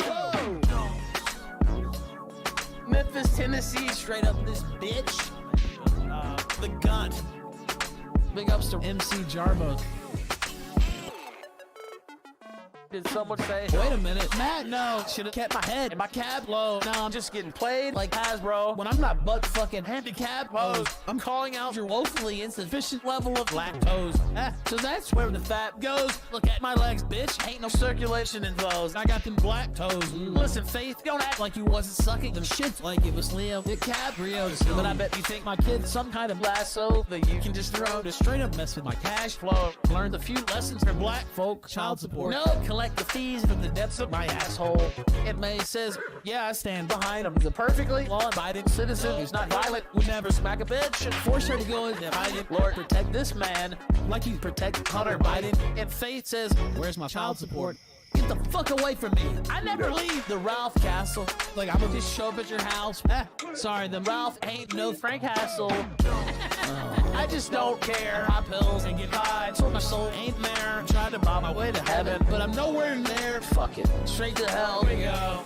Whoa! Memphis, Tennessee, straight up this bitch. The gun. Big ups to MC Jarbo. Did someone say, wait a minute, Matt, no, should've kept my head and my cab low. Now I'm just getting played like Hasbro when I'm not butt fucking handicapped. I'm calling out your woefully insufficient level of lactose. So that's where the fat goes. Look at my legs, bitch, ain't no circulation in those. I got them black toes. Listen, Faith, don't act like you wasn't sucking them shits like it was Leo DiCaprio. But I bet you think my kid's some kind of lasso that you can just throw to straight up mess with my cash flow. Learned a few lessons for black folk, child support. No, collect the fees from the depths of my asshole. It may says, yeah, I stand behind him. The perfectly law-abiding citizen who's not violent, would never smack a bitch and force her to go and hide it. Lord, protect this man like you protect Hunter Biden. And Faith says, where's my child support? Get the fuck away from me. I never leave the Ralph Castle. Like, I'm gonna just show up at your house. Sorry, the Ralph ain't no Frank Hassel. I just don't care. Pop pills and get high. So my soul ain't there. I'm trying to buy my way to heaven, but I'm nowhere near. Fuck it. Straight to hell. We go.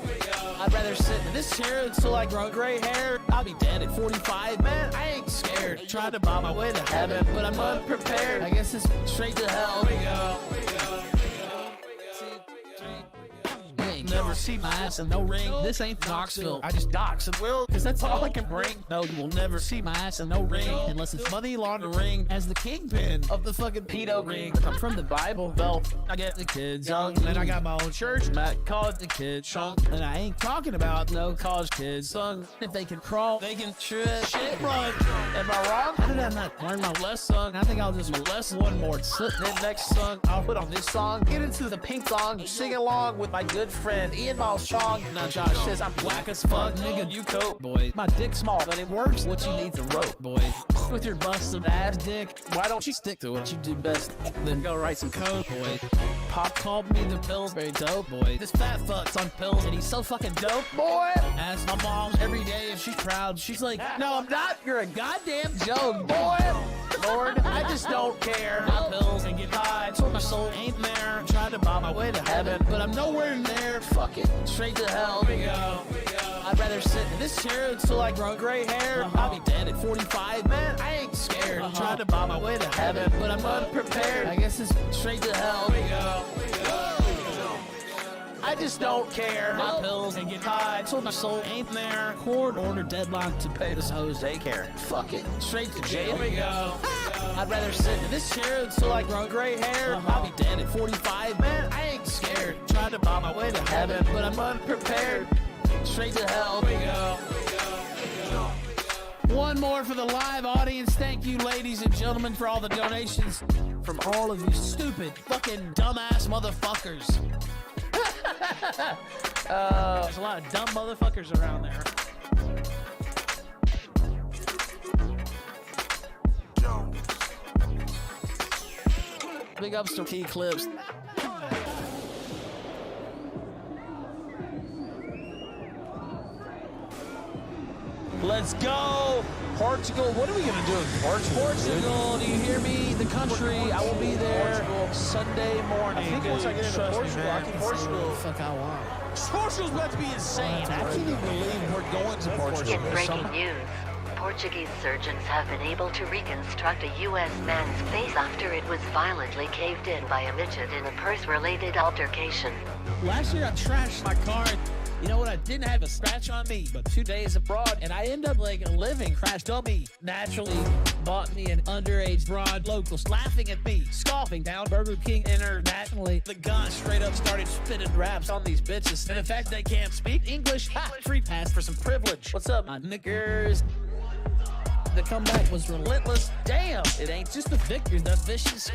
I'd rather sit in this chair until I grow gray hair. I'll be dead at 45. Man, I ain't scared. Trying to buy my way to heaven, but I'm unprepared. I guess it's straight to hell. We go. Never see my ass in no ring. This ain't Knoxville. I just dox and will, cause that's all I can bring. No, you will never see my ass in no ring unless it's money laundering as the kingpin of the fucking pedo ring. I'm from the Bible Belt. I get the kids young, and I got my own church. Matt called the kids shunk, and I ain't talking about no college kids sung. If they can crawl, they can shit run. Am I wrong? How did I not learn my lesson? I think I'll just molest one more. Then next song, I'll put on this song. Get into the pink song, sing along with my good friend Ian Malstrong. Now Josh says I'm whack as fuck, nigga. You cope, boy. My dick's small, but it works. What you need's a rope, boy. With your busted ass dick, why don't you stick to what you do best? Then go write some code, boy. Pop called me the pills, very dope, boy. This fat fuck's on pills and he's so fucking dope, boy. Ask my mom every day if she's proud. She's like, no, I'm not. You're a goddamn joke, boy. Lord, I just don't care. Pop pills and get high, so my soul ain't there. I'm trying to buy my way to heaven, but I'm nowhere near. Fuck it, straight to hell. We go. I'd rather sit in this chair until I grow gray hair. I'll be dead at 45. Man, I ain't scared. I'm trying to buy my way to heaven, but I'm unprepared. I guess it's straight to hell. We go. I just don't care. My pills and get high, so my soul ain't there. Court order deadline to pay this hoe's daycare. Fuck it, straight to jail. We go. I'd rather sit in this chair until I grow gray hair. I'll be dead at 45. Man, I ain't scared. Trying to buy my way to heaven, but I'm unprepared. Straight to hell. We go. One more for the live audience. Thank you, ladies and gentlemen, for all the donations from all of you stupid, fucking dumbass motherfuckers. There's a lot of dumb motherfuckers around there. Big ups to T-Clips. Let's go! Portugal. What are we going to do in Portugal? Portugal, do you hear me? The country. I will be there Sunday morning. I think once I get into Portugal, I can Portugal. Fuck, I want. Portugal's about to be insane. I can't even believe we're going to Portugal. In breaking news, Portuguese surgeons have been able to reconstruct a U.S. man's face after it was violently caved in by a midget in a purse-related altercation. Last year I trashed my car. You know what? I didn't have a scratch on me, but 2 days abroad, and I end up like a living crash dummy. Naturally, bought me an underage broad. Locals laughing at me, scoffing down Burger King internationally. The gun straight up started spitting raps on these bitches, and in fact, they can't speak English. Ha! Free pass for some privilege. What's up, my niggers? The comeback was relentless. Damn, it ain't just the victors, the vicious.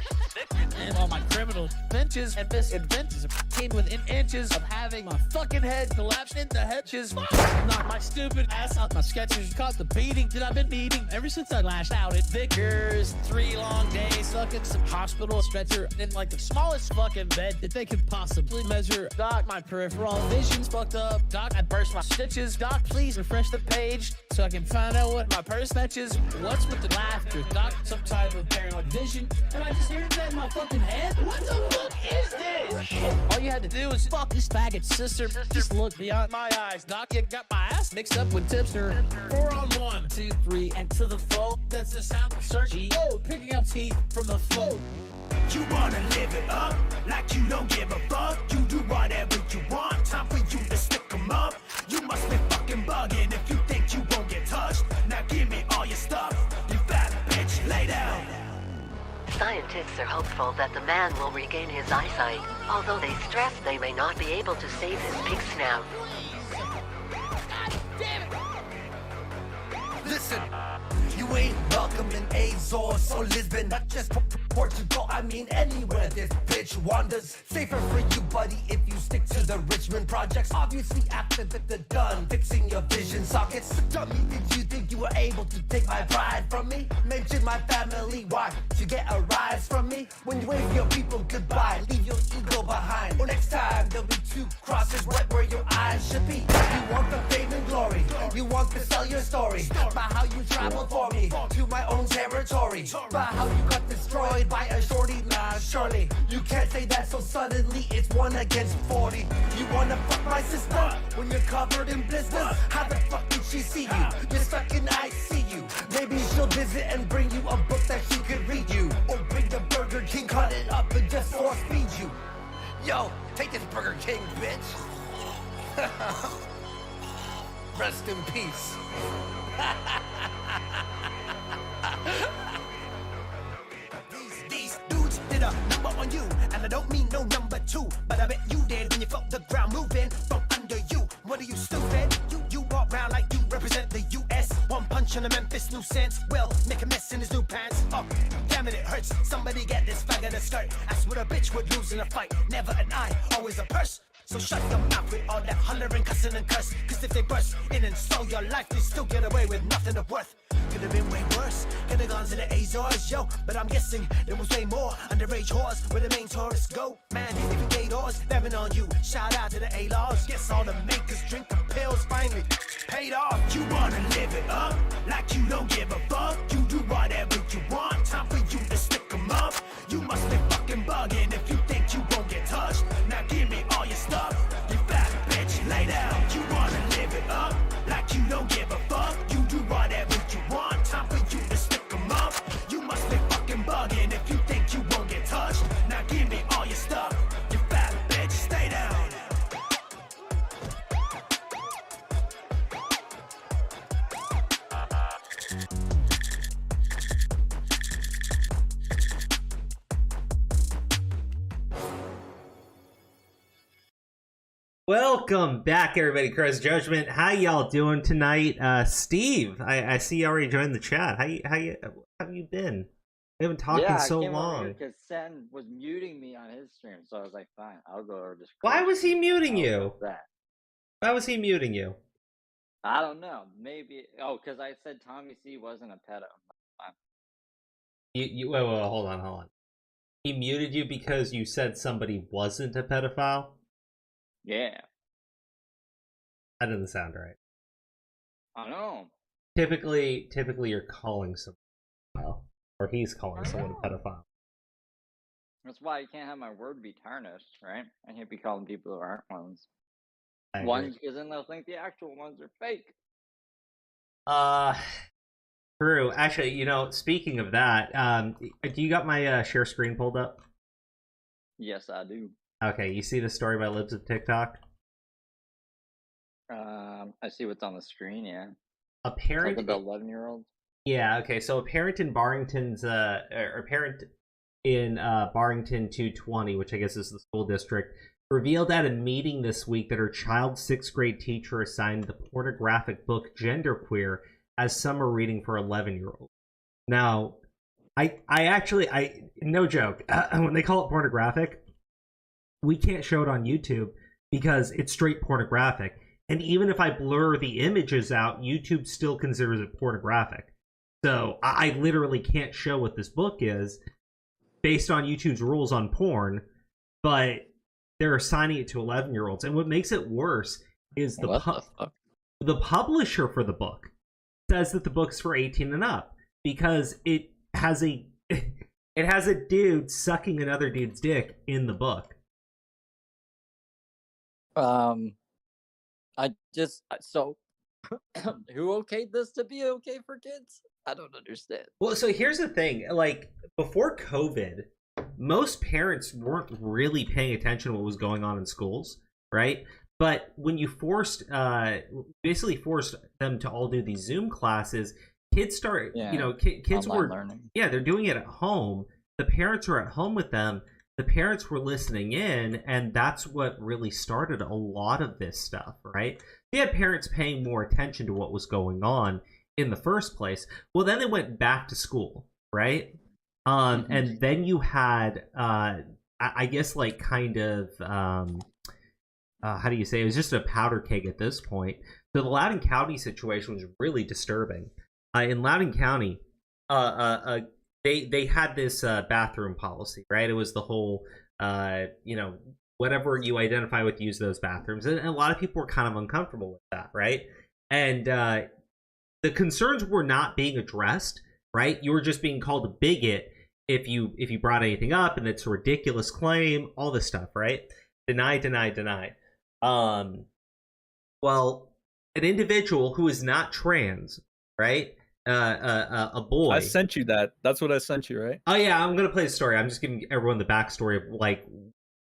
And all my criminal benches and misadventures came within inches of having my fucking head collapsed into hedges. Knocked my stupid ass out my sketches. Caught the beating that I've been needing ever since I lashed out at Vickers. 3 long days stuck in some hospital stretcher in like the smallest fucking bed that they could possibly measure. Doc, my peripheral vision's fucked up. Doc, I burst my stitches. Doc, please refresh the page so I can find out what my purse fetches. What's with the laughter? Doc, some type of paranoid vision. Am I just hearing that in my fucking head? What the fuck is this? All you had to do was fuck this faggot's sister. Just look beyond my eyes. Doc, you got my ass mixed up with tipster. 4 on 1, 2, 3, and to the flow. That's the sound of searching. Oh, picking up teeth from the flow. You wanna live it up like you don't give a fuck. You do whatever you want. Time for you to stick 'em up. You must be fucking bugging if you think you won't get touched. Now give me all your stuff. You fat bitch, lay down. Scientists are hopeful that the man will regain his eyesight, although they stress they may not be able to save his pig snout. God damn it! Listen, you ain't welcome in Azores or Lisbon, not just Portugal, I mean anywhere this bitch wanders. Safer for you, buddy, if you stick to the Richmond projects. Obviously after they're done fixing your vision sockets. Dummy, did you think you were able to take my pride from me? Mention my family, why? To get a rise from me? When you wave your people goodbye, leave your ego behind. Well, next time there'll be 2 crosses right where your eyes should be. You want the fame and glory, you want to sell your story about how you traveled for me to my own territory, about how you got destroyed by a shorty. Nah, surely you can't say that so suddenly. It's 1 against 40. You wanna fuck my sister when you're covered in blisters? How the fuck did she see you? You're stuck in ICU. Maybe she'll visit and bring you a book that she could read you, or bring the Burger King, cut it up and just force feed you. Yo, take this Burger King, bitch. Rest in peace. These dudes did a number on you, and I don't mean no number 2, but I bet you did when you felt the ground moving from under you. What are you, stupid? You walk around like you represent the U.S. 1 punch on a Memphis nuisance. Well, make a mess in his new pants. Oh, damn it, it hurts. Somebody get this faggot a skirt. That's what a bitch would lose in a fight. Never an eye, always a purse. So shut your mouth with all that hollering, cussing and curse. Cause if they burst in and stole your life, they still get away with nothing of worth. Could have been way worse, could have gone to the Azores, yo. But I'm guessing there was way more underage whores where the main tourists go. Man, if you gay doors, bearing on you. Shout out to the A-Laws. Guess all the makers drinking pills finally paid off. You wanna live it up like you don't give a fuck. You do whatever you want. Time for you to stick 'em up. You must be fucking bugging if you think you won't get touched. Now give me all your stuff. You fat bitch, lay down. You wanna live it up like you don't give a fuck. You do whatever you want. Time for you to stick 'em up. You must be fucking bugging if you think you won't get touched. Now give me all your stuff. You fat bitch, stay down. Welcome back, everybody. Carson Judgement. How y'all doing tonight? Steve, I see you already joined the chat. How have you been? We haven't talked in so long. Because Sen was muting me on his stream, so I was like, fine, I'll go over this. Why was he muting you? Why was he muting you? I don't know. Maybe. Oh, because I said Tommy C wasn't a pedo. You wait, hold on. He muted you because you said somebody wasn't a pedophile? Yeah. That doesn't sound right. I know. Typically you're calling someone a pedophile, or he's calling someone a pedophile. That's why you can't have my word be tarnished, right? I can't be calling people who aren't ones. I Ones, because then they'll think the actual ones are fake. True. Actually, you know, speaking of that, do you got my share screen pulled up? Yes, I do. Okay, you see the story by Libs of TikTok? I see what's on the screen, yeah. A parent... Talking about 11-year-olds? Yeah, okay, so a parent in Barrington's, Barrington 220, which I guess is the school district, revealed at a meeting this week that her child's 6th grade teacher assigned the pornographic book Genderqueer as summer reading for 11-year-olds. Now, I actually, no joke, when they call it pornographic, we can't show it on YouTube because it's straight pornographic. And even if I blur the images out, YouTube still considers it pornographic. So I literally can't show what this book is based on YouTube's rules on porn, but they're assigning it to 11-year-olds. And what makes it worse is the publisher for the book says that the book's for 18 and up because it has a dude sucking another dude's dick in the book. I just so who okayed this to be okay for kids? I don't understand. Well, so here's the thing. Like, before COVID, most parents weren't really paying attention to what was going on in schools, right? But when you basically forced them to all do these Zoom classes, kids start, kids Online were learning. Yeah, they're doing it at home. The parents are at home with them. The parents were listening in, and that's what really started a lot of this stuff, right? They had parents paying more attention to what was going on in the first place. Well, then they went back to school, right? And then you had, I guess, like, kind of, how do you say? It was just a powder keg at this point. So the Loudoun County situation was really disturbing. In Loudoun County, they had this bathroom policy, right? It was the whole, whatever you identify with, use those bathrooms, and a lot of people were kind of uncomfortable with that, right? And the concerns were not being addressed, right? You were just being called a bigot if you brought anything up, and it's a ridiculous claim, all this stuff, right? Deny. Well, an individual who is not trans, right? A boy. I sent you that. That's what I sent you, right? Oh yeah, I'm gonna play the story. I'm just giving everyone the backstory of like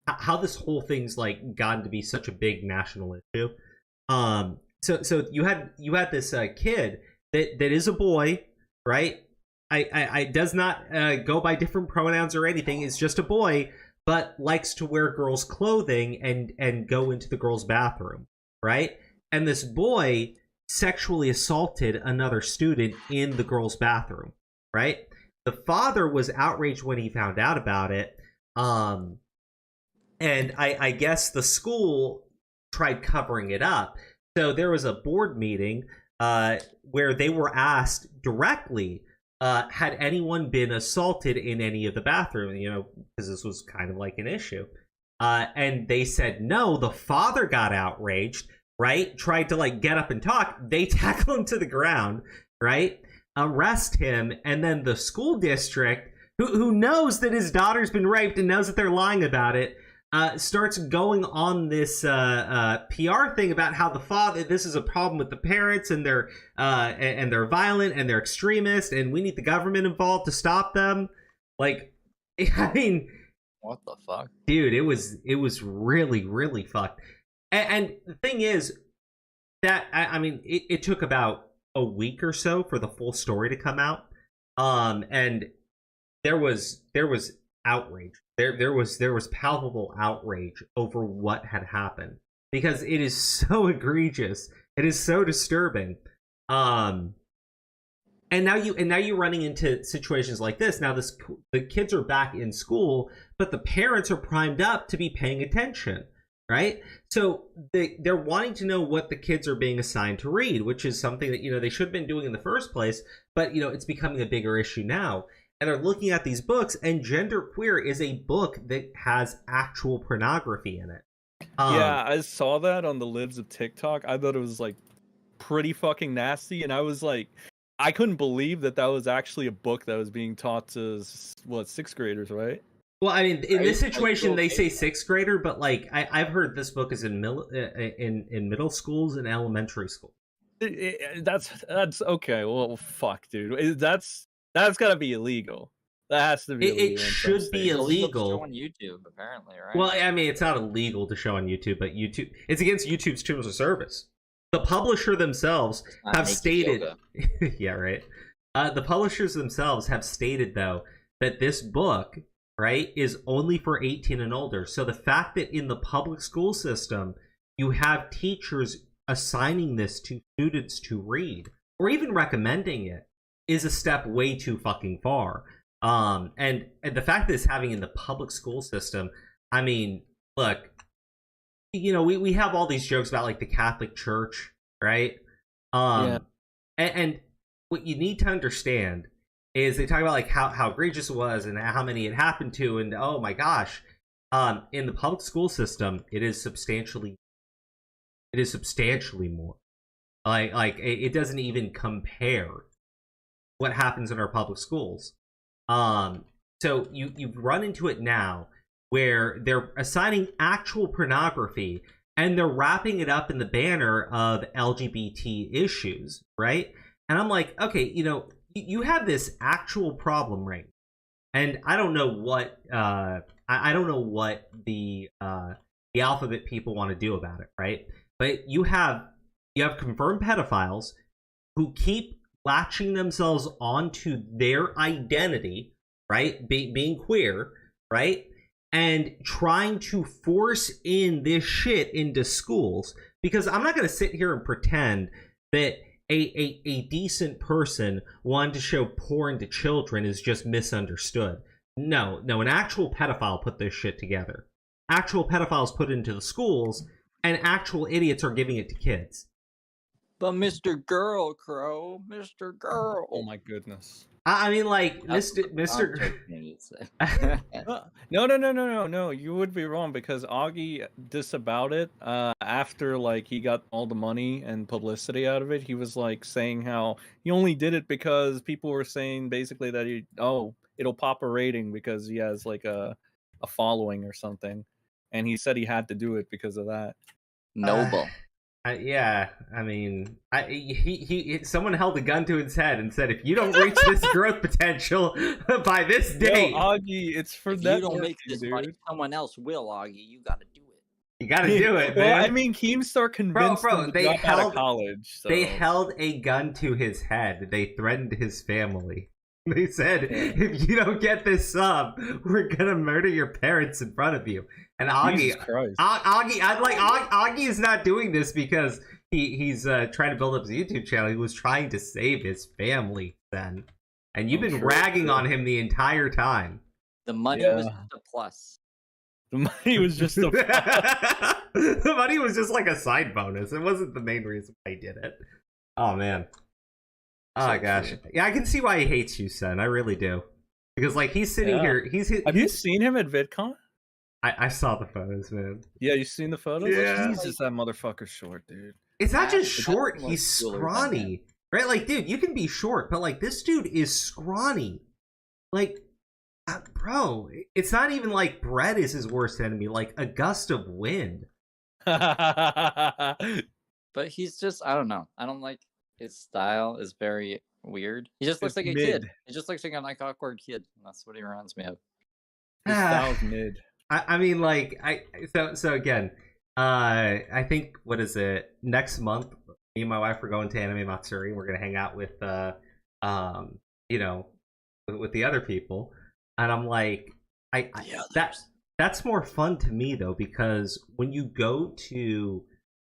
how this whole thing's like gotten to be such a big national issue. So you had this kid that is a boy, right? I does not go by different pronouns or anything. It's just a boy, but likes to wear girls' clothing and go into the girls' bathroom, right? And this boy sexually assaulted another student in the girls' bathroom, right? The father was outraged when he found out about it. And I guess the school tried covering it up. So there was a board meeting where they were asked directly, had anyone been assaulted in any of the bathrooms, because this was kind of like an issue. And they said no. The father got outraged, right? Tried to like get up and talk. They tackle him to the ground, right? Arrest him, and then the school district, who knows that his daughter's been raped and knows that they're lying about it, starts going on this PR thing about how the father, this is a problem with the parents, and they're violent and they're extremist, and we need the government involved to stop them. Like, I mean, what the fuck, dude? It was really, really fucked. And the thing is that I mean, it took about a week or so for the full story to come out, and there was outrage. There was palpable outrage over what had happened, because it is so egregious. It is so disturbing. And now you're running into situations like this. Now the kids are back in school, but the parents are primed up to be paying attention, right? So they're wanting to know what the kids are being assigned to read, which is something that they should have been doing in the first place, but it's becoming a bigger issue now. And they're looking at these books, and Genderqueer is a book that has actual pornography in it. Yeah, I saw that on the libs of TikTok. I thought it was like pretty fucking nasty, and I was like, I couldn't believe that was actually a book that was being taught to sixth graders, right? Well, I mean, in this situation, they say sixth grader, but like I've heard this book is in middle schools and elementary school. That's okay. Well, fuck, dude. That's gotta be illegal. That has to be illegal. It should be illegal on YouTube, apparently, right? Well, I mean, it's not illegal to show on YouTube, but it's against YouTube's terms of service. The publisher themselves have stated, yeah, right. The publishers themselves have stated, though, that this book, right, is only for 18 and older. So the fact that in the public school system you have teachers assigning this to students to read, or even recommending it, is a step way too fucking far. And the fact that it's having in the public school system, I mean, look, we have all these jokes about like the Catholic Church, right? Yeah. And what you need to understand is they talk about like how egregious it was and how many it happened to, and oh my gosh, in the public school system, it is substantially more. Like it doesn't even compare what happens in our public schools. So you've run into it now where they're assigning actual pornography and they're wrapping it up in the banner of LGBT issues, right? And I'm like, okay, you have this actual problem, right? And I don't know what I don't know what the alphabet people want to do about it, right? But you have confirmed pedophiles who keep latching themselves onto their identity, right? Being queer, right? And trying to force in this shit into schools, because I'm not going to sit here and pretend that a decent person wanting to show porn to children is just misunderstood. No, an actual pedophile put this shit together. Actual pedophiles put it into the schools, and actual idiots are giving it to kids. But Mr. Girl, Crow, Mr. Girl. Oh my goodness. I mean, like, Mr. No. You would be wrong, because Augie disavowed it after like he got all the money and publicity out of it. He was like saying how he only did it because people were saying basically that it'll pop a rating because he has like a following or something, and he said he had to do it because of that. Noble. Yeah, I mean, someone held a gun to his head and said, "If you don't reach this growth potential by this date, Augie, it's for that. You don't make this money, someone else will. Augie, you got to do it. You got to do it, man." Well, I mean, Keemstar convinced him to drop out of college. So. They held a gun to his head. They threatened his family. They said, "If you don't get this sub, we're gonna murder your parents in front of you." And Augie, Augie is not doing this because he's trying to build up his YouTube channel. He was trying to save his family then, and you've been ragging on him the entire time. The money was just a plus. The money was just a plus. The money was just like a side bonus. It wasn't the main reason why he did it. Oh man. Oh gosh, yeah, I can see why he hates you, Sen. I really do, because like he's sitting here. Have you seen him at VidCon? I saw the photos, man. Yeah, you seen the photos? Yeah. Jesus, that motherfucker's short, dude. It's not just short; he's scrawny, right? Like, dude, you can be short, but like this dude is scrawny. Like, bro, it's not even like bread is his worst enemy. Like a gust of wind. But he's just—I don't know. I don't like. His style is very weird. He just looks like a kid. He just looks like an awkward kid. That's what he reminds me of. His style's mid. I mean, like, so again, I think, what is it? Next month, me and my wife are going to Anime Matsuri. We're gonna hang out with, with the other people, and I'm like, that's more fun to me though, because when you go to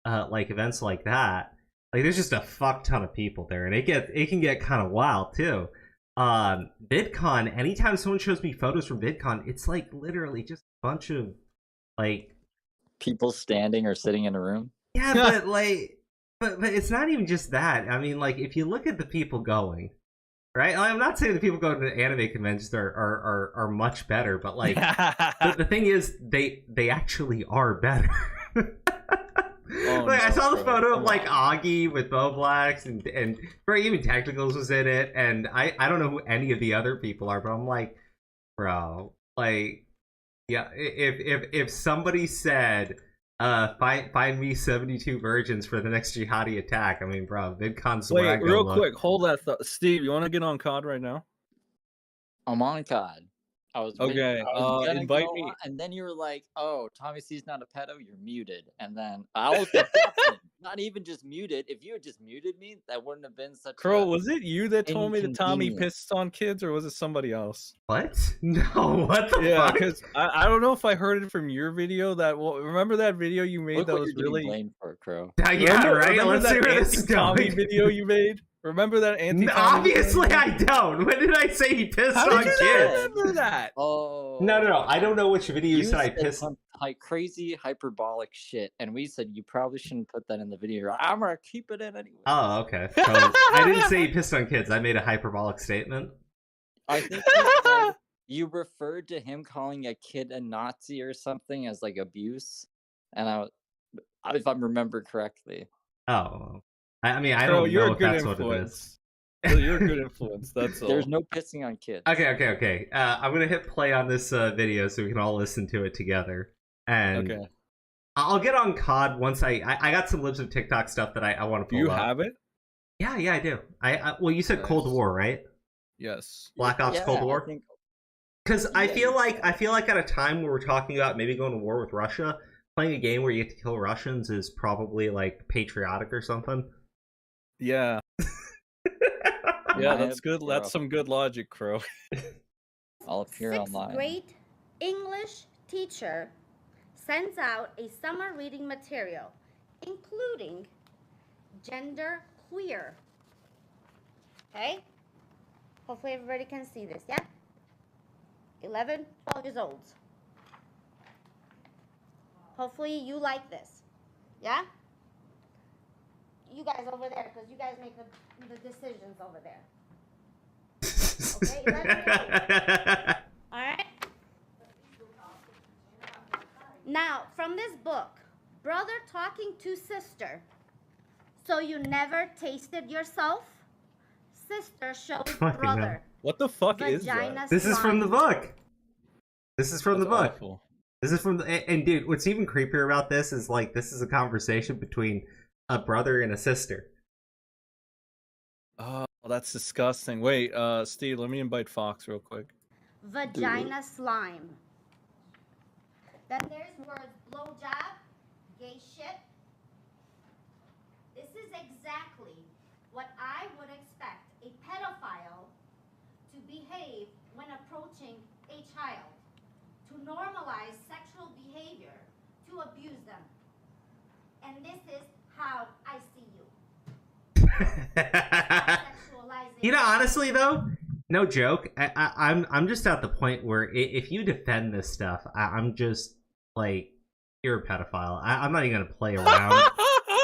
like events like that. Like, there's just a fuck ton of people there, and it can get kind of wild too. VidCon, anytime someone shows me photos from VidCon, it's like literally just a bunch of like people standing or sitting in a room. Yeah, but like, but it's not even just that. I mean, like, if you look at the people going, right? I'm not saying the people going to anime conventions are much better, but like, the thing is, they actually are better. Like, I saw the photo of like Augie with Bowblacks and even Technicals was in it, and I don't know who any of the other people are, but I'm like, bro, like, yeah, if somebody said find me 72 virgins for the next jihadi attack, I mean, bro, VidCon's wait, real quick, hold that thought. Steve, you want to get on COD right now? I'm on COD. I was okay. Invite me, and then you were like, "Oh, Tommy C's not a pedo. You're muted." And then I was not even just muted. If you had just muted me, that wouldn't have been such. Crow, was it you that told me that Tommy pissed on kids, or was it somebody else? What? No, what the fuck? Yeah, because I don't know if I heard it from your video. Remember that video you made? Look that what was you're really blamed for, Crow. Yeah, remember, right. Remember Let's see where this is Tommy going. video you made. Remember that Obviously, I don't. When did I say he pissed How on did kids? you not remember that? Oh, No. I don't know which video you said I pissed. Some crazy hyperbolic shit, and we said you probably shouldn't put that in the video. I'm gonna keep it in anyway. Oh, okay. So I didn't say he pissed on kids. I made a hyperbolic statement. I think you referred to him calling a kid a Nazi or something as like abuse, and if I remember correctly. Oh. I mean, I don't know if that's what it is. So you're a good influence, that's all. There's no pissing on kids. Okay. I'm going to hit play on this video so we can all listen to it together. And okay. I'll get on COD once I got some Libs of TikTok stuff that I want to pull Do you up. have it? Yeah, I do. Well, you said Nice. Cold War, right? Yes. Black Ops Cold War. Because I feel like at a time where we're talking about maybe going to war with Russia, playing a game where you get to kill Russians is probably like patriotic or something. Yeah. Yeah, that's good. That's some good logic, Crow. I'll appear online. Sixth grade English teacher sends out a summer reading material, including gender queer. Okay? Hopefully everybody can see this, yeah? 11, 12 years old. Hopefully you like this, yeah? You guys over there, because you guys make the decisions over there. Okay, 11 years old. All right? Now, from this book, brother talking to sister. So you never tasted yourself? Sister shows brother. What the fuck is that? This is from the book. This is from the book. Awful. This is from the... And dude, what's even creepier about this is like this is a conversation between a brother and a sister. Oh, that's disgusting. Wait, Steve, let me invite Fox real quick. Vagina slime. Then there's words blowjob, gay shit. This is exactly what I would expect a pedophile to behave when approaching a child. To normalize sexual behavior, to abuse them. And this is how I see you. You know, honestly though, no joke. I'm just at the point where if you defend this stuff, I'm just like, you're a pedophile. I'm not even gonna play around.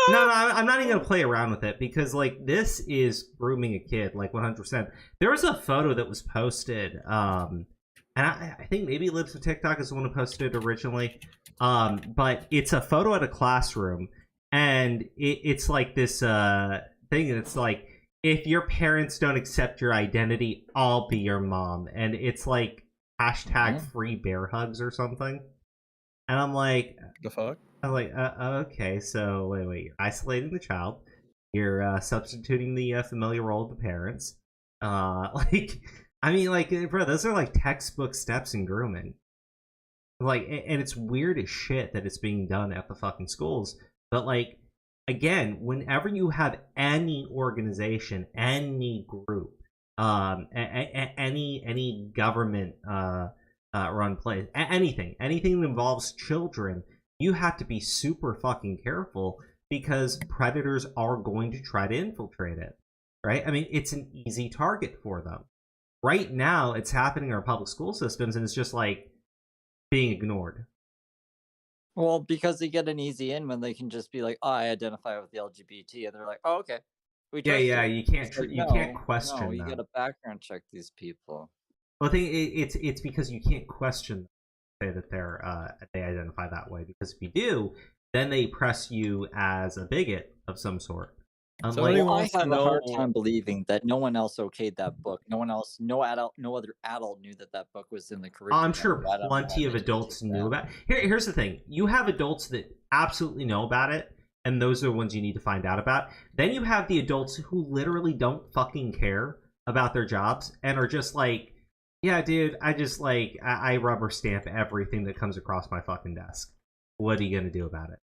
No, I'm not even gonna play around with it because like this is grooming a kid, like 100%. There was a photo that was posted, and I think maybe Libs of TikTok is the one who posted it originally, but it's a photo at a classroom, and it's like this thing that's like, if your parents don't accept your identity, I'll be your mom. And it's like hashtag free bear hugs or something. And I'm like, the fuck? I'm like, okay, so wait, you're isolating the child. You're substituting the familiar role of the parents. Like, I mean, like, bro, those are like textbook steps in grooming. Like, and it's weird as shit that it's being done at the fucking schools. But like, again, whenever you have any organization, any group, any government run place, anything that involves children, you have to be super fucking careful because predators are going to try to infiltrate it, right? I mean, it's an easy target for them. Right now, it's happening in our public school systems, and it's just like being ignored. Well, because they get an easy in when they can just be like, "Oh, I identify with the LGBT," and they're like, "Oh, okay." Yeah, you can't like, you can't question. No, you got to background check these people. Well, I think it's because you can't question, say that they identify that way, because if you do, then they press you as a bigot of some sort. I have a hard time believing that no one else okayed that book. No one else, no other adult knew that book was in the curriculum. I'm sure plenty of adults knew about it. Here's the thing. You have adults that absolutely know about it, and those are the ones you need to find out about. Then you have the adults who literally don't fucking care about their jobs and are just like, yeah, dude, I rubber stamp everything that comes across my fucking desk. What are you gonna do about it?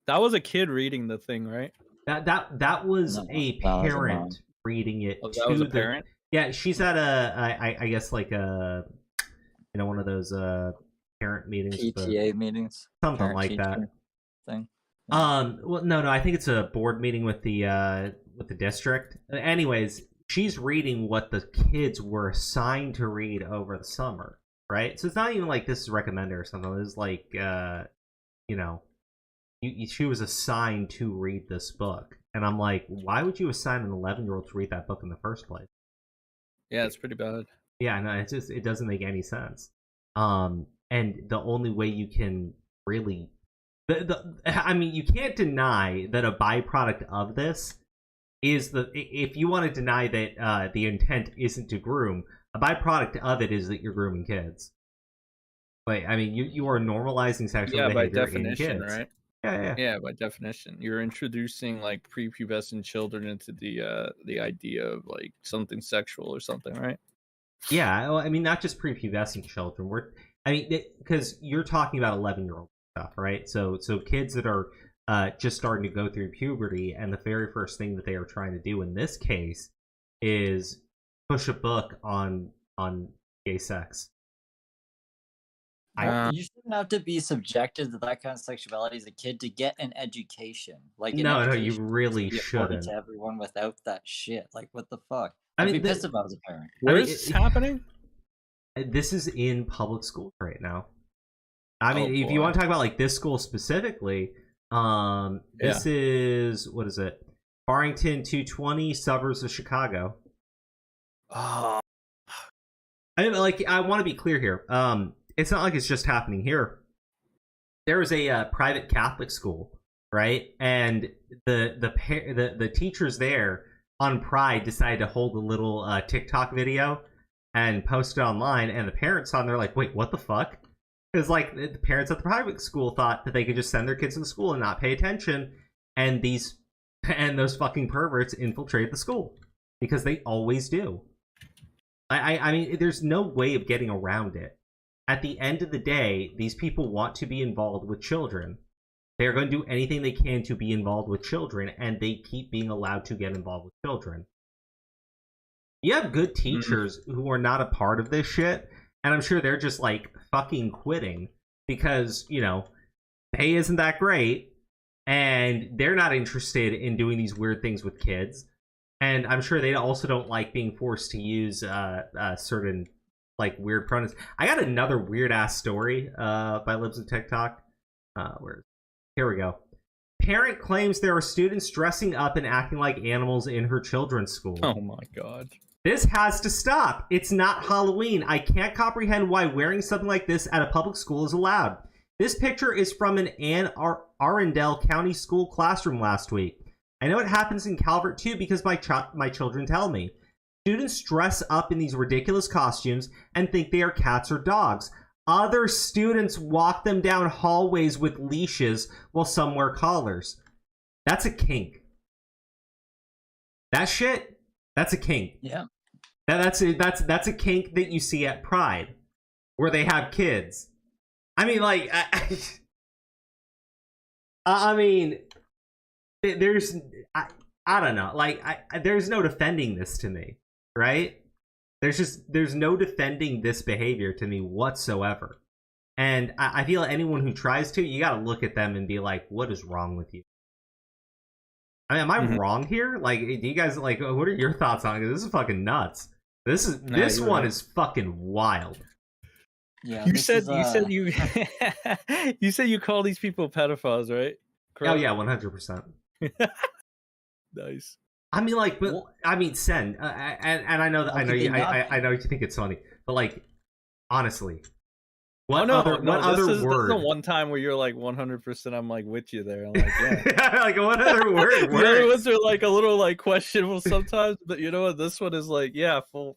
That was a kid reading the thing, right? That was a parent reading it to was a the parent? Yeah, she's at I guess like a one of those parent meetings, PTA meetings, something like that thing. Well, no, I think it's a board meeting with the district. Anyways, she's reading what the kids were assigned to read over the summer, right? So it's not even like this is recommended or something. It's like she was assigned to read this book, and I'm like, why would you assign an 11-year-old to read that book in the first place? Yeah, it's pretty bad. Yeah, no, it doesn't make any sense. And the only way you can really, I mean, you can't deny that a byproduct of this is if you want to deny that the intent isn't to groom, a byproduct of it is that you're grooming kids. Like, I mean, you are normalizing sexual by behavior in definition, kids. right? Yeah. Yeah, by definition, you're introducing like prepubescent children into the idea of like something sexual or something, right? Yeah, well, I mean, not just prepubescent children. Because you're talking about 11-year-old stuff, right? So kids that are just starting to go through puberty, and the very first thing that they are trying to do in this case is push a book on gay sex. You shouldn't have to be subjected to that kind of sexuality as a kid to get an education. Like no, you really shouldn't. To everyone without that shit. Like, what the fuck? I I'd mean, be pissed if I was a parent. Where is this happening? This is in public schools right now. I mean, if boy. you want to talk about like this school specifically, this is, what is it? Farrington 220, suburbs of Chicago. Oh. I mean, like, I want to be clear here. It's not like it's just happening here. There is a private Catholic school, right? And the teachers there on Pride decided to hold a little TikTok video and post it online, and the parents on there like, wait, what the fuck? Because like the parents at the private school thought that they could just send their kids to the school and not pay attention, and those fucking perverts infiltrate the school because they always do. I mean, there's no way of getting around it. At the end of the day, these people want to be involved with children. They're going to do anything they can to be involved with children, and they keep being allowed to get involved with children. You have good teachers who are not a part of this shit, and I'm sure they're just like fucking quitting because, you know, pay isn't that great, and they're not interested in doing these weird things with kids. And I'm sure they also don't like being forced to use certain like weird pronouns. I got another weird ass story by Libs of TikTok. Here we go. Parent claims there are students dressing up and acting like animals in her children's school. Oh my god. This has to stop. It's not Halloween. I can't comprehend why wearing something like this at a public school is allowed. This picture is from an Anne Arundel County School classroom last week. I know it happens in Calvert too because my children tell me. Students dress up in these ridiculous costumes and think they are cats or dogs. Other students walk them down hallways with leashes while some wear collars. That's a kink. That shit, that's a kink. Yeah. That's a kink that you see at Pride, where they have kids. I mean, like, I mean, there's, I don't know, like, there's no defending this to me, right? There's no defending this behavior to me whatsoever. And I feel anyone who tries to, you gotta look at them and be like, what is wrong with you? I mean, am I wrong here? Like, do you guys, like, what are your thoughts on it? This is fucking nuts. This one is fucking wild. Yeah. You said you call these people pedophiles, right? Correct? Oh yeah, 100%. Nice. I mean, like, but I mean, Sen, and I know that I know you think it's funny, but like, honestly, what other this is word? the one time where you're like 100%. I'm like with you there. I'm like, yeah. Like, what other word? The other ones are like a little like questionable sometimes, but you know what? This one is like, yeah, full.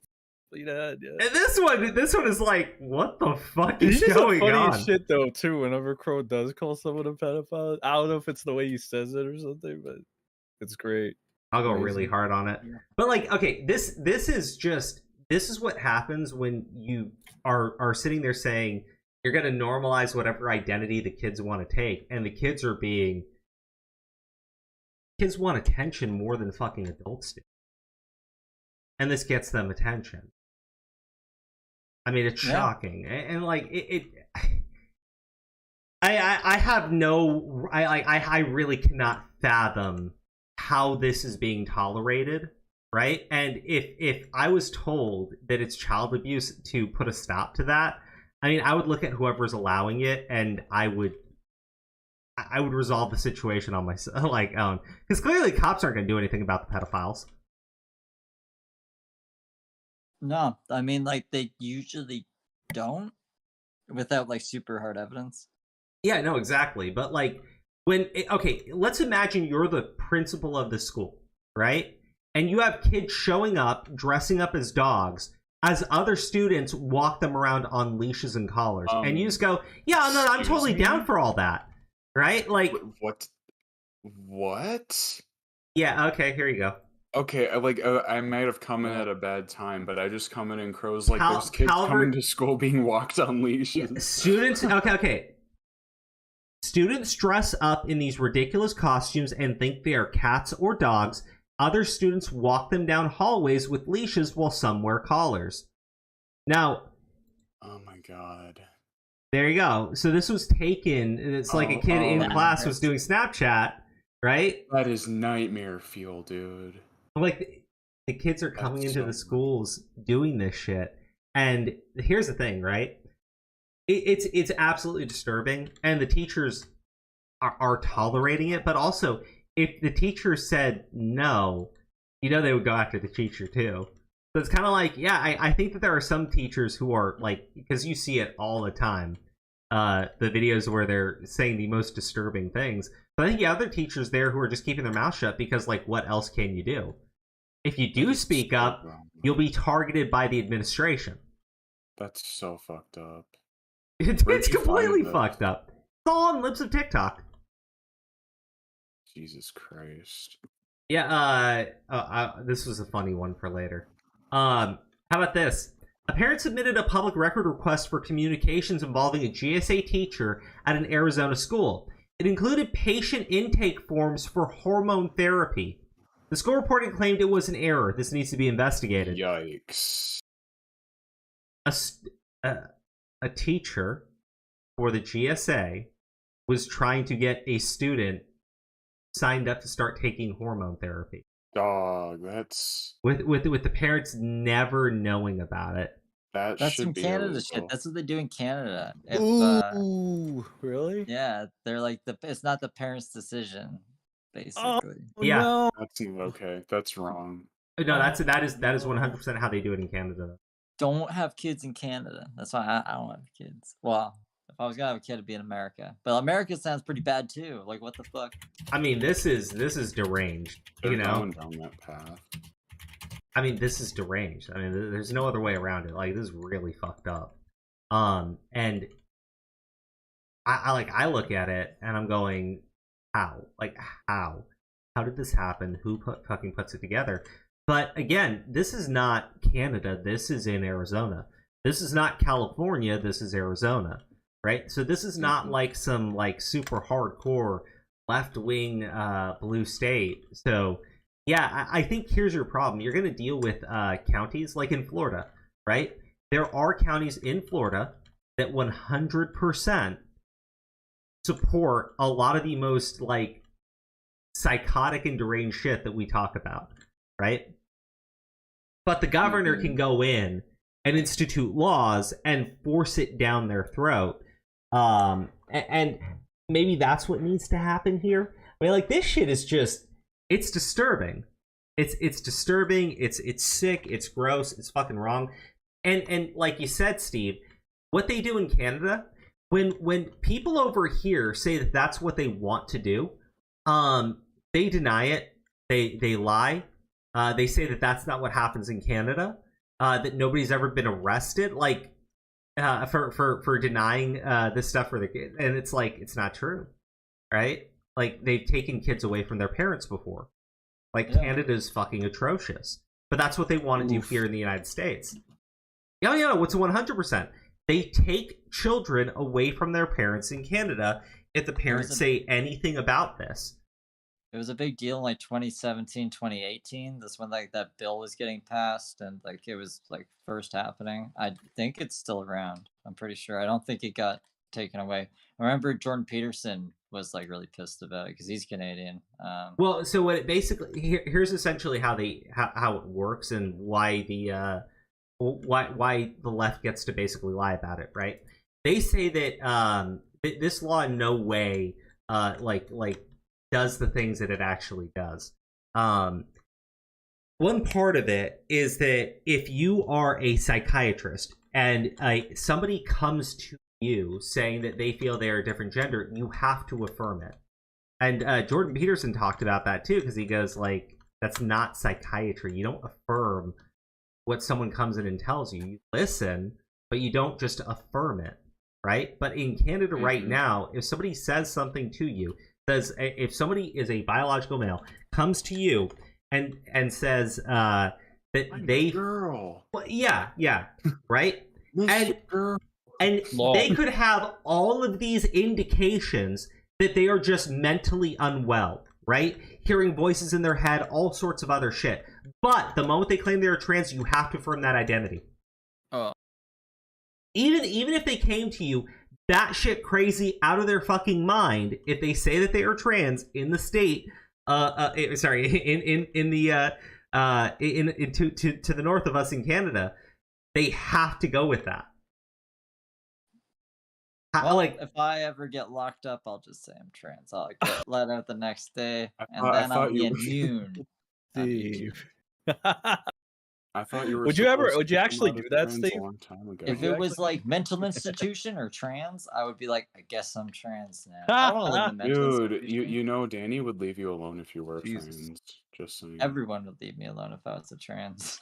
Yeah. And this one is like, what the fuck is going funny on? Shit though too. Whenever Crow does call someone a pedophile, I don't know if it's the way he says it or something, but it's great. I'll go really hard on it. Yeah. But like, okay, this is what happens when you are sitting there saying you're going to normalize whatever identity the kids want to take, and the kids want attention more than fucking adults do. And this gets them attention. I mean, it's shocking. And like I really cannot fathom how this is being tolerated, right? And if I was told that it's child abuse to put a stop to that, I mean, I would look at whoever's allowing it, and I would resolve the situation on myself, like, because clearly cops aren't going to do anything about the pedophiles. No, I mean, like, they usually don't, without like super hard evidence. Yeah, no, exactly. But like, let's imagine you're the principal of the school, right? And you have kids showing up, dressing up as dogs, as other students walk them around on leashes and collars. And you just go, yeah, no, I'm totally down for all that. Right? Like, what? Yeah, okay, here you go. Okay, I might have come in at a bad time, but I just come in and Crow's like, there's kids coming to school being walked on leashes. Yeah, students, okay. Students dress up in these ridiculous costumes and think they are cats or dogs. Other students walk them down hallways with leashes while some wear collars. Now... Oh my god. There you go. So this was taken, it's like a kid in class was doing Snapchat, right? That is nightmare fuel, dude. Like, the kids are coming into the schools doing this shit. And here's the thing, right? It's absolutely disturbing, and the teachers are tolerating it, but also, if the teacher said no, you know they would go after the teacher too. So it's kind of like, yeah, I think that there are some teachers who are like, because you see it all the time, the videos where they're saying the most disturbing things. But I think the other teachers there who are just keeping their mouth shut because, like, what else can you do? If you do speak up, you'll be targeted by the administration. That's so fucked up. It's completely fucked up. It's all on lips of TikTok. Jesus Christ. Yeah, this was a funny one for later. How about this? A parent submitted a public record request for communications involving a GSA teacher at an Arizona school. It included patient intake forms for hormone therapy. The school reporting claimed it was an error. This needs to be investigated. Yikes. A teacher for the GSA was trying to get a student signed up to start taking hormone therapy. Dog, that's... With the parents never knowing about it. That's some Canada shit. That's what they do in Canada. Ooh, really? Yeah, they're like, it's not the parents' decision, basically. Oh, yeah. No. That's okay. That's wrong. No, that is 100% how they do it in Canada. Don't have kids in Canada. That's why I don't have kids. Well, if I was gonna have a kid, it'd be in America. But America sounds pretty bad too. Like, what the fuck? I mean, this is deranged. They're you know, going down that path. I mean, this is deranged. I mean, there's no other way around it. Like, this is really fucked up. And I look at it and I'm going, how? Like, how? How did this happen? Who fucking puts it together? But again, this is not Canada. This is in Arizona. This is not California. This is Arizona, right? So this is not like some like super hardcore left-wing blue state. So yeah, I think here's your problem. You're going to deal with counties like in Florida, right? There are counties in Florida that 100% support a lot of the most like psychotic and deranged shit that we talk about, right? But the governor can go in and institute laws and force it down their throat. And maybe that's what needs to happen here. I mean, like, this shit is just, it's disturbing. It's disturbing. It's sick. It's gross. It's fucking wrong. And like you said, Steve, what they do in Canada, when people over here say that that's what they want to do, they deny it. They lie. They say that that's not what happens in Canada. That nobody's ever been arrested, like for denying this stuff for the kids, and it's like, it's not true, right? Like, they've taken kids away from their parents before. Like, yeah. Canada's fucking atrocious, but that's what they want to do here in the United States. Yeah, what's 100%? They take children away from their parents in Canada if the parents say anything about this. It was a big deal in like 2017, 2018. That's when like that bill was getting passed and like it was like first happening. I think it's still around. I'm pretty sure. I don't think it got taken away. I remember Jordan Peterson was like really pissed about it because he's Canadian. Well, so what it basically here's essentially how it works and why the left gets to basically lie about it, right? They say that this law in no way like does the things that it actually does. One part of it is that if you are a psychiatrist and somebody comes to you saying that they feel they're a different gender, you have to affirm it. And Jordan Peterson talked about that too, because he goes like, that's not psychiatry. You don't affirm what someone comes in and tells you. You listen, but you don't just affirm it, right? But in Canada right now, if somebody says something to you, says if somebody is a biological male, comes to you and says that they girl, well, yeah, right, girl. and they could have all of these indications that they are just mentally unwell, right? Hearing voices in their head, all sorts of other shit. But the moment they claim they're trans, you have to affirm that identity. Even if they came to you batshit crazy out of their fucking mind, if they say that they are trans in the state, to the north of us in Canada, they have to go with that. Well, if I ever get locked up, I'll just say I'm trans. I'll get let out the next day, and then I'll be immune. Steve. I thought you were. Would you actually do that, Steve? A long time ago. If it was like mental institution or trans, I would be like, I guess I'm trans now. I don't want to live in a mental Dude, you know, Danny would leave you alone if you were trans. Just saying. Everyone would leave me alone if I was a trans.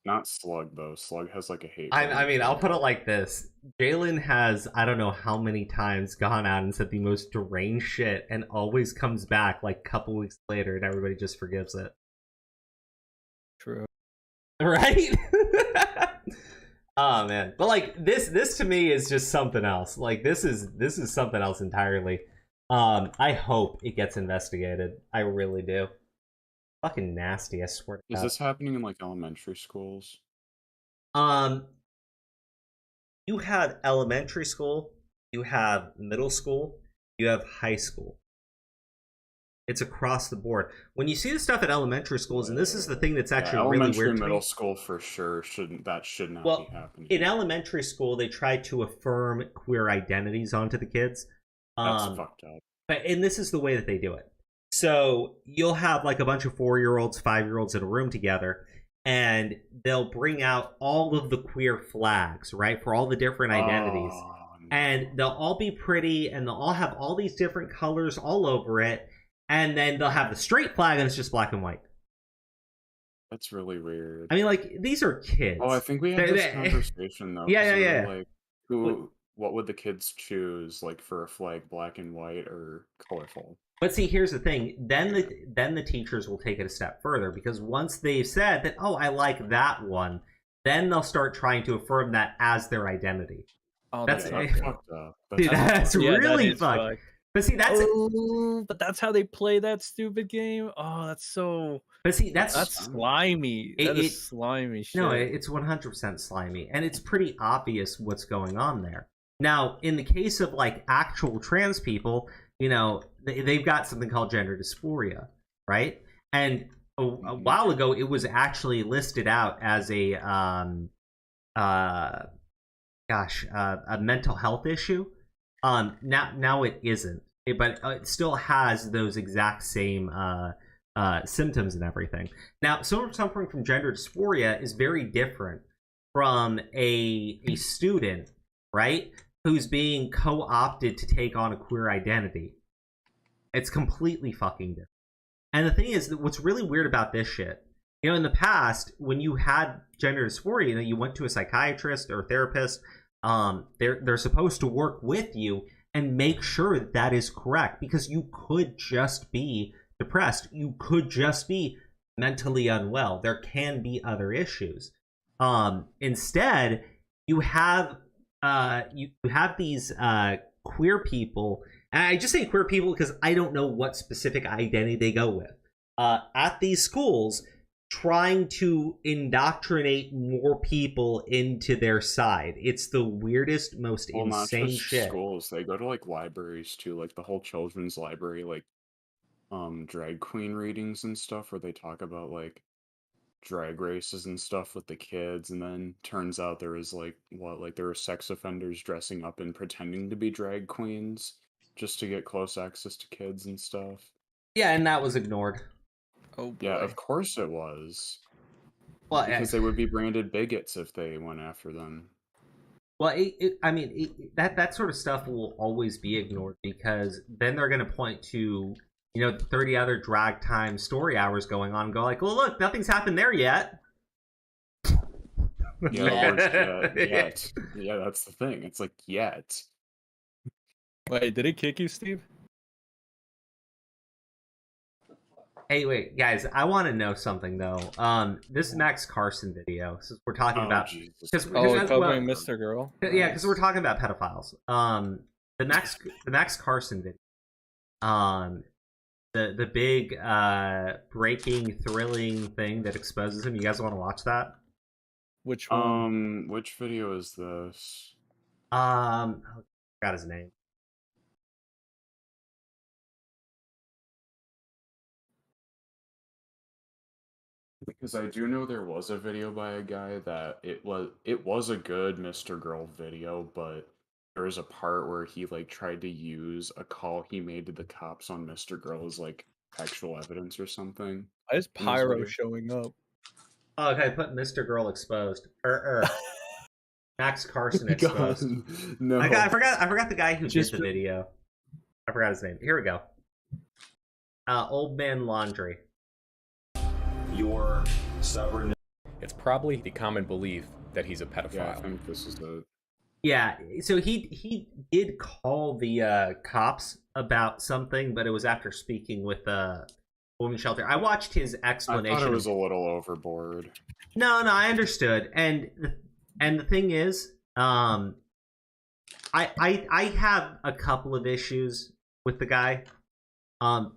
Not Slug though. Slug has like a hate. I mean, I'll put it like this: Jalen has I don't know how many times gone out and said the most deranged shit, and always comes back like a couple weeks later, and everybody just forgives it. True. Right? Oh man, but like this to me is just something else. Like this is something else entirely. I hope it gets investigated. I really do. Fucking nasty, I swear to God. Is this happening in like elementary schools? You have elementary school, you have middle school, you have high school. It's across the board. When you see the stuff at elementary schools, and this is the thing that's actually really weird. Elementary, middle school for sure should not be happening. In elementary school, they try to affirm queer identities onto the kids. That's fucked up. And this is the way that they do it. So you'll have like a bunch of 4-year-olds, 5-year-olds in a room together, and they'll bring out all of the queer flags, right, for all the different identities. No. And they'll all be pretty, and they'll all have all these different colors all over it. And then they'll have the straight flag, and it's just black and white. That's really weird. I mean, like, these are kids. Oh, I think we had this conversation, though. Yeah. Like, what would the kids choose, like, for a flag, black and white or colorful? But see, here's the thing. Then the teachers will take it a step further, because once they've said that, oh, I like that one, then they'll start trying to affirm that as their identity. Oh, that's fucked up. That's really fucked. But see, but that's how they play that stupid game. Oh, that's so. But see, that's slimy. That is slimy shit. No, it's 100% slimy, and it's pretty obvious what's going on there. Now, in the case of like actual trans people, you know, they've got something called gender dysphoria, right? And a while ago, it was actually listed out as a mental health issue. Now it isn't, but it still has those exact same symptoms and everything. Now, someone suffering from gender dysphoria is very different from a student, right, who's being co-opted to take on a queer identity. It's completely fucking different. And the thing is, that what's really weird about this shit, you know, in the past, when you had gender dysphoria, you know, you went to a psychiatrist or a therapist. They're supposed to work with you and make sure that is correct, because you could just be depressed. You could just be mentally unwell. There can be other issues. Instead, you have these queer people, and I just say queer people because I don't know what specific identity they go with, at these schools, trying to indoctrinate more people into their side. It's the weirdest, most insane shit. Schools, they go to like libraries too, like the whole children's library, like drag queen readings and stuff, where they talk about like drag races and stuff with the kids, and then turns out there was there were sex offenders dressing up and pretending to be drag queens just to get close access to kids and stuff. Yeah, and that was ignored. Oh boy. Yeah, of course it was. Well, because they would be branded bigots if they went after them. Well, that sort of stuff will always be ignored, because then they're going to point to, you know, 30 other drag time story hours going on and go like, well, look, nothing's happened there yet. Yeah, the words yet. Yeah, that's the thing. It's like yet. Wait, did it kick you, Steve? Hey, wait, guys! I want to know something though. This Max Carson video. Since we're talking about, Jesus. Oh, covering Mr. Girl. Yeah, because we're talking about pedophiles. The Max Carson video. The big breaking, thrilling thing that exposes him. You guys want to watch that? Which one? Which video is this? I forgot his name. Because I do know there was a video by a guy that it was a good Mr. Girl video, but there was a part where he like tried to use a call he made to the cops on Mr. Girl as like actual evidence or something. Why is Pyro showing up? Oh, okay, put Mr. Girl exposed. Max Carson exposed. No, I forgot the guy who did the video. I forgot his name. Here we go. Old Man Laundry. Your stubbornness. It's probably the common belief that he's a pedophile. Yeah, I think this is it. Yeah, so he did call the cops about something, but it was after speaking with a women's shelter. I watched his explanation. I thought it was a little overboard. No, I understood. And the thing is, I have a couple of issues with the guy.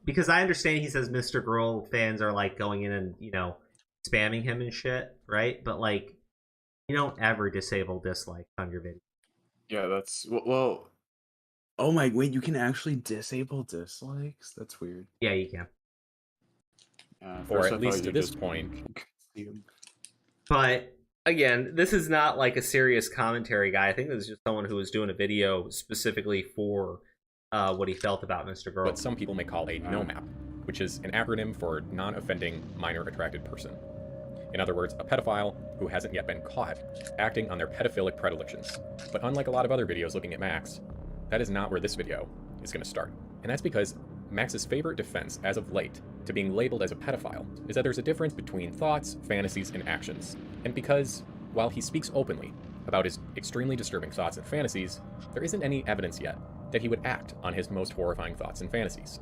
Because I understand he says Mr. Girl fans are like going in and, you know, spamming him and shit, right? But like, you don't ever disable dislikes on your video. Yeah, that's well. Oh my! Wait, you can actually disable dislikes? That's weird. Yeah, you can. Or at least to this point. But again, this is not like a serious commentary guy. I think this is just someone who was doing a video specifically for what he felt about Mr. Girl. What some people may call a NOMAP, which is an acronym for non-offending minor attracted person. In other words, a pedophile who hasn't yet been caught acting on their pedophilic predilections. But unlike a lot of other videos looking at Max, that is not where this video is going to start. And that's because Max's favorite defense as of late to being labeled as a pedophile is that there's a difference between thoughts, fantasies, and actions. And because, while he speaks openly about his extremely disturbing thoughts and fantasies, there isn't any evidence yet that he would act on his most horrifying thoughts and fantasies.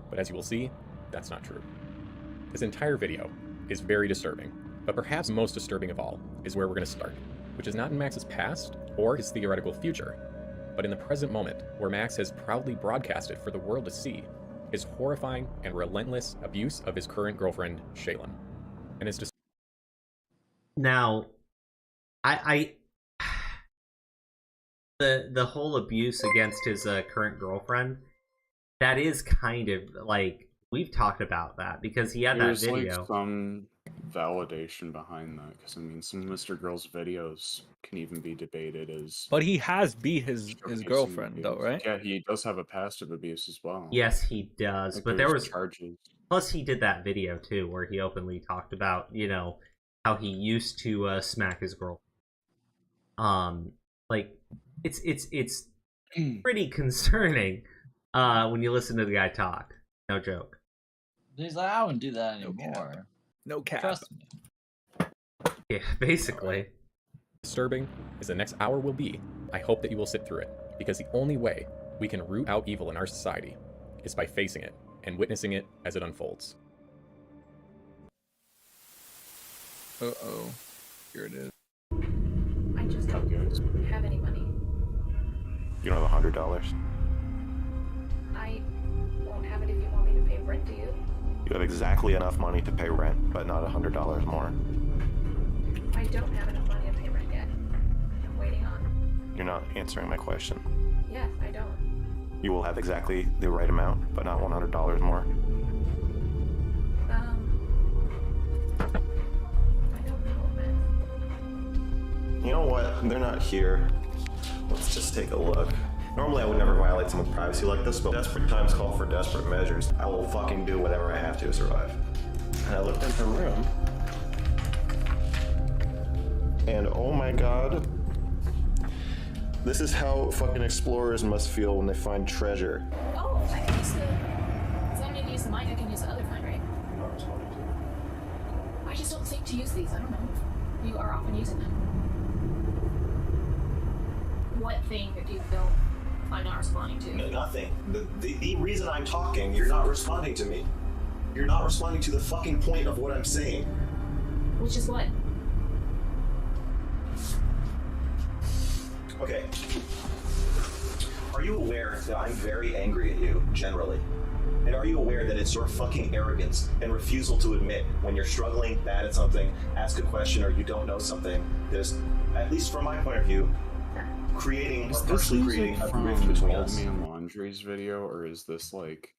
But as you will see, that's not true. This entire video is very disturbing, but perhaps most disturbing of all is where we're going to start, which is not in Max's past or his theoretical future, but in the present moment where Max has proudly broadcasted for the world to see his horrifying and relentless abuse of his current girlfriend, Shaylin. And it's just... Now, the whole abuse against his current girlfriend, that is kind of like, we've talked about that because he had that video. There's like some validation behind that, because I mean, some of Mr. Girl's videos can even be debated as. But he has beat his girlfriend, though, right? Yeah, he does have a past of abuse as well. Yes, he does. Like, but there was charges. Plus, he did that video too, where he openly talked about, you know, how he used to smack his girl. Like, it's pretty concerning when you listen to the guy talk. No joke. He's like, I wouldn't do that anymore. No cap. Trust me. Yeah, basically. Disturbing as the next hour will be, I hope that you will sit through it, because the only way we can root out evil in our society is by facing it and witnessing it as it unfolds. Uh-oh. Here it is. I just don't have any money. You don't have $100? I won't have it if you want me to pay rent, do you? You have exactly enough money to pay rent, but not $100 more. I don't have enough money to pay rent yet. I'm waiting on. You're not answering my question. Yes, I don't. You will have exactly the right amount, but not $100 more. I don't know, man. You know what? They're not here. Let's just take a look. Normally I would never violate someone's privacy like this, but desperate times call for desperate measures. I will fucking do whatever I have to survive. And I looked in her room, and oh my god, this is how fucking explorers must feel when they find treasure. Oh, I can use the... As long as I can use the mine, I can use the other kind, right? I just don't think to use these. I don't know if you are often using them. what thing do you feel I'm not responding to? No, nothing. The reason I'm talking, you're not responding to me. You're not responding to the fucking point of what I'm saying. Which is what? Okay. Are you aware that I'm very angry at you, generally? And are you aware that it's your fucking arrogance and refusal to admit when you're struggling, bad at something, ask a question, or you don't know something that is, at least from my point of view, creating or partially creating a rift between us? Old Man Laundry's video, or is this like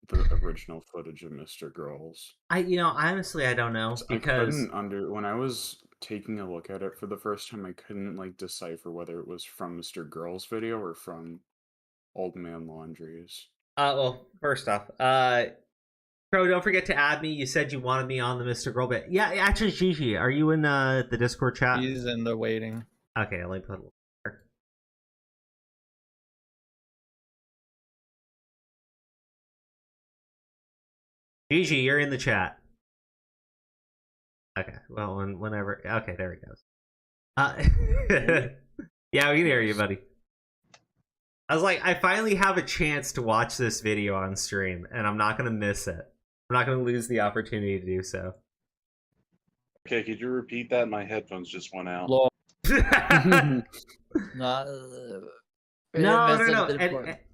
the original footage of Mr. Girls? Honestly, I don't know, because when I was taking a look at it for the first time, I couldn't like decipher whether it was from Mr. Girls' video or from Old Man Laundry's. Well, first off, Crow, don't forget to add me. You said you wanted me on the Mr. Girl bit. Yeah, actually, Gigi, are you in the Discord chat? He's in the waiting. Okay, let me put it there. Gigi, you're in the chat. Okay, well, whenever... Okay, there he goes. Yeah, we can hear you, buddy. I was like, I finally have a chance to watch this video on stream, and I'm not going to miss it. I'm not going to lose the opportunity to do so. Okay, could you repeat that? My headphones just went out. No.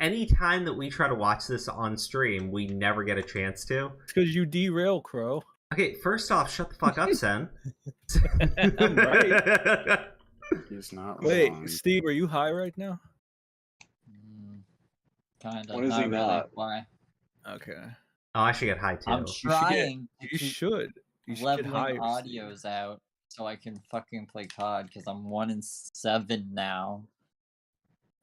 Any time that we try to watch this on stream, we never get a chance to. It's because you derail, Crow. Okay, first off, shut the fuck up, Sen. Right. He's not Wait, wrong. Steve, are you high right now? Kind of. When is he really. not? Why? Okay. Oh, I should get high too. I'm trying You to keep should. You should get leveling higher. audios out so I can fucking play COD because I'm 1-7 now.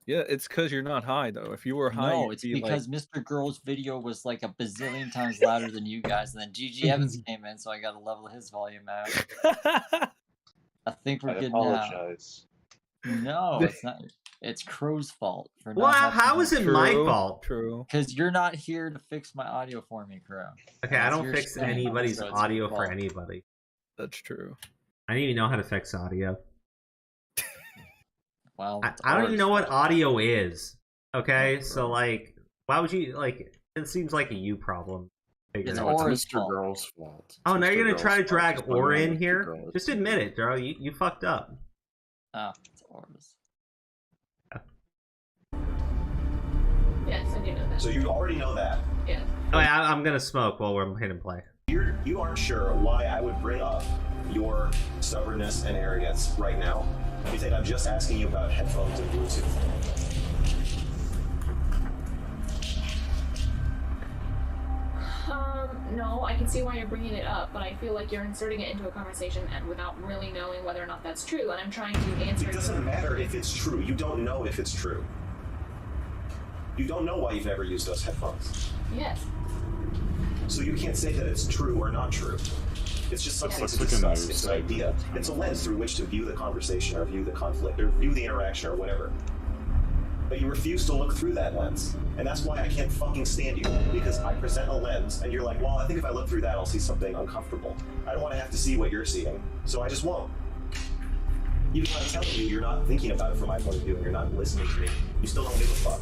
Yeah, it's because you're not high though. If you were high, No, you'd it's be because Mr. Girl's video was like a bazillion times louder than you guys, and then GG Evans came in, so I gotta level his volume out. I think we're good apologize. now. No, it's not. It's Crow's fault for not. Well, how is it my fault? True. Because you're not here to fix my audio for me, Crow. Okay, I It's don't your fix stream, anybody's so it's your audio for fault. anybody. That's true. I don't even know how to fix audio. Well, I don't even know what audio is. Okay, so like, why would you like? It seems like a you problem. It's No, it's Aura's Mr. fault. Girl's fault. Oh, now Mr. you're gonna Girl's try to fault. drag Just blame Aura it on in Mr. here? Girl. Just admit it, bro. You fucked up. Oh, it's Aura's. Yes, I do know that. So you already know that. Yeah. Oh, I'm gonna smoke while we're hitting play. You aren't sure why I would bring up your stubbornness and arrogance right now. You think I'm just asking you about headphones and Bluetooth. No, I can see why you're bringing it up, but I feel like you're inserting it into a conversation and without really knowing whether or not that's true, and I'm trying to answer. It doesn't matter if it's true. You don't know if it's true. You don't know why you've never used those headphones. Yes. So you can't say that it's true or not true. It's just something Looks to like a discuss. news It's an segment. idea. It's a lens through which to view the conversation or view the conflict or view the interaction or whatever. But you refuse to look through that lens. And that's why I can't fucking stand you. Because I present a lens and you're like, well, I think if I look through that, I'll see something uncomfortable. I don't want to have to see what you're seeing. So I just won't. Even when I'm telling you, you're not thinking about it from my point of view and you're not listening to me. You still don't give a fuck.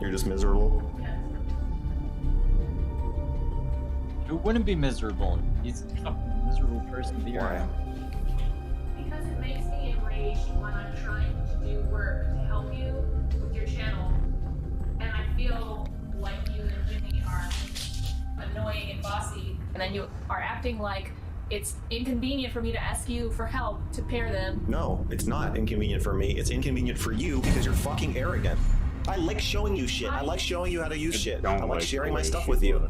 You're just miserable? Who wouldn't be miserable? He's a miserable person to be around. Because it makes me enraged when I'm trying to do work to help you with your channel, and I feel like you and Jimmy are annoying and bossy, and then you are acting like it's inconvenient for me to ask you for help to pair them. No, it's not inconvenient for me. It's inconvenient for you because you're fucking arrogant. I like showing you shit. I like showing you how to use shit. I like sharing my stuff with you.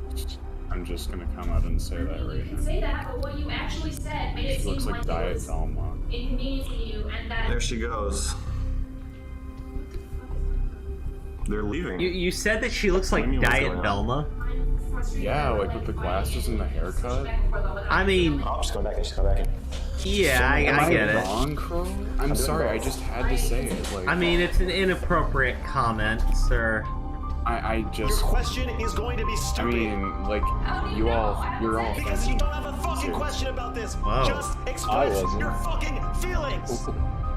I'm just gonna come out and say that right You can now. say that, but what you actually said made it It seem looks like like it Diet was Velma. inconveniencing you, and that. There she goes. They're leaving. You said that she looks like What do you mean, what's Diet going on? Velma. Yeah, like with the glasses and the haircut. I mean, Oh, she's coming back in. She's coming back in. yeah, Am I get it. wrong, Crow? I'm sorry, I just had to say it. Like, I mean, it's an inappropriate comment, sir. I Your just. question is going to be I stupid. mean, like, How do you you're know? all I haven't said Because you offended. don't have a fucking too. question about this. Wow. Just express wasn't. your fucking feelings.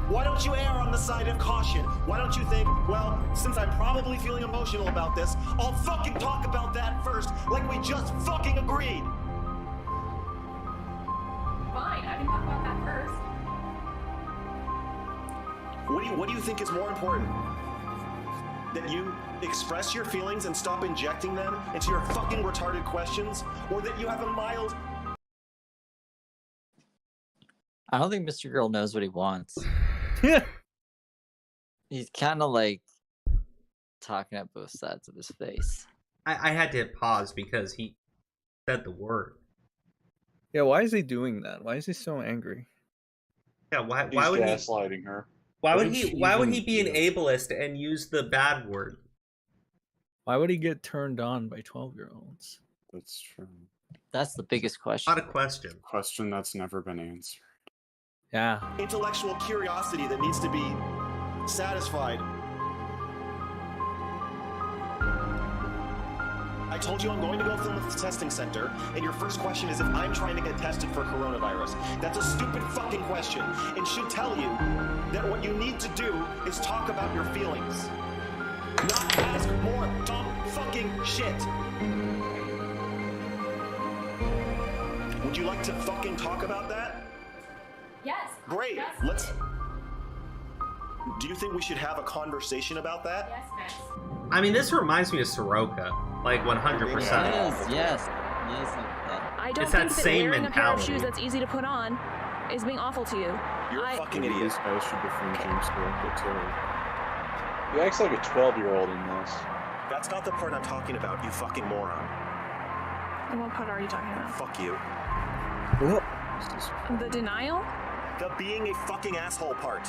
Why don't you err on the side of caution? Why don't you think, well, since I'm probably feeling emotional about this, I'll fucking talk about that first, like we just fucking agreed. Fine, I can talk about that first. What do you think is more important? That you express your feelings and stop injecting them into your fucking retarded questions, or that you have a mild... I don't think Mr. Girl knows what he wants. He's kind of like talking at both sides of his face. I had to pause because he said the word. Yeah, why is he doing that? Why is he so angry? Yeah, why He's would he? gaslighting her. Why What would did he? she Why would even he be an do? ableist and use the bad word? Why would he get turned on by 12-year-olds? That's true. That's the biggest question. Not a question. Question that's never been answered. Yeah. intellectual curiosity that needs to be satisfied. I told you I'm going to go film at the testing center, and your first question is if I'm trying to get tested for coronavirus. That's a stupid fucking question, and should tell you that what you need to do is talk about your feelings. Not ask more dumb fucking shit. Would you like to fucking talk about that? Yes. Great. Yes, Let's. Do you think we should have a conversation about that? Yes, Max. I mean, this reminds me of Soroka, like 100%. Yes, yes, yes, like that. I don't It's that think that same wearing a pair of mentality. shoes that's easy to put on is being awful to you. You're a fucking Maybe idiot. these guys should defend James Soroka too. He acts like a 12-year-old in this. That's not the part I'm talking about, you fucking moron. And what part are you talking about? Fuck you. The denial? The being a fucking asshole part.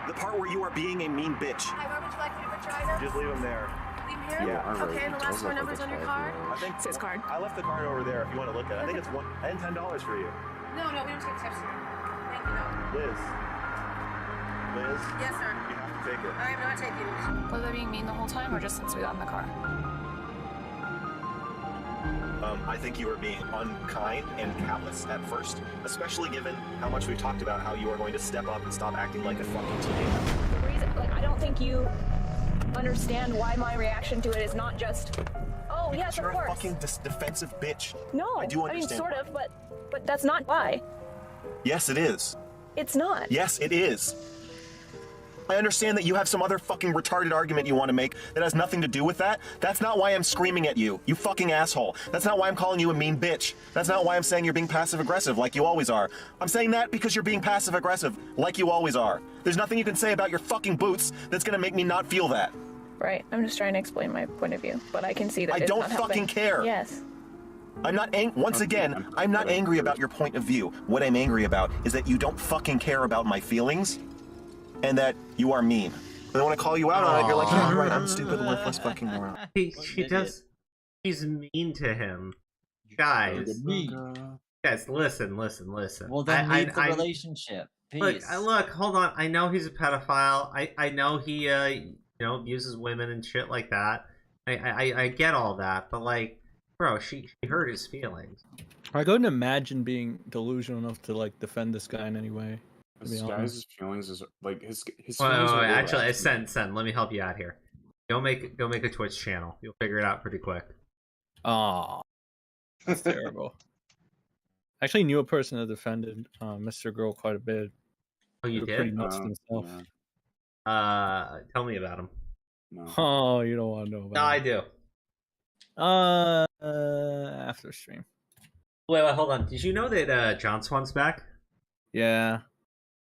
The part where you are being a mean bitch. Hi, where would you like me to put your items? Just leave them there. Leave them here? Yeah, alright. Okay, and the last four numbers on your card? I think It's his card. I left the card over there if you want to look at it. I think it's $10 for you. No, we don't take tips here. Thank you, though. Liz. Liz, Yes, sir. you have to take it. I'm not taking it. Was I being mean the whole time or just since we got in the car? I think you were being unkind and callous at first, especially given how much we've talked about how you are going to step up and stop acting like a fucking teenager. The reason, I don't think you understand why my reaction to it is not just, oh, yes, You're of a course. fucking defensive bitch. No, I do mean, understand sort why. of, but that's not why. Yes, it is. It's not. Yes, it is. I understand that you have some other fucking retarded argument you want to make that has nothing to do with that. That's not why I'm screaming at you, you fucking asshole. That's not why I'm calling you a mean bitch. That's not why I'm saying you're being passive-aggressive like you always are. I'm saying that because you're being passive-aggressive like you always are. There's nothing you can say about your fucking boots that's gonna make me not feel that. Right, I'm just trying to explain my point of view, but I can see that I it's don't not fucking helping. care. Yes. I'm not once again, I'm not angry about your point of view. What I'm angry about is that you don't fucking care about my feelings and that you are mean. And I want to call you out on it. You're like, yeah, you're right. I'm stupid, worthless fucking moron. She does. She's mean to him, guys. Guys, listen. Well, then I- leave the I- relationship. Look, Peace. look, hold on. I know he's a pedophile. I know he abuses women and shit like that. I get all that, but like, bro, she hurt his feelings. I couldn't imagine being delusional enough to like defend this guy in any way. To be This honest. guy's feelings is like his Wait, feelings are low actually, acid. send. Let me help you out here. Go make a Twitch channel. You'll figure it out pretty quick. Aw, that's terrible. I actually knew a person that defended Mr. Girl quite a bit. Oh, you They were pretty did? nuts himself. Yeah. Tell me about him. No. Oh, you don't want to know about No, I him. do. After stream. Wait, hold on. Did you know that John Swan's back? Yeah.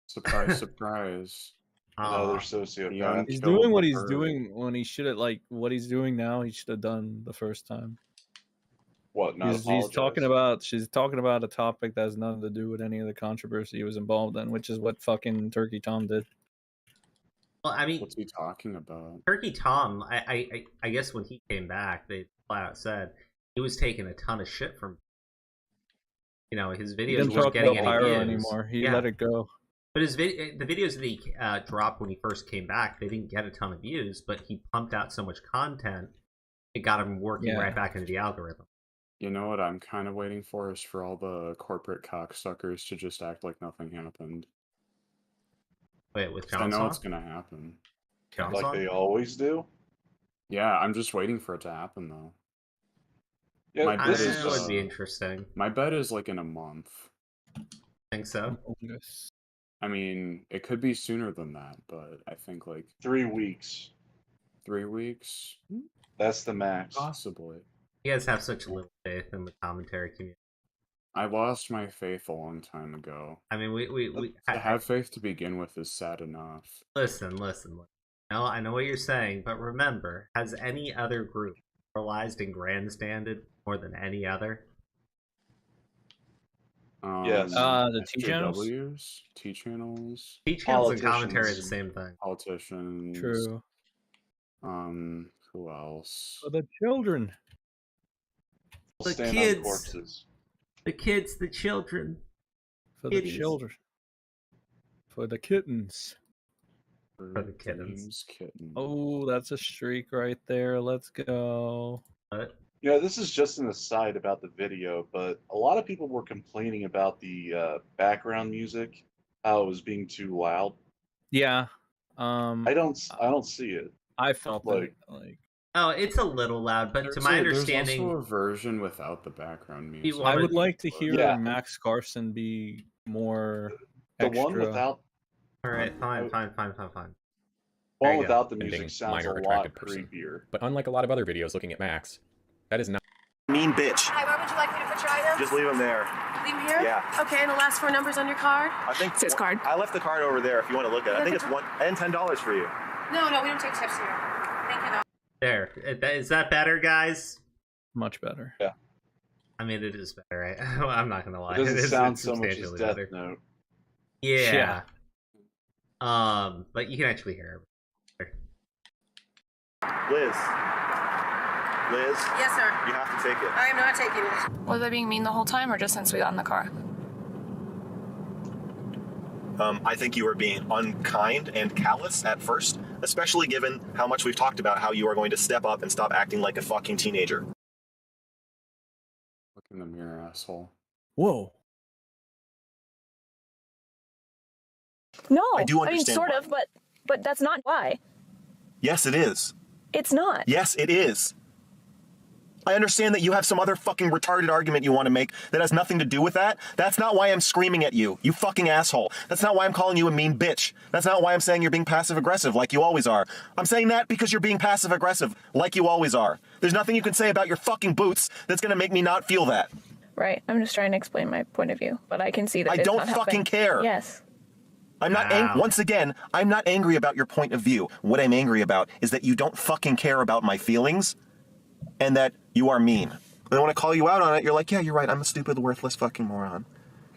Surprise, surprise. Another sociopath. He's Killed doing what the he's bird. doing when he should have what he's doing now. He should have done the first time. What? Not She's talking about a topic that has nothing to do with any of the controversy he was involved in, which is what fucking Turkey Tom did. Well, I mean, What's he talking about? Turkey Tom. I guess when he came back, they flat out said he was taking a ton of shit from. His He videos didn't weren't talk getting about any Pyro views. anymore. He Yeah. let it go. But the videos that he dropped when he first came back, they didn't get a ton of views, but he pumped out so much content, it got him working right back into the algorithm. You know what I'm kind of waiting for is for all the corporate cocksuckers to just act like nothing happened. Wait, with I know Chainsaw? it's gonna happen. Like they always do? Yeah, I'm just waiting for it to happen, though. Yeah, My this bet is would be interesting. My bet is like in a month. Think so? I mean, it could be sooner than that, but I think like 3 weeks. 3 weeks? That's the max. Possibly. You guys have such little faith in the commentary community. I lost my faith a long time ago. I mean, to have faith to begin with is sad enough. Listen. No, I know what you're saying, but remember, has any other group moralized and grandstanded more than any other? Yes. The T channels. T channels. T channels and commentary are the same thing. Politicians. True. Who else? For the children. The Stand kids. on corpses. The kids, the children. For Kitties. the children. For the kittens. For the kittens. Oh, that's a streak right there. Let's go. What? You know, this is just an aside about the video, but a lot of people were complaining about the background music, how it was being too loud. Yeah. I don't see it. I felt like Oh, it's a little loud, but to my understanding, there's also a version without the background music. I would like to hear Max Carson be more the extra. one without. All right, fine. One without the music sounds a lot attractive person. creepier. But unlike a lot of other videos looking at Max, that is not Mean bitch. Hi, where would you like me to put your items? Just leave them there. Leave them here? Yeah. Okay, and the last 4 numbers on your card? I think it's card. I left the card over there if you want to look at it. I think it's $1 and $10 for you. No, we don't take tips here. Thank you, though. there. Is that better, guys? Much better. Yeah. I mean, it is better, right? I'm not gonna lie. It doesn't sound it's so much as substantially Death better. Note. Yeah. But you can actually hear it. Liz. Yes, sir. You have to take it. I am not taking it. Was I being mean the whole time or just since we got in the car? I think you were being unkind and callous at first, especially given how much we've talked about how you are going to step up and stop acting like a fucking teenager. Look in the mirror, asshole. Whoa. No, I do mean, understand sort why. of, but that's not why. Yes, it is. It's not. Yes, it is. I understand that you have some other fucking retarded argument you want to make that has nothing to do with that. That's not why I'm screaming at you, you fucking asshole. That's not why I'm calling you a mean bitch. That's not why I'm saying you're being passive-aggressive like you always are. I'm saying that because you're being passive-aggressive like you always are. There's nothing you can say about your fucking boots that's gonna make me not feel that. Right. I'm just trying to explain my point of view, but I can see that I it's don't not fucking helping. care. Yes. I'm not once again, I'm not angry about your point of view. What I'm angry about is that you don't fucking care about my feelings and that you are mean. And when I call you out on it, you're like, yeah, you're right. I'm a stupid, worthless fucking moron.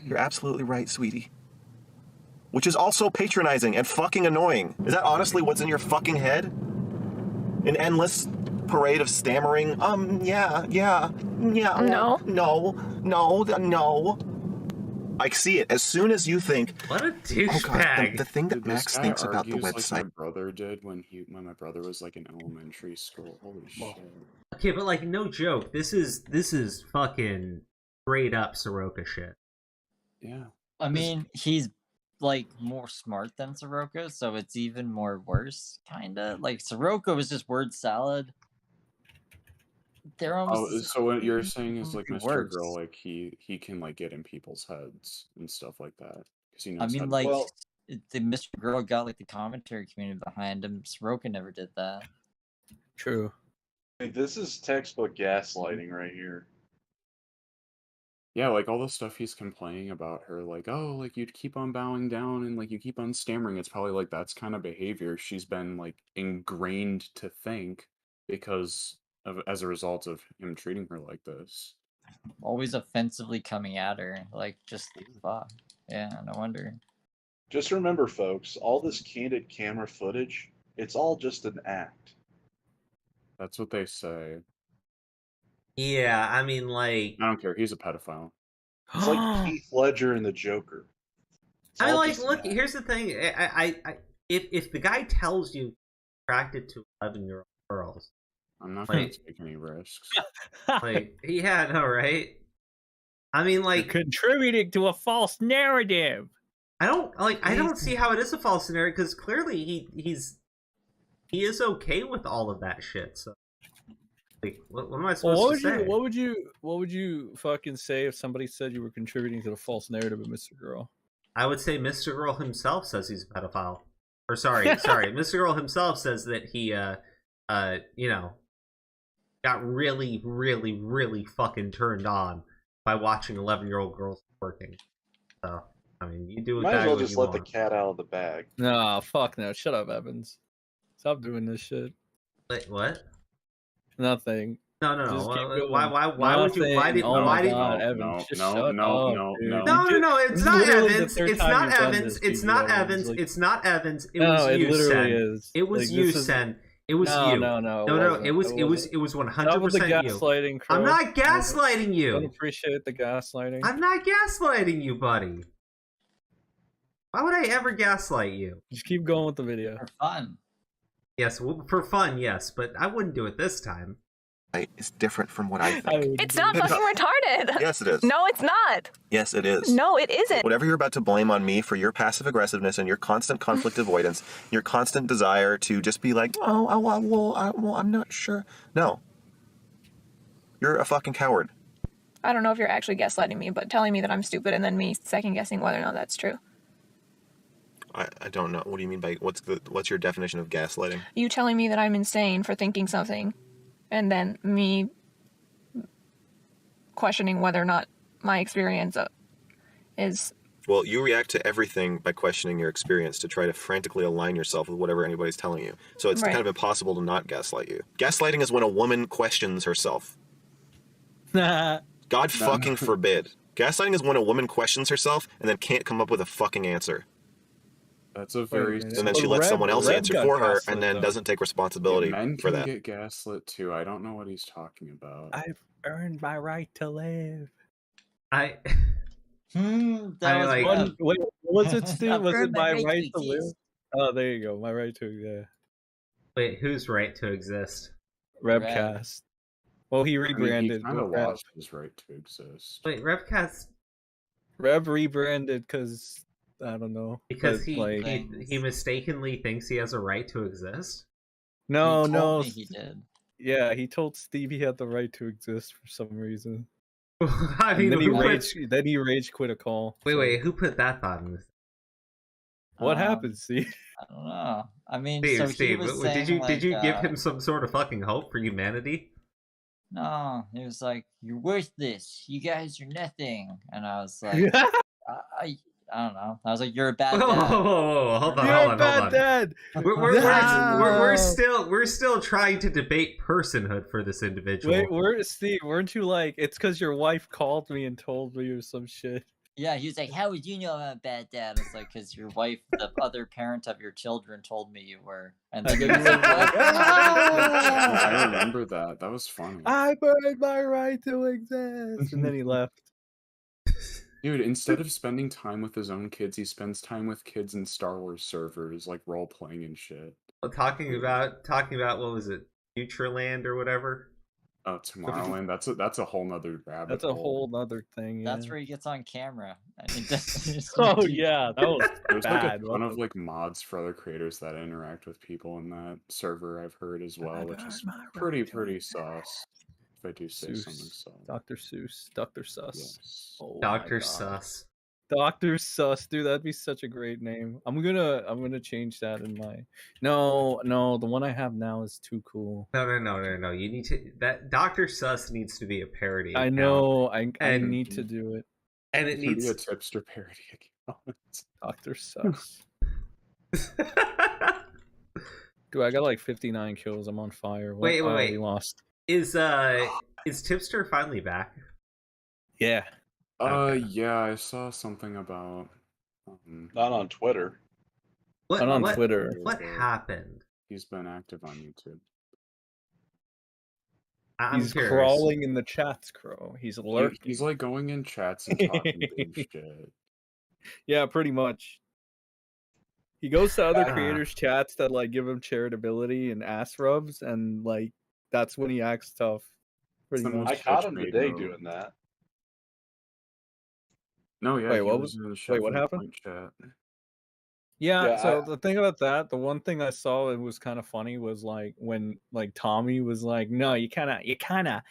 You're absolutely right, sweetie. Which is also patronizing and fucking annoying. Is that honestly what's in your fucking head? An endless parade of stammering, yeah. No. I see it. As soon as you think, what a douchebag. Oh God, the thing that Dude, Max this guy thinks about the argues website. like my brother did when my brother was like in elementary school. Holy shit. Okay, but like, no joke. This is fucking straight up Soroka shit. Yeah. I mean, he's like more smart than Soroka, so it's even more worse, kinda. Like Soroka was just word salad. They're almost. So what you're saying is like Mr. worse. Girl, like he can like get in people's heads and stuff like that. He I knows mean, how to- like the Mr. Girl got like the commentary community behind him. Soroka never did that. True. Hey, this is textbook gaslighting right here. Yeah, like all the stuff he's complaining about her, like, oh, like you'd keep on bowing down and like you keep on stammering. It's probably like that's kind of behavior she's been like ingrained to think because of as a result of him treating her like this. Always offensively coming at her, like just fuck. Yeah, no wonder. Just remember, folks, all this candid camera footage, it's all just an act. That's what they say. Yeah, I mean, like, I don't care. He's a pedophile. It's like Heath Ledger and the Joker. I mean, all like, just look. mad. Here's the thing. If the guy tells you attracted to 11-year-old girls, I'm not gonna like, take any risks. like, yeah, no, right? I mean, like, contributing to a false narrative. I don't see how it is a false scenario because clearly he is okay with all of that shit. So, like, what am I supposed to say? What would you fucking say if somebody said you were contributing to the false narrative of Mr. Girl? I would say Mr. Girl himself says he's a pedophile. Or sorry, Mr. Girl himself says that he you know, got really, really, really fucking turned on by watching 11-year-old girls working. So, I mean, you do Might as well what just you let want. the cat out of the bag. No, fuck no. Shut up, Evans. Stop doing this shit. Wait, what? Nothing. No. Just keep going. Why would you? Why did? Oh why my did? God, No, Evans, just no, shut no, up, no, dude. no. No, it's This is not literally the Evans. third It's time not you've done Evans. this, It's PB not Evans. Evans. Like, It's not Evans. It no, was it you, literally Sen. is. It was Like, you, this is- Sen. It was No, you. no. It was 100% Stop with the you. gaslighting, Crow. I'm not gaslighting I don't you. appreciate the gaslighting. I'm not gaslighting you, buddy. Why would I ever gaslight you? Just keep going with the video. For fun. Yes, well, for fun, yes, but I wouldn't do it this time. It's different from what I think. It's not fucking retarded. Yes, it is. No, it's not. Yes, it is. No, it isn't. Whatever you're about to blame on me for your passive aggressiveness and your constant conflict avoidance, your constant desire to just be like, I'm not sure. No. You're a fucking coward. I don't know if you're actually gaslighting me, but telling me that I'm stupid and then me second guessing whether or not that's true. I don't know. What do you mean by what's your definition of gaslighting? You telling me that I'm insane for thinking something, and then me questioning whether or not my experience is... Well, you react to everything by questioning your experience to try to frantically align yourself with whatever anybody's telling you. So it's Right. kind of impossible to not gaslight you. Gaslighting is when a woman questions herself. God fucking forbid. Gaslighting is when a woman questions herself and then can't come up with a fucking answer. That's a very. And then she lets someone else answer for her and then doesn't take responsibility Men for can that. get gaslit too. I don't know what he's talking about. I've earned my right to live. I Wait, what was it, Steve? Was it my right to live? exist. Oh, there you go. My right to, yeah. Wait, whose right to exist? Rebcast. Well, he rebranded. He kind of Rev- lost his right to exist. Wait, Revcast Rev rebranded because I don't know. because but, he, like, he mistakenly thinks he has a right to exist. no, He no. told me he did. Yeah, he told Steve he had the right to exist for some reason. I And mean, then he who rage quit a call. wait, who put that thought in this? What happened, Steve? I don't know. I mean, Steve, so he Steve, was did saying, you like, give him some sort of fucking hope for humanity? No, he was like, "You're worthless. You guys are nothing." And I was like, I don't know. I was like, "You're a bad Whoa, dad." hold on, You're hold a on, bad hold on. dad. We're still trying to debate personhood for this individual. Wait, Steve, weren't you like, it's because your wife called me and told me or some shit? Yeah, he was like, "How would you know I'm a bad dad?" It's like, "Because your wife, the other parent of your children, told me you were." And then he was like, I remember that. That was funny. I burned my right to exist. And then he left. Dude, instead of spending time with his own kids, he spends time with kids in Star Wars servers, like role playing and shit. Talking about what was it, Futureland or whatever? Oh, Tomorrowland. That's a whole nother rabbit. That's a whole nother thing. Yeah. That's where he gets on camera. And he does- Oh yeah, that was There's like bad. a ton of like mods for other creators that interact with people in that server. I've heard as well, which is pretty sauce. If I do say something so. Dr. Seuss, Dr. Sus. Yes. Oh my Dr. God. Sus. Dr. Sus, dude, that'd be such a great name. I'm gonna change that in my. No, the one I have now is too cool. No. You need to. That Dr. Sus needs to be a parody. I account. know. I And- need to do it. and it It needs needs. be a tipster parody account. Dr. Sus. Dude, I got like 59 kills. I'm on fire. Wait. We lost. Is Tipster finally back? Yeah. Yeah, I saw something about. Not on Twitter. Not on Twitter. What happened? He's been active on YouTube. I'm He's curious. crawling in the chats, Crow. He's lurking. He's like going in chats and talking big shit. Yeah, pretty much. He goes to other creators' chats that like give him charitability and ass rubs, and like that's when he acts tough. Pretty much. I caught him today doing that. No, yeah. Wait, he what was was? in the Chef Wait, what on happened? Point chat. Yeah, so the thing about that, the one thing I saw it was kind of funny was like when like Tommy was like, "No, you kind of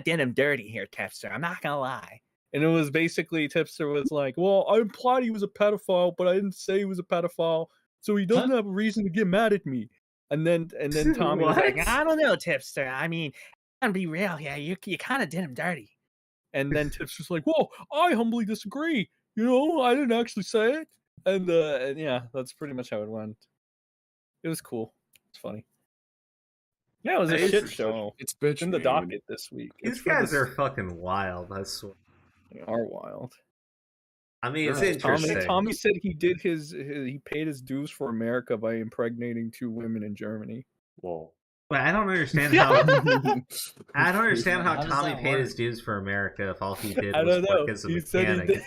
did him dirty here, Tipster. I'm not gonna lie." And it was basically Tipster was like, "Well, I implied he was a pedophile, but I didn't say he was a pedophile, so he doesn't have a reason to get mad at me." And then Tommy was like, "I don't know, Tipster. I mean, I'm gonna be real here. You kind of did him dirty." And then Tipster's like, "Well, I humbly disagree. You know, I didn't actually say it." And yeah, that's pretty much how it went. It was cool. It's funny. Yeah, it was a shit show. It's in the docket this week. These guys are fucking wild. I swear. They are wild. I mean, it's interesting. Tommy said he paid his dues for America by impregnating 2 women in Germany. Whoa. But I don't understand how. I don't understand how How does Tommy that paid work? his dues for America if all he did I was don't know. work as a He said mechanic.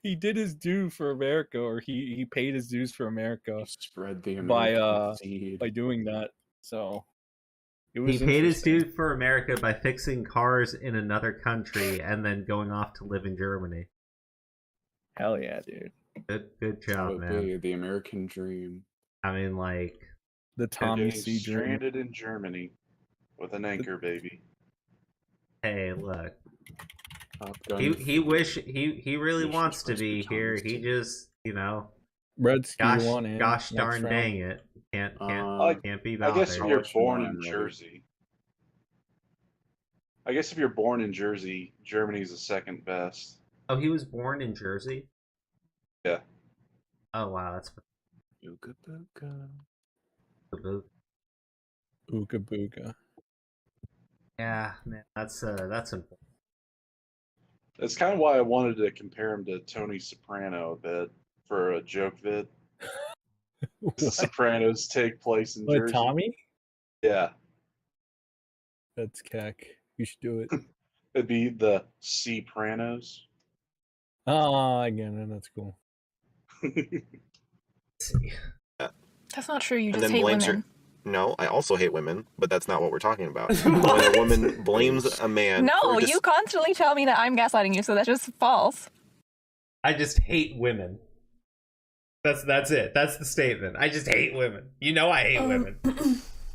he did his due for America, or he paid his dues for America. Spread the by American seed. by doing that. So it He was paid his interesting. dues for America by fixing cars in another country and then going off to live in Germany. Hell yeah, dude. Good job, man. The American dream. I mean, like the Tommy Getting C. dream. stranded in Germany with an anchor baby. Hey, look. Top Gun. He really wants to be here. He just, Redski gosh darn dang it. Can't be bothered. I guess if you're born in Jersey. I guess if you're born in Jersey, Germany's the second best. Oh, he was born in Jersey? Yeah. Oh wow, that's Ooga booga. Ooga booga. Yeah, man, that's important. That's kind of why I wanted to compare him to Tony Soprano a bit for a joke vid. The Sopranos take place in Jersey. Tommy? Yeah. That's cack. You should do it. It'd be the Sopranos. Oh, again, that's cool. That's not true. You And just then hate blames women. No, I also hate women, but that's not what we're talking about. When a woman blames a man. No, for you constantly tell me that I'm gaslighting you, so that's just false. I just hate women. That's it. That's the statement. I just hate women. You know I hate women.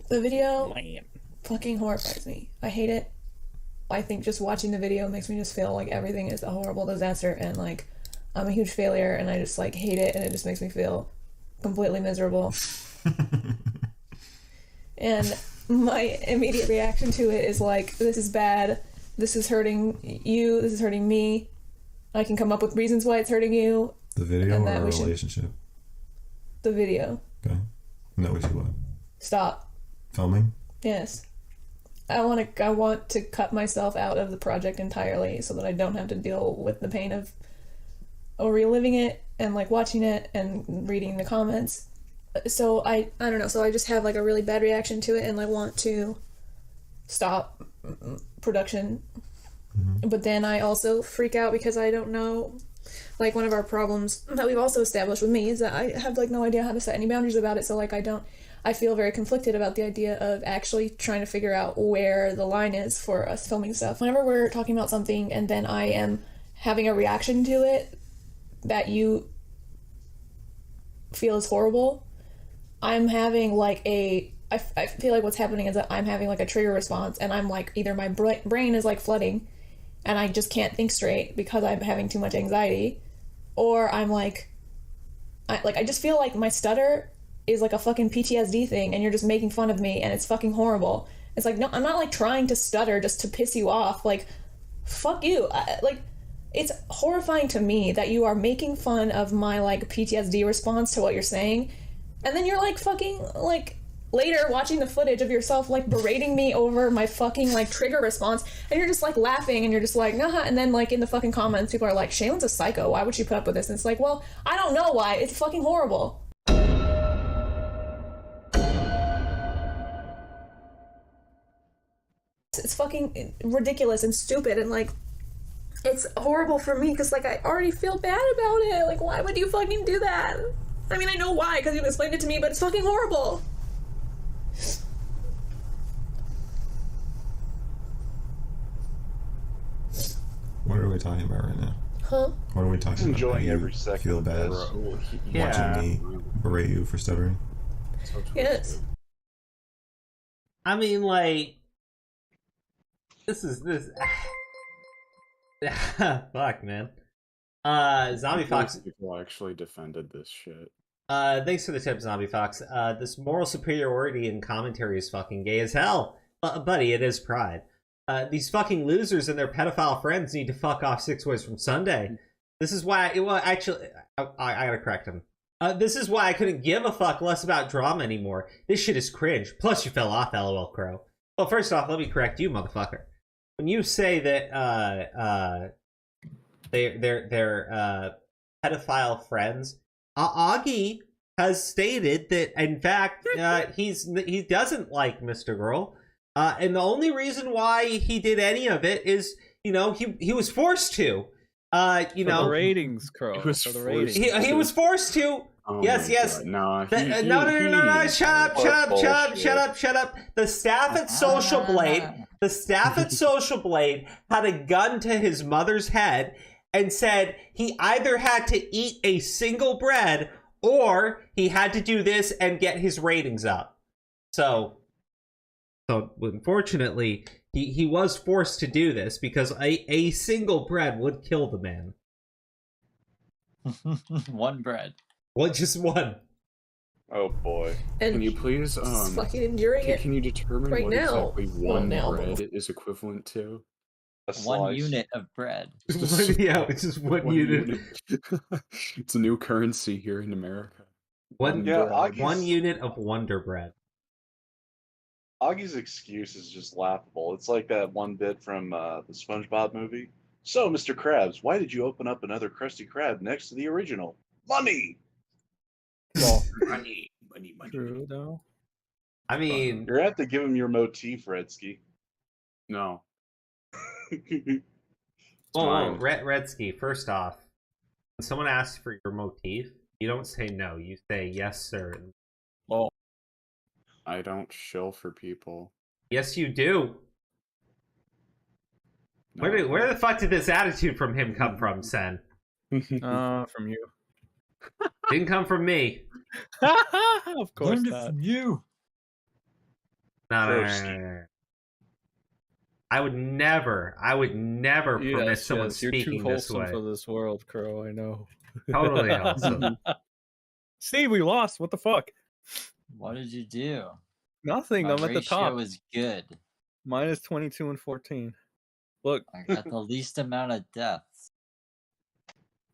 The video fucking horrifies me. I hate it. I think just watching the video makes me just feel like everything is a horrible disaster and like I'm a huge failure and I just like hate it and it just makes me feel completely miserable. And my immediate reaction to it is like, this is bad. This is hurting you. This is hurting me. I can come up with reasons why it's hurting you. The video and or that a we should- relationship? The video. Okay. No issue what? Stop. Filming? Yes. I want to cut myself out of the project entirely so that I don't have to deal with the pain of reliving it and like watching it and reading the comments. So I don't know. So I just have like a really bad reaction to it and I want to stop production. But then I also freak out because I don't know. Like one of our problems that we've also established with me is that I have like no idea how to set any boundaries about it. So like I feel very conflicted about the idea of actually trying to figure out where the line is for us filming stuff. Whenever we're talking about something and then I am having a reaction to it that you feel is horrible, I'm having like I feel like what's happening is that I'm having like a trigger response and I'm like either my brain is like flooding and I just can't think straight because I'm having too much anxiety, or I'm like I just feel like my stutter is like a fucking PTSD thing and you're just making fun of me and it's fucking horrible. It's like, no, I'm not like trying to stutter just to piss you off. Like, fuck you. Like, it's horrifying to me that you are making fun of my like PTSD response to what you're saying. And then you're like fucking like later watching the footage of yourself like berating me over my fucking like trigger response and you're just like laughing and you're just like, nah. And then like in the fucking comments, people are like, Shaylin's a psycho. Why would she put up with this? And it's like, well, I don't know why. It's fucking horrible. It's fucking ridiculous and stupid and like It's horrible for me because, like, I already feel bad about it. Like, why would you fucking do that? I mean, I know why because you explained it to me, but it's fucking horrible. What are we talking about right now? Huh? What are we talking He's about? enjoying How you every second feel of bad this. watching me berate you for stuttering? Yes. I mean, like, this. Fuck, man. Zombie Fox. People actually defended this shit. Thanks for the tip, Zombie Fox. This moral superiority in commentary is fucking gay as hell. Buddy, it is pride. These fucking losers and their pedophile friends need to fuck off 6 ways from Sunday. This is why, I gotta correct him. This is why I couldn't give a fuck less about drama anymore. This shit is cringe. Plus you fell off, LOL Crow. Well, first off, let me correct you, motherfucker. When you say that, they're pedophile friends, Augie has stated that, in fact, he doesn't like Mr. Girl. And the only reason why he did any of it is, he was forced to. For the ratings, Crow. For the ratings. He was forced to. Oh yes. No, No. Shut up. The staff at Social Blade had a gun to his mother's head and said he either had to eat a single bread or he had to do this and get his ratings up. So unfortunately, he was forced to do this because a single bread would kill the man. One bread. Well, just one. Oh boy. And can you please fucking enduring it can you determine right what now. exactly one bread is equivalent to? One unit of bread. It's just one unit. It's a new currency here in America. One unit of Wonder Bread. Augie's excuse is just laughable. It's like that one bit from the SpongeBob movie. So, Mr. Krabs, why did you open up another Krusty Krab next to the original? Money! Well, money. True, though. I mean... You're going to have to give him your motif, Redsky. No. Redsky, first off, when someone asks for your motif, you don't say no. You say, yes, sir. Well, I don't shill for people. Yes, you do. No. Where the fuck did this attitude from him come from, Sen? From you. Didn't come from me. Of course Learned it not. from you. No. I would never permit someone you're speaking too this wholesome way. for this world, Crow. I know. Totally wholesome. Steve, we lost. What the fuck? What did you do? Nothing. My I'm at the top. ratio is good. Minus 22 and 14. Look. I got the least amount of deaths.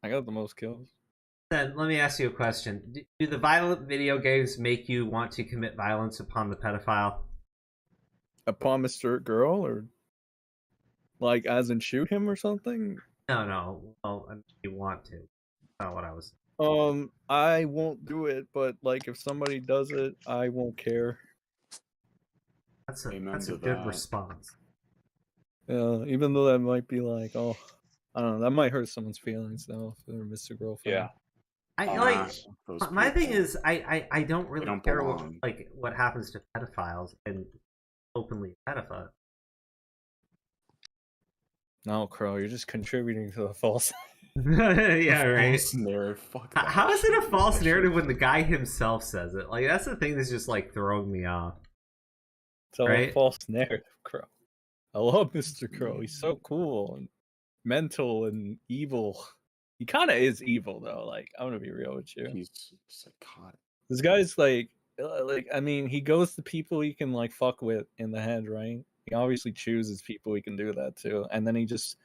I got the most kills. Then let me ask you a question. Do the violent video games make you want to commit violence upon the pedophile? Upon Mr. Girl, or like as in shoot him or something? No. Well, you want to. That's not what I was. I won't do it, but like if somebody does it, I won't care. That's a good response. Yeah, even though that might be like, oh, I don't know, that might hurt someone's feelings though if they're Mr. Girlfriend. Yeah. My thing is, I don't really care belong. what happens to pedophiles and openly pedophile. No, Crow, you're just contributing to the false. Yeah, right. False narrative. Fuck How that is it a shit. false narrative when the guy himself says it? Like, that's the thing that's just like throwing me off. It's all Right? a false narrative, Crow. I love Mr. Crow. He's so cool and mental and evil. He kind of is evil though. Like, I'm gonna be real with you. He's psychotic. This guy's like I mean, he goes to people he can like fuck with in the head, right? He obviously chooses people he can do that to, and then he just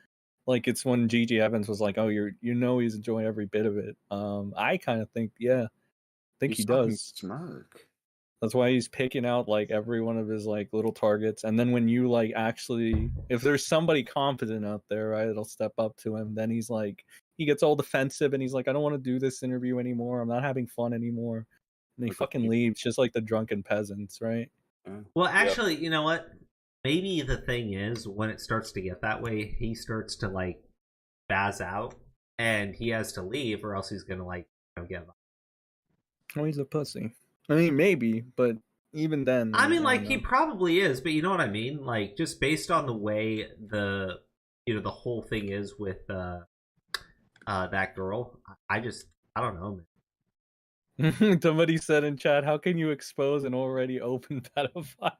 like it's when Gigi Evans was like, "Oh, he's enjoying every bit of it." I kind of think, yeah, He's he fucking does. Smirk. That's why he's picking out like every one of his like little targets, and then when you like actually, if there's somebody competent out there, right, it'll step up to him. Then he's like, he gets all defensive, and he's like, "I don't want to do this interview anymore. I'm not having fun anymore." And he fucking leaves, just like the drunken peasants, right? Well, actually, you know what? Maybe the thing is, when it starts to get that way, he starts to like spaz out, and he has to leave, or else he's gonna like get. Oh, he's a pussy. I mean, maybe, but even then, I mean, like he probably is, but you know what I mean. Like just based on the way the whole thing is with that girl, I don't know, man. Somebody said in chat, how can you expose an already open pedophile?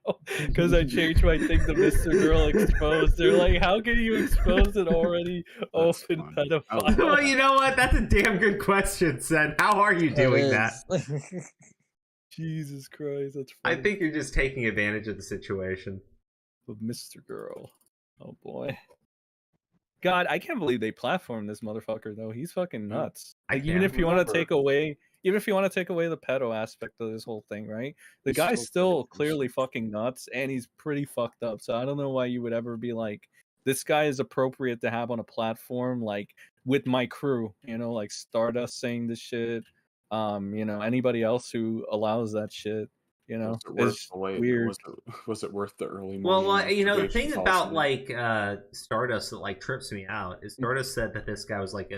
Because I changed my thing to Mr. Girl Exposed. They're like, how can you expose an already open pedophile? Well, you know what? That's a damn good question, Sen. How are you doing that? Jesus Christ, that's funny. I think you're just taking advantage of the situation. With Mr. Girl. Oh boy. God, I can't believe they platformed this motherfucker though. He's fucking nuts. Like, even if you want to take away the pedo aspect of this whole thing, right? The guy's still clearly fucking nuts, and he's pretty fucked up. So I don't know why you would ever be like, this guy is appropriate to have on a platform, like with my crew, you know, like Stardust saying this shit. You know, anybody else who allows that shit, you know, it's weird. Was it worth the early morning? Well, you know, the thing investigation about falsely? like Stardust that like trips me out is Stardust said that this guy was like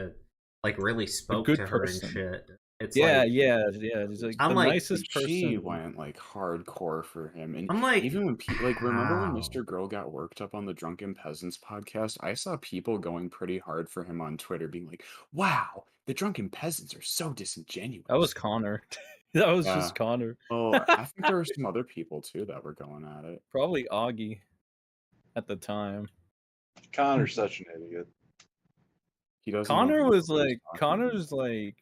really spoke good to person. her and shit. It's yeah, like, yeah. He's like I'm the like, nicest person. She went like hardcore for him, and I'm like, even when remember when how? Mr. Girl got worked up on the Drunken Peasants podcast, I saw people going pretty hard for him on Twitter, being like, "Wow, the Drunken Peasants are so disingenuous." That was Connor. That was just Connor. Oh, I think there were some other people too that were going at it. Probably Augie at the time. Connor's such an idiot. He doesn't. Connor was like, Connor's like.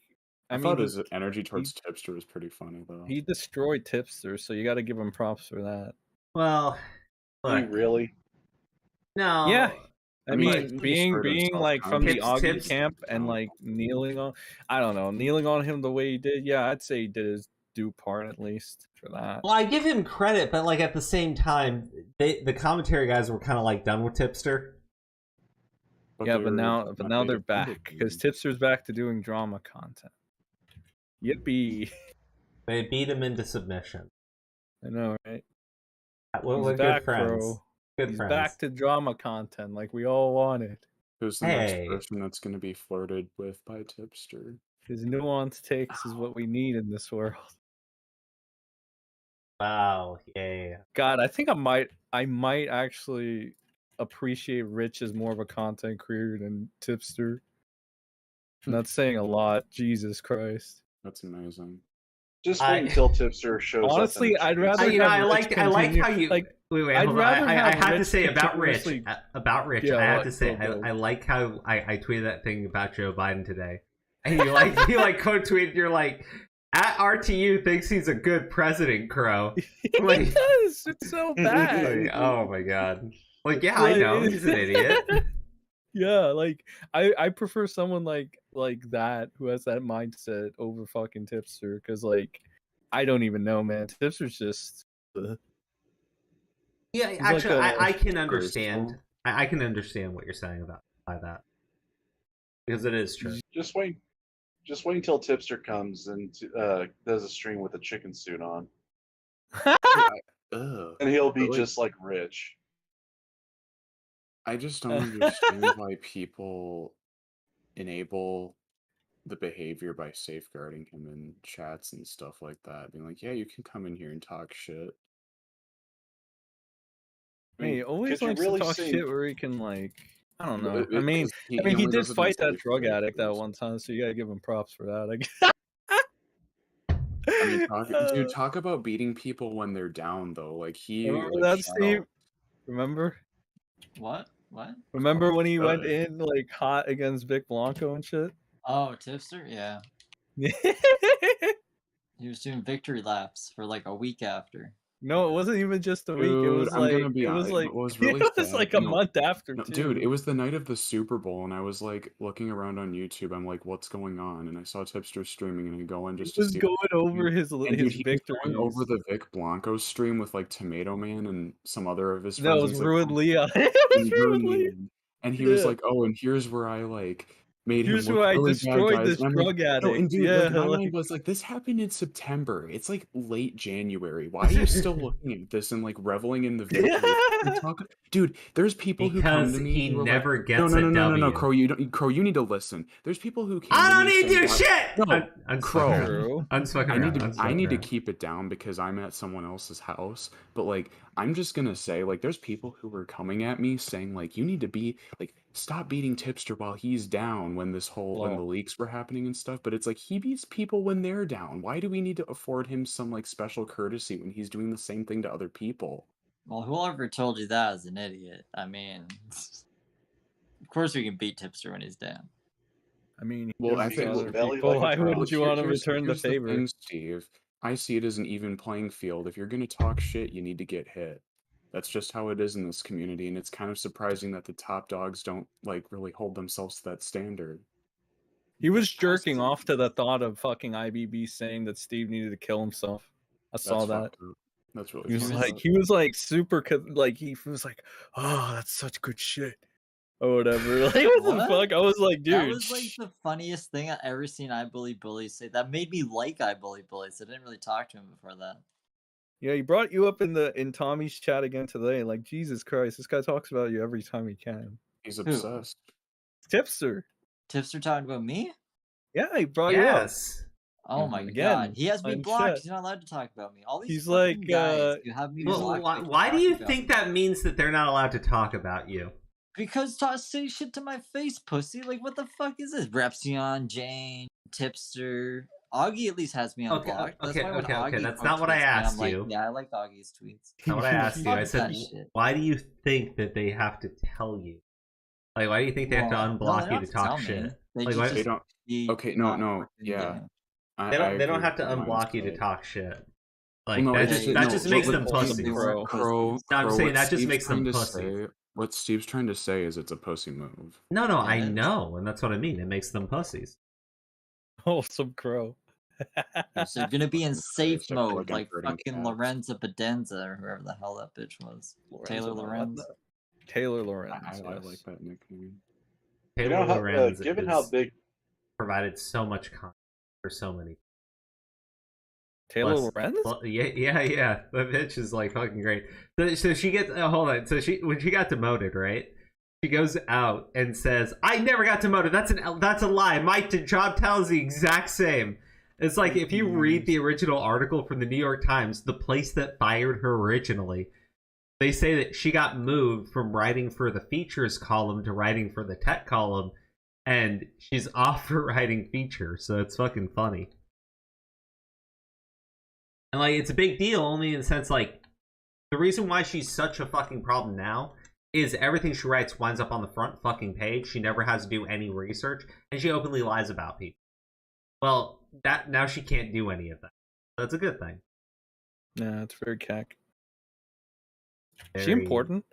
I thought his energy towards Tipster was pretty funny though. He destroyed Tipster, so you got to give him props for that. Well, look, really? No. Yeah. I mean, like, being like from the Augie camp and like kneeling on him the way he did, yeah, I'd say he did his due part at least for that. Well, I give him credit, but like at the same time, the commentary guys were kind of like done with Tipster. But now they're back because Tipster's back to doing drama content. Yippee! They beat him into submission. I know, right? We're good friends. Bro. Good He's friends. back to drama content like we all wanted. Who's the next person that's going to be flirted with by Tipster? His nuanced takes is what we need in this world. Wow! Yeah. God, I think I might actually appreciate Rich as more of a content creator than Tipster. I'm not saying a lot. Jesus Christ. That's amazing. Just wait until Tipster shows up. Honestly, I'd rather. I like how you like. Wait, I'd hold on. rather I have have to Rich say about Rich. continuously- Yeah, I have what? to say, Go. I like how I tweeted that thing about Joe Biden today, and you like quote tweeted. You're like, at RTU thinks he's a good president, Crow. Like, He does. It's so bad. like, oh my god. Like, yeah, I know he's an idiot. Yeah, like I prefer someone like that who has that mindset over fucking Tipster, because like I don't even know, man. Tipster's just. Yeah, He's actually, like I can understand. I can understand what you're saying by that, because it is true. Just wait until Tipster comes and does a stream with a chicken suit on, and he'll be just like Rich. I just don't understand why people enable the behavior by safeguarding him in chats and stuff like that. Being like, yeah, you can come in here and talk shit. Hey, he always could you likes really to talk see- shit where he can like. I don't know. It- I mean, he he only did does it in fight that safe drug addict that spaces. one time, so you gotta give him props for that. I guess. I mean, talk about beating people when they're down, though. Like, he... Remember like, that, shut Steve? up. Remember? What? Remember when he went in like hot against Vic Blanco and shit? Oh, Tipster? Yeah. He was doing victory laps for like a week after. No, it wasn't even just a week. It Dude, was I'm like gonna be it was honest, like it was really it was sad. like a No, month after no, too. dude, it was the night of the Super Bowl, and I was like looking around on YouTube. I'm like, what's going on? And I saw Tipster streaming, and I go in just He to was see going what over his and dude, he was victories. going over the Vic Blanco stream with like Tomato Man and some other of his friends. No, it was He's like, Ruined "Oh," Leon. and It was Ruined Ruined Leon. Leon. And he was Yeah. like, oh, and here's where I like made him Here's look who I really bad, destroyed guys. this And I'm like, drug no, addict. and dude, Yeah, like, my like- mind was like, this happened in September. It's like late January. Why are you still looking at this and like reveling in the victory? Dude, there's people who come Because to me he who are never like, gets no, a no, no, no, no, W. Crow, you need to listen. There's people who came I to don't me need to do saying, shit! No, I'm Crow. fucking around. I'm fucking around. I need to keep it down because I'm at someone else's house. But like, I'm just gonna say, like, there's people who are coming at me saying, like, you need to be like, stop beating Tipster while he's down when when the leaks were happening and stuff. But it's like he beats people when they're down. Why do we need to afford him some like special courtesy when he's doing the same thing to other people? Well, whoever told you that is an idiot. I mean, of course we can beat Tipster when he's down. I mean, Well, I here's think other belly people. like a Why trout. wouldn't you want to return the here's favor? thing, Steve. I see it as an even playing field. If you're gonna talk shit, you need to get hit. That's just how it is in this community, and it's kind of surprising that the top dogs don't like really hold themselves to that standard. He was jerking off to the thought of fucking IBB saying that Steve needed to kill himself. I saw that. fucked up. That's really He was fucked like, up. he was like super, like he was like, oh, that's such good shit, or whatever. Like, what the What? fuck? I was like, dude, That was like the funniest thing I ever seen I Bully Bully say. That made me like I Bully Bully. So I didn't really talk to him before that. yeah, he brought you up in Tommy's chat again today. Like, Jesus Christ, this guy talks about you every time he can. He's obsessed. Tipster. Tipster talking about me? Yeah, he brought you up. Yes. Oh my Again, god, he has me I'm blocked. set. He's not allowed to talk about me. All these He's fucking like, guys who have me Well, blocked. why do you think that means that they're not allowed to talk about you? Because say shit to my face, pussy. Like, what the fuck is this? Repsion, Jane, Tipster. Augie at least has me unblocked. Okay, That's why when okay. Augie That's not what I tweets me, asked I'm like, you. yeah, I like Augie's tweets. Not what I asked you. I Fuck said, that shit. why do you think that they have to tell you? Like, why do you think they have to Well, unblock they you don't to tell talk me. shit? They Like, just- why? They don't. Okay, no, yeah. They don't agree have to with your unblock you to mindset. talk shit. Like, Well, no, that it's- just no, makes what- them what- pussies. Crow, No, I'm saying what that just Steve's makes them trying to pussies. What Steve's trying to say is it's a pussy move. No, I Yeah. know, and that's what I mean. It makes them pussies. Wholesome Crow. So you're gonna be in safe Except for, mode, like, like hurting fucking cats. Lorenza Bedenza or whoever the hell that bitch was. Taylor Lorenz. Taylor Lorenz. I yes. like that nickname. You Taylor know how, Lorenz given is- how big provided so much content for so many. Taylor Plus- Lorenz? Yeah. The bitch is like fucking great. So she gets. Hold on. So when she got demoted, right? She goes out and says, "I never got demoted. That's a lie. My job title is the exact same." It's like if you read the original article from the New York Times, the place that fired her originally, they say that she got moved from writing for the features column to writing for the tech column, and she's off for writing features. So it's fucking funny. And like, it's a big deal only in the sense like the reason why she's such a fucking problem now is everything she writes winds up on the front fucking page. She never has to do any research, and she openly lies about people. Well, that now she can't do any of that. That's a good thing. Yeah, it's very cack. Is she Very- important?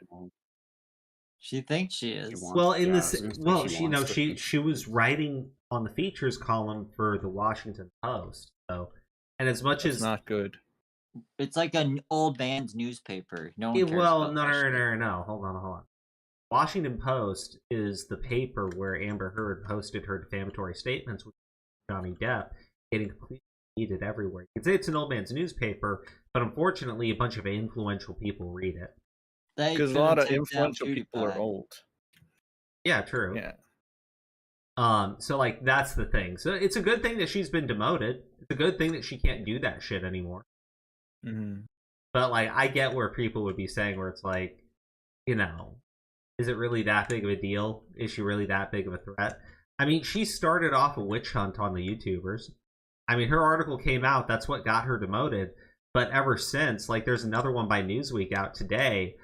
She thinks she is. Well, in yeah, I this, was gonna say well, she she, you know, wants to she was writing on the features column for the Washington Post. So, and as much That's as not good. It's like an old man's newspaper. No one Yeah, cares well, about no, that shit. no. Hold on. Washington Post is the paper where Amber Heard posted her defamatory statements with Johnny Depp, getting completely heated everywhere. You can say it's an old man's newspaper, but unfortunately, a bunch of influential people read it. Because a lot of influential people are old. Yeah, true. Yeah. So like that's the thing. So it's a good thing that she's been demoted. It's a good thing that she can't do that shit anymore. Mm-hmm. But like, I get where people would be saying, where it's like, you know, is it really that big of a deal? Is she really that big of a threat? I mean, she started off a witch hunt on the YouTubers. I mean, her article came out. That's what got her demoted. But ever since, like, there's another one by Newsweek out today,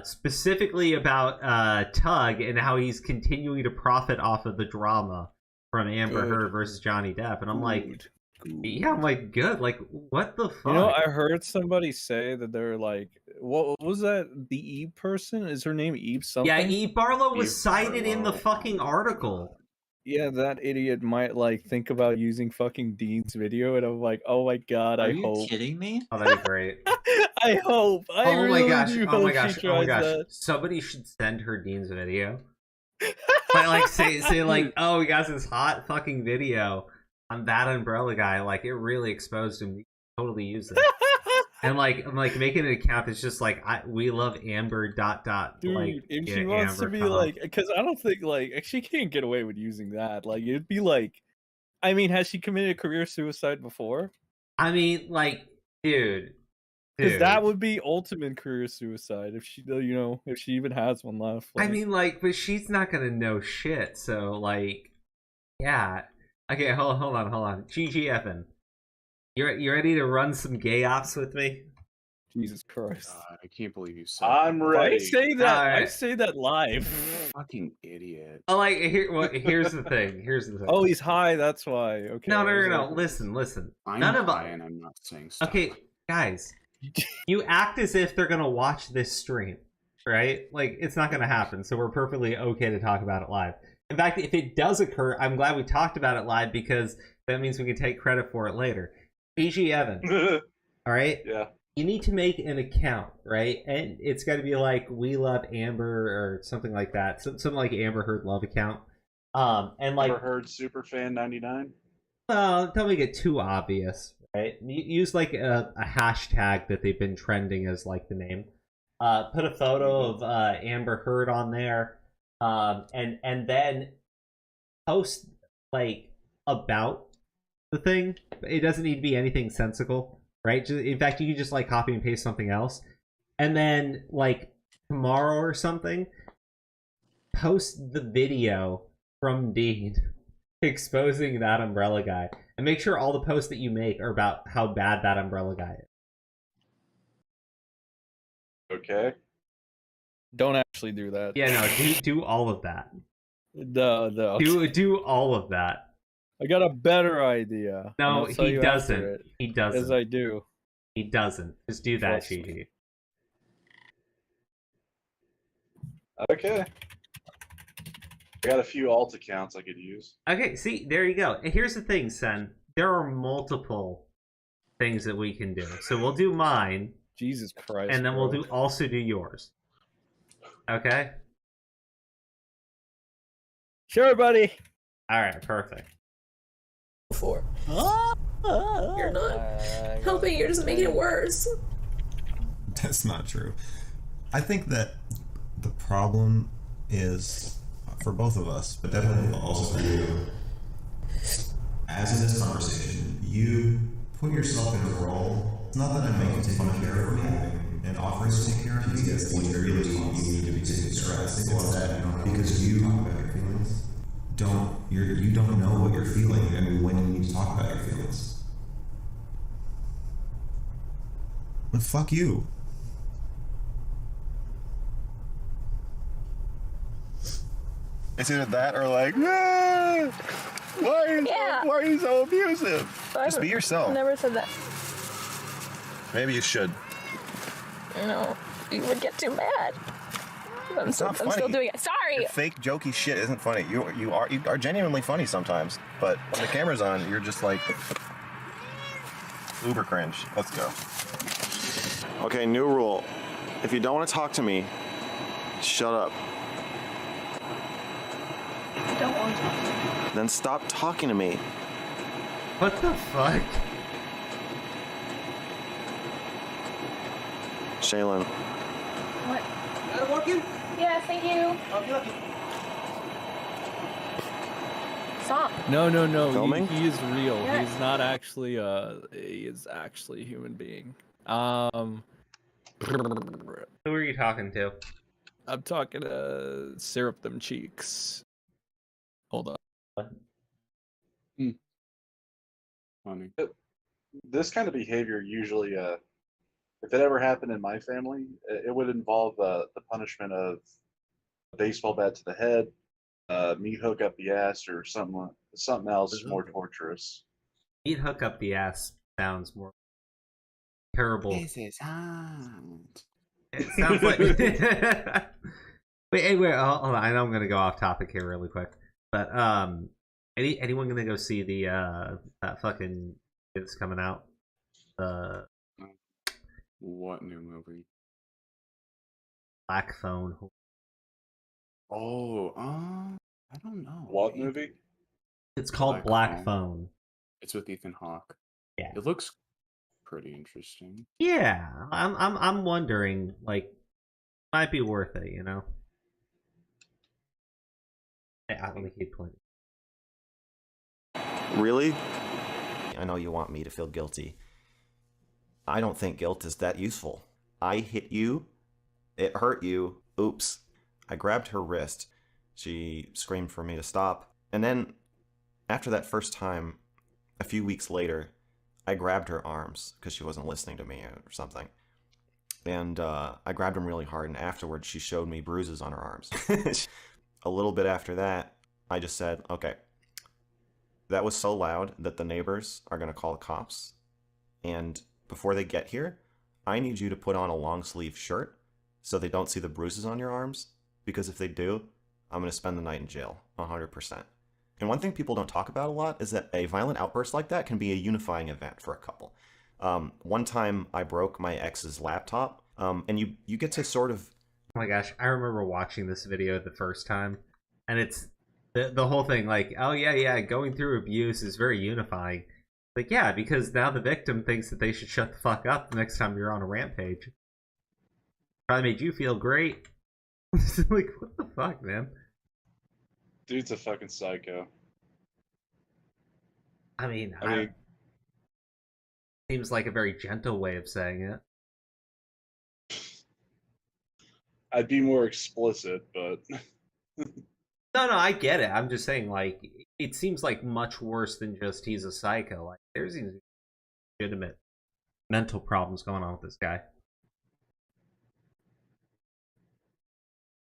specifically about Tug and how he's continuing to profit off of the drama from Amber Heard versus Johnny Depp. And I'm like, yeah, I'm like, good. Like, what the fuck? You know, I heard somebody say that they're like, what was that? The Eve person? Is her name Eve something? Yeah, Eve Barlow was Eve cited in the Barlow. fucking article. Yeah, that idiot might like think about using fucking Dean's video, and I'm like, oh my god, Are I you hope. kidding me? Oh, that'd be great. I hope. I Oh really my gosh! do Oh my hope gosh! she Oh my tries gosh! that. Somebody should send her Dean's video. like say like, oh, he got this hot fucking video on that umbrella guy. Like it really exposed him. You can totally use it. And like I'm like making an account that's just like we love Amber dot. Dude, like, if yeah, she wants Amber, to be come on. like, because I don't think like she can't get away with using that. Like it'd be like, I mean, has she committed career suicide before? I mean, like, dude. Because that would be ultimate career suicide if she, if she even has one left. I mean, like, but she's not gonna know shit. So, like, yeah. Okay, hold on. GG Evan, you ready to run some gay ops with me? Jesus Christ! I can't believe you said. I'm ready. I say that. Alright. I say that live. Fucking idiot. Oh, like, here's the thing. Oh, he's high. That's why. Okay. No. Listen. I'm None of high and I'm not saying stuff. Okay, guys, you act as if they're gonna watch this stream, right? Like, it's not gonna happen. So we're perfectly okay to talk about it live. In fact, if it does occur, I'm glad we talked about it live because that means we can take credit for it later. PG Evan, all right? Yeah. You need to make an account, right? And it's got to be like We Love Amber or something like that. Something like Amber Heard Love account. And like Amber Heard Superfan 99. Well, don't make it too obvious, right? Use like a hashtag that they've been trending as like the name. Put a photo of Amber Heard on there, and then post like about the thing. It doesn't need to be anything sensical, right? In fact, you can just like copy and paste something else, and then like tomorrow or something, post the video from Dean exposing that umbrella guy, and make sure all the posts that you make are about how bad that umbrella guy is. Okay. Don't actually do that. Yeah, no, do all of that. No. Do all of that. I got a better idea. No, I'll tell he you after doesn't. it. He doesn't. Yes, I do. He doesn't. Just do that, Trust me. Gigi. Okay. I got a few alt accounts I could use. Okay, see, there you go. And here's the thing, Sen. There are multiple things that we can do. So we'll do mine. Jesus Christ. And then bro. we'll also do yours. Okay? Sure, buddy. Alright, perfect. Before. You're not helping, you're just making it worse. That's not true. I think that the problem is for both of us, but definitely also for you. As in this conversation, you put yourself in a role. It's not that I'm making fun of care for having an offering to take care of you. Yes, when you're really you need to be taking stress. It's that because you talk about your feelings. You don't know what you're feeling and when you need to talk about your feelings. But fuck you. It's either that or like, why are you so abusive? Just be yourself. I never said that. Maybe you should. No, you would get too mad. I'm still doing it. Sorry. Your fake jokey shit isn't funny. You are genuinely funny sometimes, but when the camera's on, you're just like uber cringe. Let's go. Okay, new rule. If you don't want to talk to me, shut up. I don't want to. Then stop talking to me. What the fuck? Shaylin. What? Is that working? Yeah, thank you. Okay. Stop. No. Filming? He is real. Yeah. He's not actually. He is actually a human being. Who are you talking to? I'm talking to Syrup Them Cheeks. Hold on. Funny. This kind of behavior usually, if it ever happened in my family, it would involve the punishment of a baseball bat to the head, meat hook up the ass, or something else more torturous. Meat hook up the ass sounds more terrible. This is hot. It sounds like. wait, hold on. I know I'm gonna go off topic here really quick, but anyone gonna go see the that fucking that's coming out? What new movie? Black Phone. Oh, I don't know. What movie? It's called Black Phone. It's with Ethan Hawke. Yeah. It looks pretty interesting. Yeah, I'm wondering, like, might be worth it, you know? Let me keep playing. Really? I know you want me to feel guilty. I don't think guilt is that useful. I hit you. It hurt you. Oops. I grabbed her wrist. She screamed for me to stop. And then, after that first time, a few weeks later, I grabbed her arms because she wasn't listening to me or something. And I grabbed them really hard, and afterwards she showed me bruises on her arms. A little bit after that, I just said, okay, that was so loud that the neighbors are going to call the cops. And before they get here, I need you to put on a long sleeve shirt so they don't see the bruises on your arms. Because if they do, I'm going to spend the night in jail, 100%. And one thing people don't talk about a lot is that a violent outburst like that can be a unifying event for a couple. One time I broke my ex's laptop, and you get to sort of... Oh my gosh, I remember watching this video the first time, and it's the whole thing like, oh yeah, going through abuse is very unifying. Like, yeah, because now the victim thinks that they should shut the fuck up the next time you're on a rampage. Probably made you feel great. Like, what the fuck, man? Dude's a fucking psycho. I mean, seems like a very gentle way of saying it. I'd be more explicit, but... No, I get it. I'm just saying, like, it seems like much worse than just he's a psycho. Like, there's legitimate mental problems going on with this guy.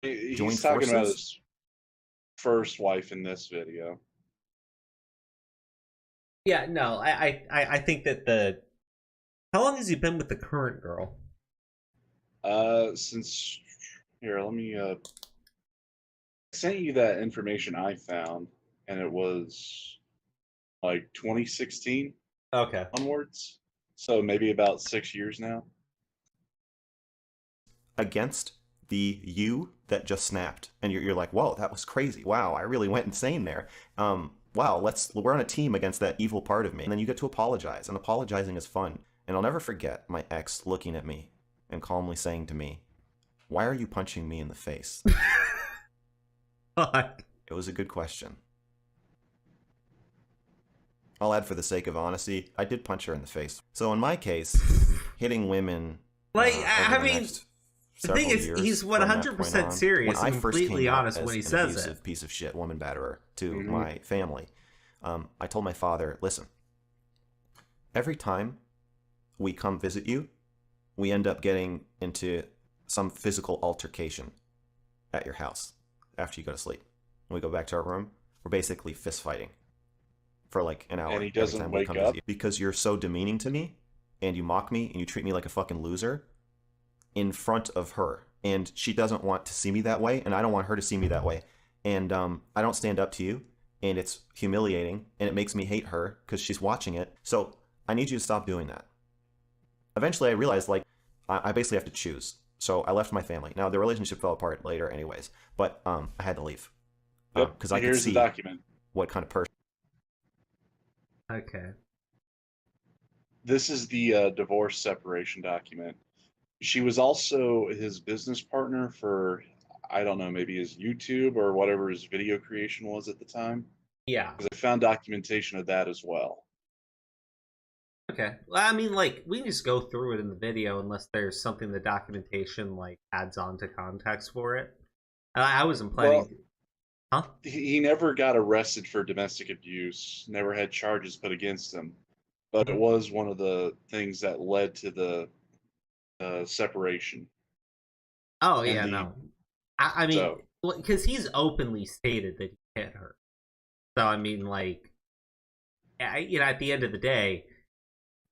He's talking about his first wife in this video. Yeah, no, I think that how long has he been with the current girl? Since here, let me I sent you that information I found, and it was like 2016. Okay. Onwards. So maybe about 6 years now. Against the you that just snapped, and you're like, whoa, that was crazy. Wow, I really went insane there. Wow, we're on a team against that evil part of me. And then you get to apologize, and apologizing is fun. And I'll never forget my ex looking at me and calmly saying to me, why are you punching me in the face? It was a good question. I'll add, for the sake of honesty, I did punch her in the face. So in my case, hitting women, like, I mean, the thing is, he's 100% serious and completely honest when he says it. Piece of shit woman batterer to my family. I told my father, listen, every time we come visit you, we end up getting into some physical altercation at your house after you go to sleep. When we go back to our room, we're basically fist fighting for like an hour. And he doesn't wake up? Because you're so demeaning to me, and you mock me, and you treat me like a fucking loser in front of her. And she doesn't want to see me that way, and I don't want her to see me that way. And I don't stand up to you, and it's humiliating, and it makes me hate her because she's watching it. So I need you to stop doing that. Eventually I realized, like, I basically have to choose. So I left my family. Now, the relationship fell apart later anyways, but I had to leave. Because I could see the document. What kind of person. Okay. This is the divorce separation document. She was also his business partner for, I don't know, maybe his YouTube or whatever his video creation was at the time. Yeah. Because I found documentation of that as well. Okay. Well, I mean, like, we can just go through it in the video unless there's something the documentation, like, adds on to context for it. I wasn't planning... Huh? He never got arrested for domestic abuse, never had charges put against him. But it was one of the things that led to the separation. Oh, yeah, no. I mean, because he's openly stated that he hit her. So, I mean, like, you know, at the end of the day,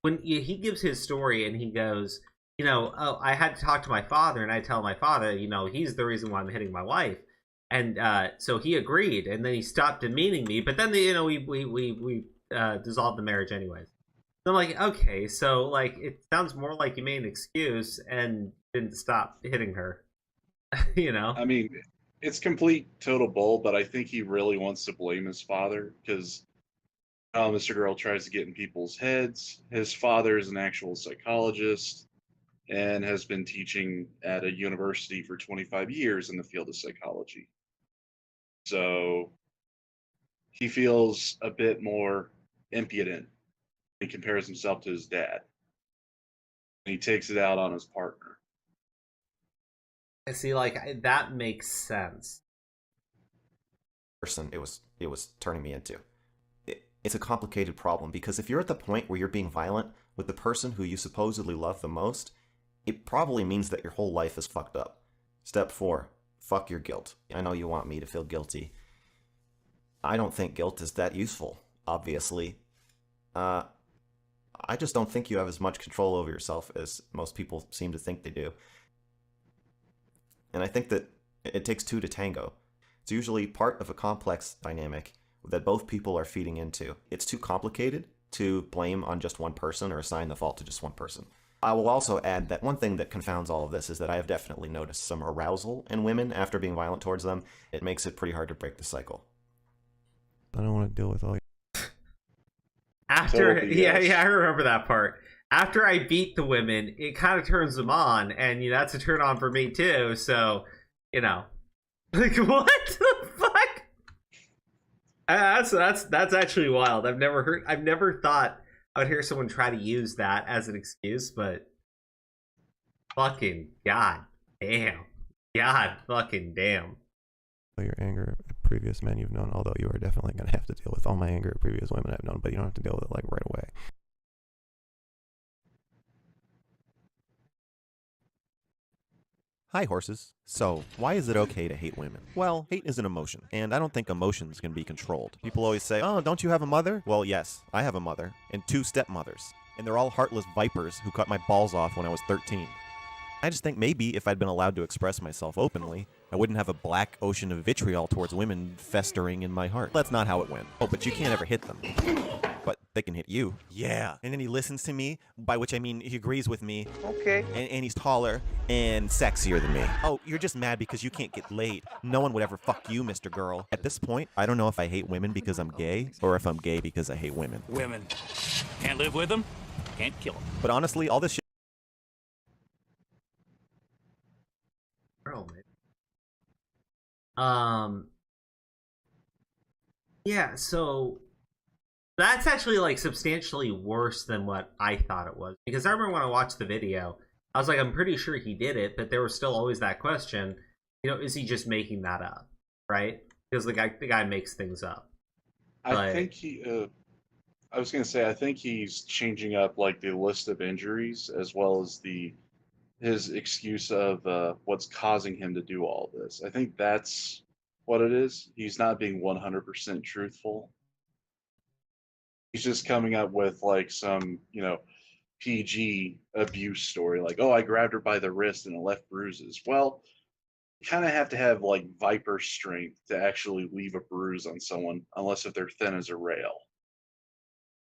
when he gives his story and he goes, you know, oh, I had to talk to my father, and I tell my father, you know, he's the reason why I'm hitting my wife. And so he agreed, and then he stopped demeaning me. But then, you know, we dissolved the marriage anyways. So I'm like, okay, so, like, it sounds more like you made an excuse and didn't stop hitting her. You know? I mean, it's complete total bull, but I think he really wants to blame his father because Mr. Girl tries to get in people's heads. His father is an actual psychologist and has been teaching at a university for 25 years in the field of psychology. So he feels a bit more impudent. He compares himself to his dad. And he takes it out on his partner. I see, like, that makes sense. Person it was turning me into. It's a complicated problem because if you're at the point where you're being violent with the person who you supposedly love the most, it probably means that your whole life is fucked up. Step 4, fuck your guilt. I know you want me to feel guilty. I don't think guilt is that useful, obviously. I just don't think you have as much control over yourself as most people seem to think they do. And I think that it takes two to tango. It's usually part of a complex dynamic that both people are feeding into. It's too complicated to blame on just one person or assign the fault to just one person. I will also add that one thing that confounds all of this is that I have definitely noticed some arousal in women after being violent towards them. It makes it pretty hard to break the cycle. I don't want to deal with all After, Totally, yeah, yes. I remember that part. After I beat the women, it kind of turns them on, and that's a turn on for me too. So, like, what the fuck? That's actually wild. I've never thought I would hear someone try to use that as an excuse, but fucking god damn, your anger at previous men you've known, although you are definitely going to have to deal with all my anger at previous women I've known, but you don't have to deal with it like right away. Hi, horses. So, why is it okay to hate women? Well, hate is an emotion, and I don't think emotions can be controlled. People always say, oh, don't you have a mother? Well, yes, I have a mother, and 2 stepmothers, and they're all heartless vipers who cut my balls off when I was 13. I just think maybe if I'd been allowed to express myself openly, I wouldn't have a black ocean of vitriol towards women festering in my heart. That's not how it went. Oh, but you can't ever hit them. But they can hit you. Yeah. And then he listens to me, by which I mean he agrees with me. Okay. And he's taller and sexier than me. Oh, you're just mad because you can't get laid. No one would ever fuck you, Mr. Girl. At this point, I don't know if I hate women because I'm gay, or if I'm gay because I hate women. Women. Can't live with them, can't kill them. But honestly, all this shit. Girl, man. Yeah, so that's actually like substantially worse than what I thought it was. Because I remember when I watched the video, I was like, I'm pretty sure he did it, but there was still always that question, is he just making that up, right? Because the guy makes things up. I think I was going to say, I think he's changing up like the list of injuries as well as his excuse of what's causing him to do all this. I think that's what it is. He's not being 100% truthful. He's just coming up with like some, PG abuse story, like, oh, I grabbed her by the wrist and it left bruises. Well, you kind of have to have like viper strength to actually leave a bruise on someone, unless if they're thin as a rail,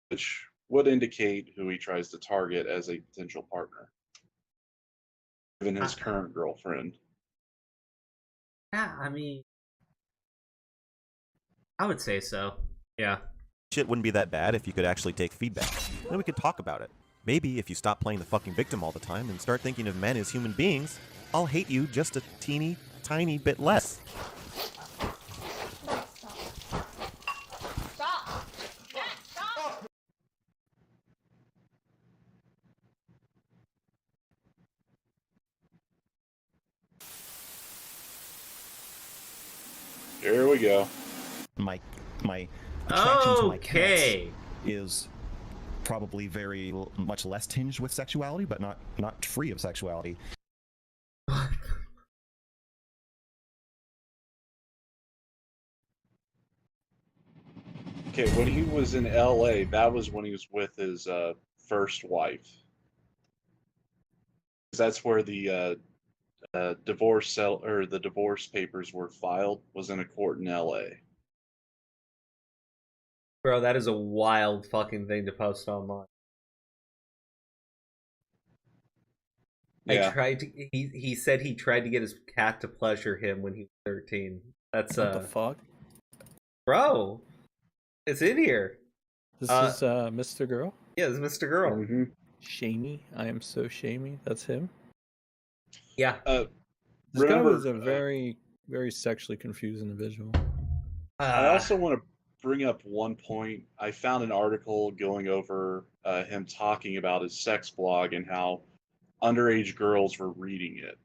which would indicate who he tries to target as a potential partner, even his current girlfriend. Yeah, I mean, I would say so. Yeah. Shit wouldn't be that bad if you could actually take feedback. Then we could talk about it. Maybe if you stop playing the fucking victim all the time and start thinking of men as human beings, I'll hate you just a teeny, tiny bit less. Here we go. My attraction to my cats Okay. is probably very much less tinged with sexuality, but not free of sexuality. Okay, when he was in LA, that was when he was with his first wife. That's where the the divorce papers were filed, was in a court in LA. Bro, that is a wild fucking thing to post online. Yeah. He said he tried to get his cat to pleasure him when he was 13. That's What the fuck? Bro, it's in here. This is Mr. Girl? Yeah, this is Mr. Girl. Mm-hmm. Shamey. I am so shamey. That's him? Yeah. This guy Remember, was a very, very sexually confused individual. I also want to bring up one point. I found an article going over him talking about his sex blog and how underage girls were reading it.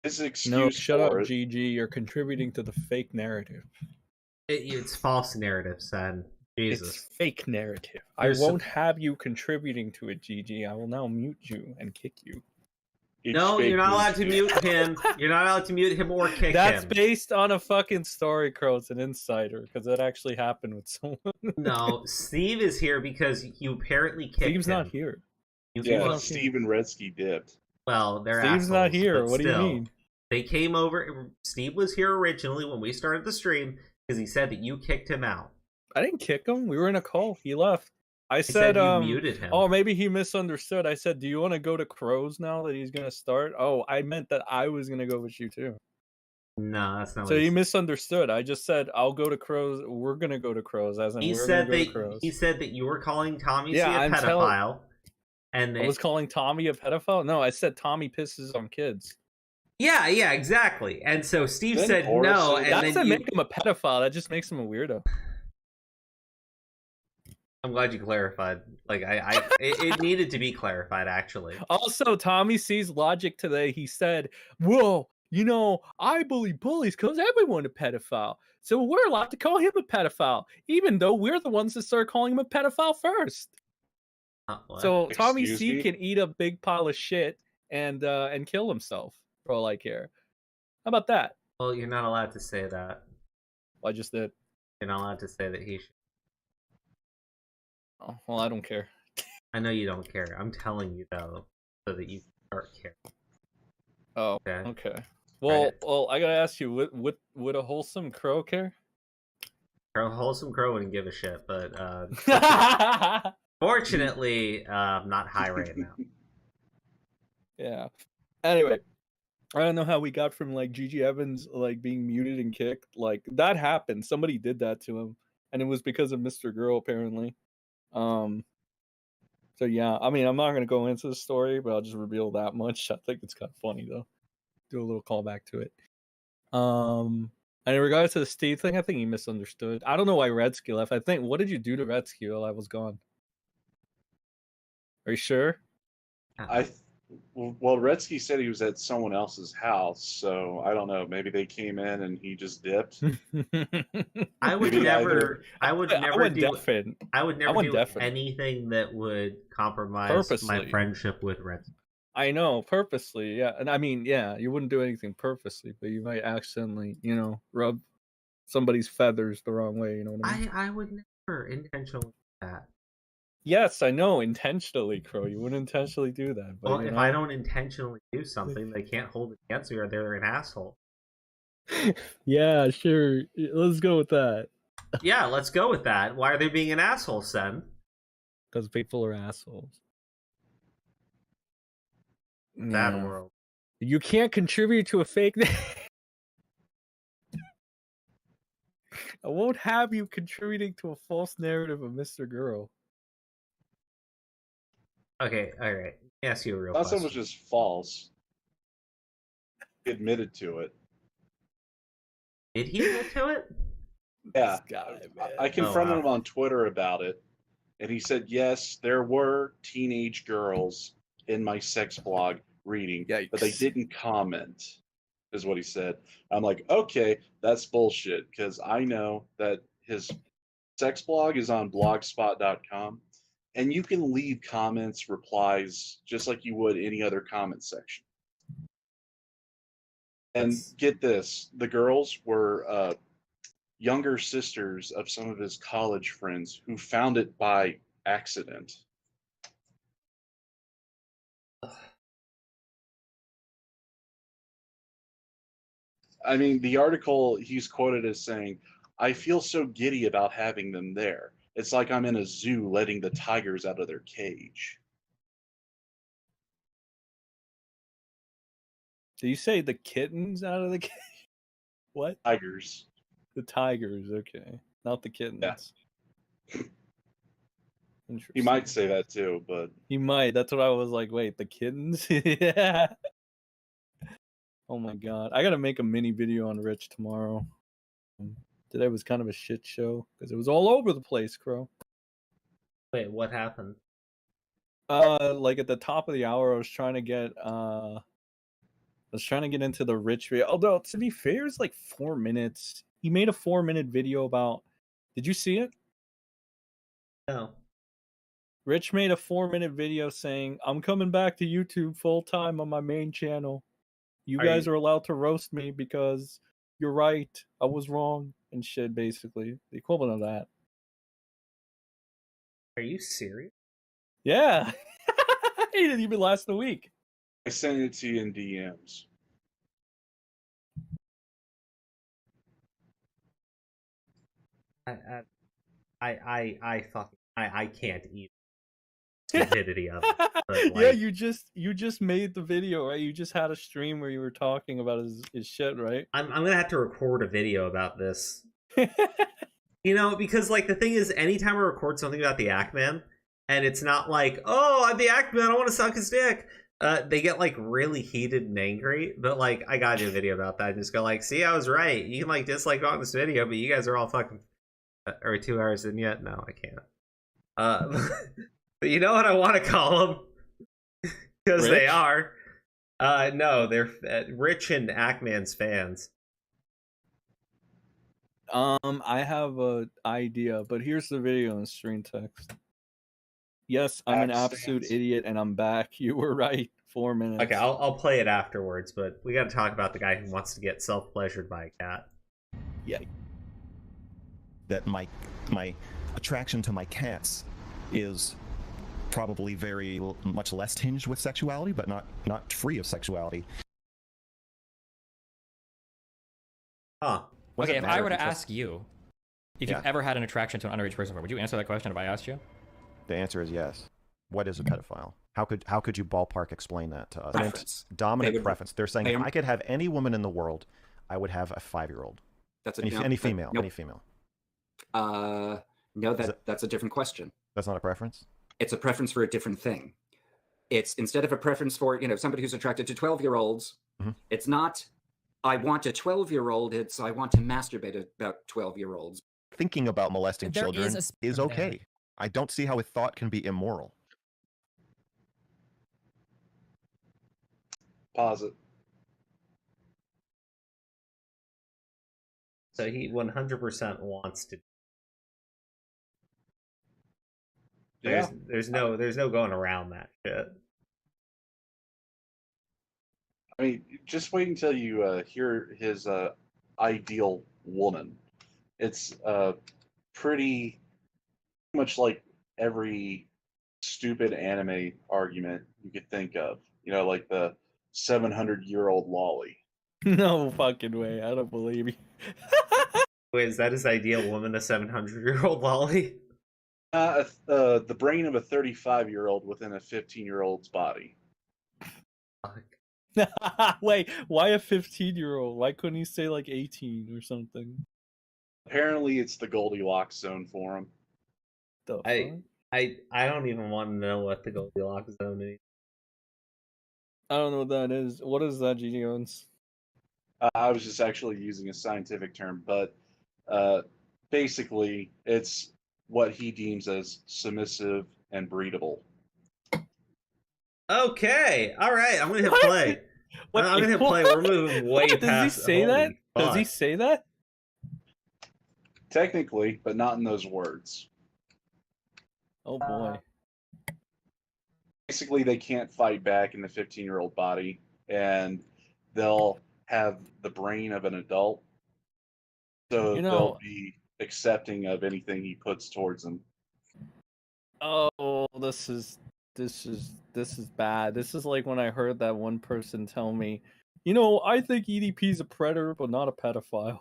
His excuse No, shut up, for it, GG. You're contributing to the fake narrative. It's false narrative, son. Jesus. It's fake narrative. There's I won't have you contributing to it, GG. I will now mute you and kick you. No, you're not allowed to mute him. You're not allowed to mute him or kick That's him. based on a fucking story, Crow. It's an insider, because that actually happened with someone. No, Steve is here because you apparently kicked Steve's him. not here. yeah, Steve and Redsky dipped. Well, they're Steve's not assholes, here. but What do you still, mean? They came over. Steve was here originally when we started the stream because he said that you kicked him out. I didn't kick him. We were in a call. He left. I said said, you muted him. Oh, maybe he misunderstood. I said, do you want to go to Crows now that he's going to start? Oh, I meant that I was going to go with you too. No, that's not So what he misunderstood. I just said, I'll go to Crows. We're going to go to Crows. As in, He we're said gonna go to that Crows. he said that you were calling Tommy Yeah, C a I'm pedophile, and I was calling Tommy a pedophile? No, I said Tommy pisses on kids. yeah, exactly. And so Steve Then said Boris no, said- and that then doesn't you... make him a pedophile. That just makes him a weirdo. I'm glad you clarified. Like it needed to be clarified, actually. Also, Tommy C's logic today, he said, well, you know, I bully bullies because everyone a pedophile. So we're allowed to call him a pedophile, even though we're the ones that started calling him a pedophile first. So Tommy Excuse C me? can eat a big pile of shit and kill himself for all I care. How about that? Well, you're not allowed to say that. I just did. You're not allowed to say that he should. Oh, well, I don't care. I know you don't care. I'm telling you though, so that you start caring. Oh, okay. Well, Right. well, I gotta ask you, would a wholesome crow care? A wholesome crow wouldn't give a shit, but fortunately, not high right now. Yeah. Anyway, I don't know how we got from like Gigi Evans like being muted and kicked. Like that happened. Somebody did that to him, and it was because of Mr. Girl apparently. So yeah, I mean, I'm not gonna go into the story, but I'll just reveal that much. I think it's kind of funny though. Do a little callback to it. And in regards to the Steve thing, I think he misunderstood. I don't know why Redsky left. I think, what did you do to Redsky while I was gone? Are you sure? Well, Redsky said he was at someone else's house, so I don't know. Maybe they came in and he just dipped. I would Maybe never. I would I never went do. deafened. I would never went do deafened. anything that would compromise my Purposely. friendship with Red. I know, purposely, yeah. And I mean, yeah, you wouldn't do anything purposely, but you might accidentally, you know, rub somebody's feathers the wrong way, you know what I mean? I would never intentionally do that. Yes, I know, intentionally, Crow. You wouldn't intentionally do that. But Well, you if know? I don't intentionally do something, they can't hold it against me, or they're an asshole. Yeah, sure. Let's go with that. Yeah, let's go with that. Why are they being an asshole, son? Because people are assholes. Bad Yeah. world. You can't contribute to a fake I won't have you contributing to a false narrative of Mr. Girl. Okay, all right. Let me ask you a real Not so question. much as false. He admitted to it. Did he admit to it? Yeah. Guy, I confronted wow. him on Twitter about it, and he said, yes, there were teenage girls in my sex blog reading, but they didn't comment, is what he said. I'm like, okay, that's bullshit, because I know that his sex blog is on blogspot.com, and you can leave comments, replies, just like you would any other comment section. And get this, the girls were younger sisters of some of his college friends who found it by accident. I mean, the article he's quoted as saying, I feel so giddy about having them there. It's like I'm in a zoo letting the tigers out of their cage. Do you say the kittens out of the what? Tigers. The tigers, okay. Not the kittens. Yeah. He Interesting. might say that too, but He might. That's what I was like, wait, the kittens? Yeah. Oh my god. I gotta make a mini video on Rich tomorrow. Today was kind of a shit show because it was all over the place, Crow. Wait, what happened? Like at the top of the hour, I was trying to get into the Rich video. Although to be fair, it's like 4 minutes. He made a 4-minute video about. Did you see it? No. Rich made a 4-minute video saying, "I'm coming back to YouTube full time on my main channel. You guys are allowed to roast me because you're right. I was wrong and shit." Basically, the equivalent of that. Are you serious? Yeah. He didn't even last a week. I sent it to you in DMs. I can't even stupidity of it. But Yeah, you just made the video, right? You just had a stream where you were talking about his shit, right? I'm gonna have to record a video about this. Because like the thing is, anytime I record something about the Ackman, and it's not like, oh, I'm the Ackman, I want to suck his dick. They get like really heated and angry, but like I gotta do a video about that and just go like, see, I was right. You can like dislike on this video, but you guys are all fucking. Or 2 hours in yet? No, I can't. But you know what I want to call them? Because they are. No, they're Rich and Ackman's fans. I have an idea, but here's the video in stream text. Yes, I'm an absolute idiot, and I'm back. You were right. 4 minutes. Okay, I'll play it afterwards, but we got to talk about the guy who wants to get self-pleasured by a cat. Yeah. That my attraction to my cats is probably very much less tinged with sexuality, but not free of sexuality. Huh. Okay, if I were to ask you if you've ever had an attraction to an underage person before, would you answer that question if I asked you? The answer is yes. What is a pedophile? How could you ballpark explain that to us? Preference. Dominant preference. They're saying if I could have any woman in the world, I would have a 5-year-old. That's any female. Nope. Any female. No, that's a different question. That's not a preference? It's a preference for a different thing. It's instead of a preference for, somebody who's attracted to 12-year-olds, it's not, I want a 12-year-old, it's I want to masturbate about 12-year-olds. Thinking about molesting There children is okay. there. I don't see how a thought can be immoral. Pause it. So he 100% wants to. There's no going around that shit. I mean, just wait until you hear his ideal woman. It's pretty much like every stupid anime argument you could think of. Like the 700-year-old lolly. No fucking way. I don't believe you. Wait, is that his ideal woman, a 700-year-old lolly? The brain of a 35-year-old within a 15-year-old's body. Wait, why a 15-year-old? Why couldn't he say like 18 or something? Apparently, it's the Goldilocks zone for him. I don't even want to know what the Goldilocks zone is. I don't know what that is. What is that, Gideons? I was just actually using a scientific term, but basically, it's what he deems as submissive and breedable. Okay, all right. I'm gonna hit play. I'm gonna hit play. We're moving way past. Does he say that? Fuck. Does he say that? Technically, but not in those words. Oh boy. Basically, they can't fight back in the 15-year-old body, and they'll have the brain of an adult, so they'll be accepting of anything he puts towards them. Oh, this is bad. This is like when I heard that one person tell me, I think EDP is a predator, but not a pedophile.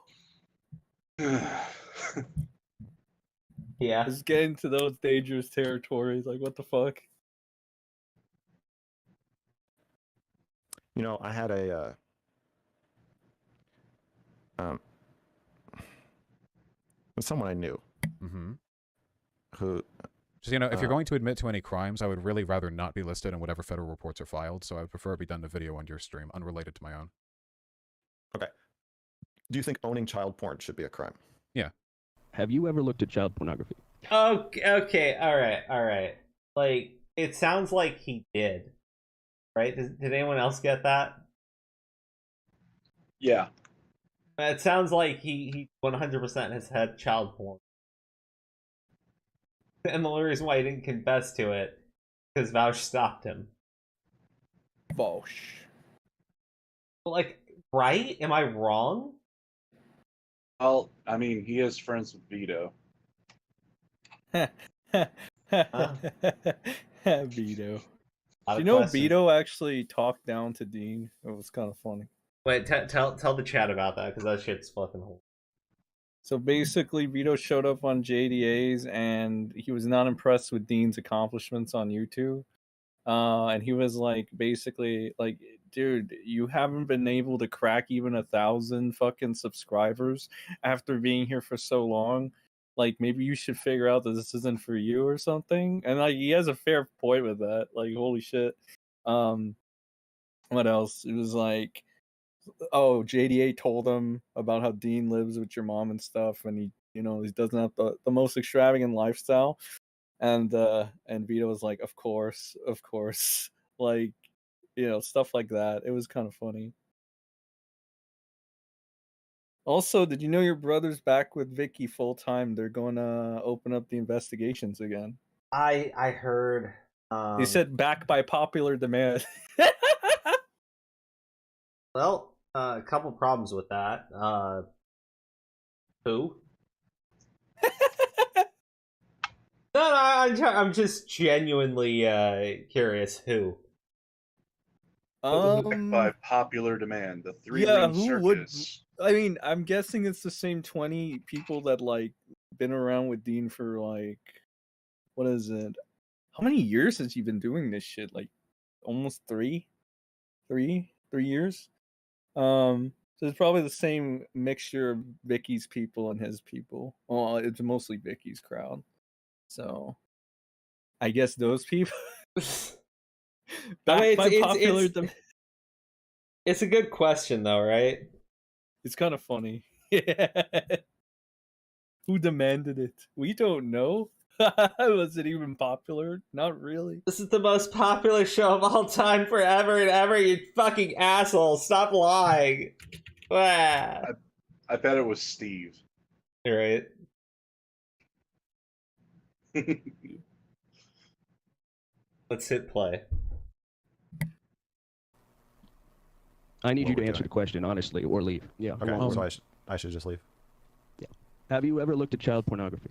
Yeah. It's getting to those dangerous territories. Like, what the fuck? I had a someone I knew. Mm-hmm. Who? Just, if you're going to admit to any crimes, I would really rather not be listed in whatever federal reports are filed. So I would prefer it be done in a video on your stream, unrelated to my own. Okay. Do you think owning child porn should be a crime? Yeah. Have you ever looked at child pornography? Okay, all right. Like, it sounds like he did, right? Did anyone else get that? Yeah. It sounds like he 100% has had child porn. And the only reason why he didn't confess to it because Vouch stopped him. Vouch. Like, right? Am I wrong? Well, I mean, he is friends with Vito. Vito. Vito actually talked down to Dean. It was kind of funny. Wait, tell the chat about that, because that shit's fucking horrible. So basically, Vito showed up on JDA's, and he was not impressed with Dean's accomplishments on YouTube. And he was like, basically, like, dude, you haven't been able to crack even 1,000 fucking subscribers after being here for so long. Like, maybe you should figure out that this isn't for you or something. And like, he has a fair point with that. Like, holy shit. What else? It was like, oh, JDA told him about how Dean lives with your mom and stuff, and he doesn't have the most extravagant lifestyle. And Vito was like, of course, like, stuff like that. It was kind of funny. Also, did you know your brother's back with Vicky full time? They're going to open up the investigations again. I heard. He said back by popular demand. Well, a couple problems with that. Who? No, I'm just genuinely curious. Who? By popular demand, the three-ring circus. I mean, I'm guessing it's the same 20 people that like been around with Dean for like, what is it? How many years has he been doing this shit? Like, almost 3 years. So it's probably the same mixture of Vicky's people and his people. Well, it's mostly Vicky's crowd. So, I guess those people. It's a good question, though, right? It's kind of funny. Who demanded it? We don't know. Was it even popular? Not really. This is the most popular show of all time forever and ever, you fucking asshole. Stop lying. I bet it was Steve. You're right. Let's hit play. I need you to answer the question honestly, or leave. Yeah. Okay, so I should just leave. Yeah. Have you ever looked at child pornography?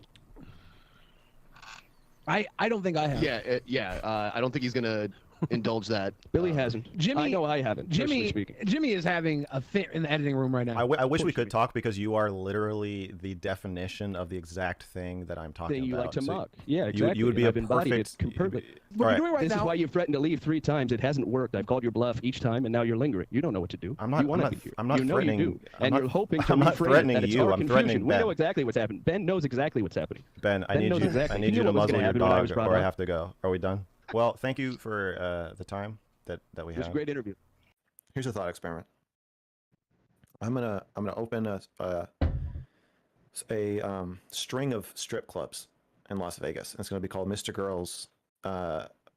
I don't think I have. Yeah. I don't think he's gonna indulge that. Billy hasn't. Jimmy, I know I haven't. personally speaking. Jimmy is having a fit in the editing room right now. I wish we could talk, because you are literally the definition of the exact thing that I'm talking Thing you about. like to So mock. Yeah, exactly. You would be I've a embodied perfect. it perfect. All right. doing right This is now. why you threatened to leave 3 times. It hasn't worked. I've called your bluff each time, and now you're lingering. You don't know what to do. I'm not. You wanna I'm be not. here. I'm not You know threatening. you do. I'm And not, you're hoping to I'm not reframe threatening it, that it's you. our I'm confusion. threatening We Ben. know exactly what's happened. Ben knows exactly what's happening. Ben, I Ben need knows you. exactly. I He need you knew to what was muzzle gonna your happen when I was dog, brought or I up. have to go. Are we done? Well, thank you for the time that we It was had. a great interview. Here's a thought experiment. I'm gonna open a string of strip clubs in Las Vegas. It's gonna be called Mr. Girls